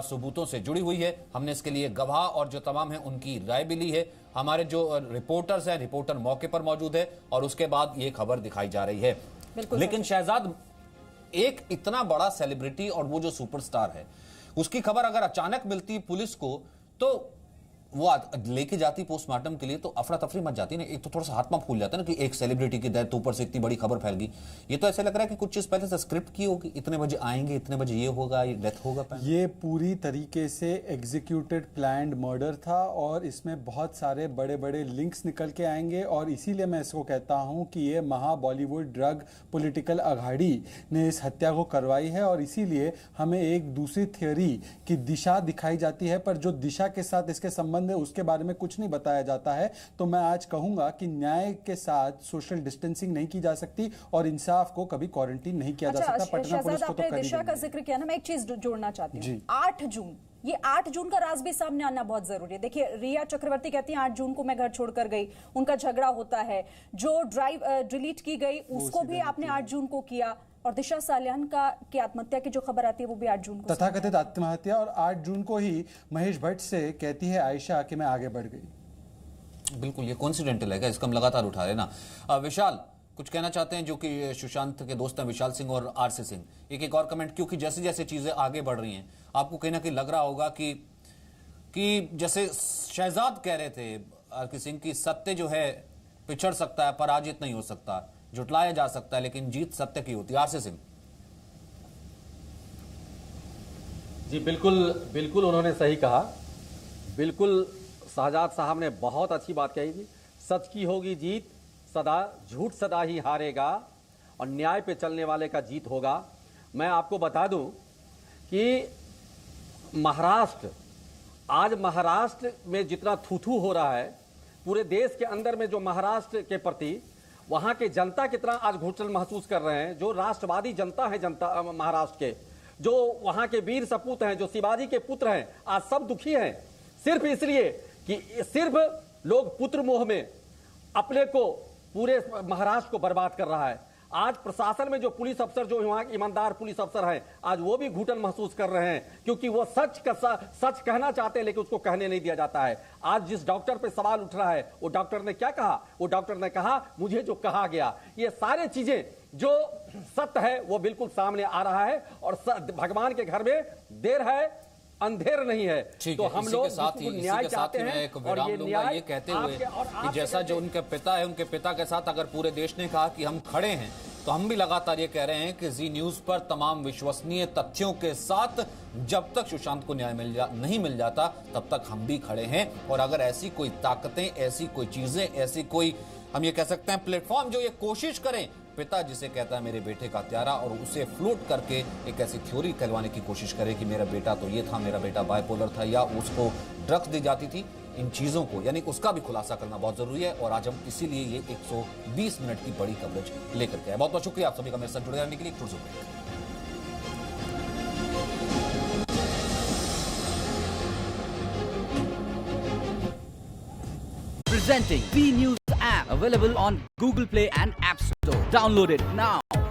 Speaker 2: सबूतों से जुड़ी हुई है। हमने इसके लिए गवाह और जो तमाम है उनकी राय भी ली है। हमारे जो रिपोर्टर्स हैं, रिपोर्टर मौके पर मौजूद है और उसके बाद ये खबर दिखाई जा रही है। लेकिन शहजाद एक इतना बड़ा सेलिब्रिटी और वो जो सुपरस्टार है, उसकी खबर अगर अचानक मिलती पुलिस को तो वो लेके जाती पोस्टमार्टम के लिए, तो अफरा तफरी मच जाती ना। एक तो थोड़ा सा हाथ में फूल जाता है ना कि एक सेलिब्रिटी की डेथ, ऊपर से इतनी बड़ी खबर फैल गई। ये तो ऐसे लग रहा है कि कुछ चीज पहले से स्क्रिप्ट की होगी, इतने बजे आएंगे, इतने बजे ये होगा, ये डेथ होगा।
Speaker 6: ये पूरी तरीके से एग्जीक्यूटेड प्लान्ड मर्डर था और इसमें बहुत सारे बड़े बड़े लिंक्स निकल के आएंगे। और इसीलिए मैं इसको कहता हूं कि ये महा बॉलीवुड ड्रग पॉलिटिकल अघाड़ी ने इस हत्या को करवाई है, और इसीलिए हमें एक दूसरी थियोरी की दिशा दिखाई जाती है, पर जो दिशा के साथ इसके संबंध है उसके बारे में कुछ नहीं बताया जाता है। तो मैं आज कहूंगा कि न्याय के साथ सोशल डिस्टेंसिंग नहीं की जा सकती और इंसाफ को कभी क्वारंटीन नहीं किया जा सकता। पटना पुलिस को तो
Speaker 13: दिशा का जिक्र किया ना, मैं एक चीज जोड़ना चाहती हूँ। 8 जून, ये 8 जून का राज भी सामने आना बहुत जरूरी है। देखिए, रिया चक्रवर्ती कहती हैं 8 जून को मैं घर छोड़कर गई, उनका झगड़ा होता है। जो ड्राइव डिलीट की गई उसको भी आपने 8 जून को किया, और दिशा सालियान की आत्महत्या की जो खबर आती है वो भी 8 जून को,
Speaker 6: तथाकथित आत्महत्या। और 8 जून को ही महेश भट्ट से कहती है आयशा कि मैं आगे बढ़ गई।
Speaker 2: बिल्कुल, ये कोइंसिडेंटल है, इसको हम लगातार उठा रहे ना। विशाल कुछ कहना चाहते हैं, जो कि सुशांत के दोस्त हैं विशाल सिंह और आरसी सिंह। एक और कमेंट, क्योंकि जैसे जैसे चीजें आगे बढ़ रही हैं आपको कहीं ना कहीं लग रहा होगा कि जैसे शहजाद कह रहे थे आरसी सिंह की, सत्य जो है पिछड़ सकता है, पराजित नहीं हो सकता, जुटलाया जा सकता है, लेकिन जीत सत्य की होती है। आरसी सिंह
Speaker 10: जी बिल्कुल उन्होंने सही कहा। बिल्कुल शहजाद साहब ने बहुत अच्छी बात कही थी। सच की होगी जीत, सदा झूठ सदा ही हारेगा और न्याय पे चलने वाले का जीत होगा। मैं आपको बता दूं कि महाराष्ट्र में जितना थू हो रहा है, पूरे देश के अंदर में जो महाराष्ट्र के प्रति वहां के जनता कितना आज घुटन महसूस कर रहे हैं। जो राष्ट्रवादी जनता है, जनता महाराष्ट्र के जो वहां के वीर सपूत हैं, जो शिवाजी के पुत्र हैं, आज सब दुखी हैं, सिर्फ इसलिए कि सिर्फ लोग पुत्र मोह में अपने को, पूरे महाराष्ट्र को बर्बाद कर रहा है। आज प्रशासन में जो पुलिस अफसर, जो वहां ईमानदार पुलिस अफसर हैं, आज वो भी घुटन महसूस कर रहे हैं, क्योंकि वो सच कहना चाहते हैं लेकिन उसको कहने नहीं दिया जाता है। आज जिस डॉक्टर पे सवाल उठ रहा है, वो डॉक्टर ने क्या कहा? वो डॉक्टर ने कहा मुझे जो कहा गया। ये सारी चीजें जो सत्य है वो बिल्कुल सामने आ रहा है, और भगवान के घर में देर है अंधेर नहीं है। तो हम लोग न्याय चाहते हैं, और ये न्याय
Speaker 2: ये कहते हुए कि जैसा जो उनके पिता है, उनके पिता के साथ अगर पूरे देश ने कहा कि हम खड़े हैं, तो हम भी लगातार ये कह रहे हैं कि जी न्यूज पर तमाम विश्वसनीय तथ्यों के साथ जब तक सुशांत को न्याय नहीं मिल जाता तब तक हम भी खड़े हैं। और अगर ऐसी कोई ताकतें, ऐसी कोई चीजें, ऐसी कोई हम ये कह सकते हैं प्लेटफॉर्म जो ये कोशिश करें पिता जिसे कहता है मेरे बेटे का त्यारा और उसे फ्लोट करके एक ऐसी थ्योरी कहलवाने की कोशिश करे कि मेरा बेटा तो ये था, मेरा बेटा बाइपोलर था या उसको ड्रग्स दी जाती थी, इन चीजों को यानी उसका भी खुलासा करना बहुत जरूरी है। और आज हम इसीलिए ये 120 मिनट की बड़ी कवरेज लेकर के आए। बहुत बहुत शुक्रिया आप सभी का मेरे साथ जुड़े रहने के लिए।
Speaker 19: Presenting V News app available on Google Play and App Store. Download it now.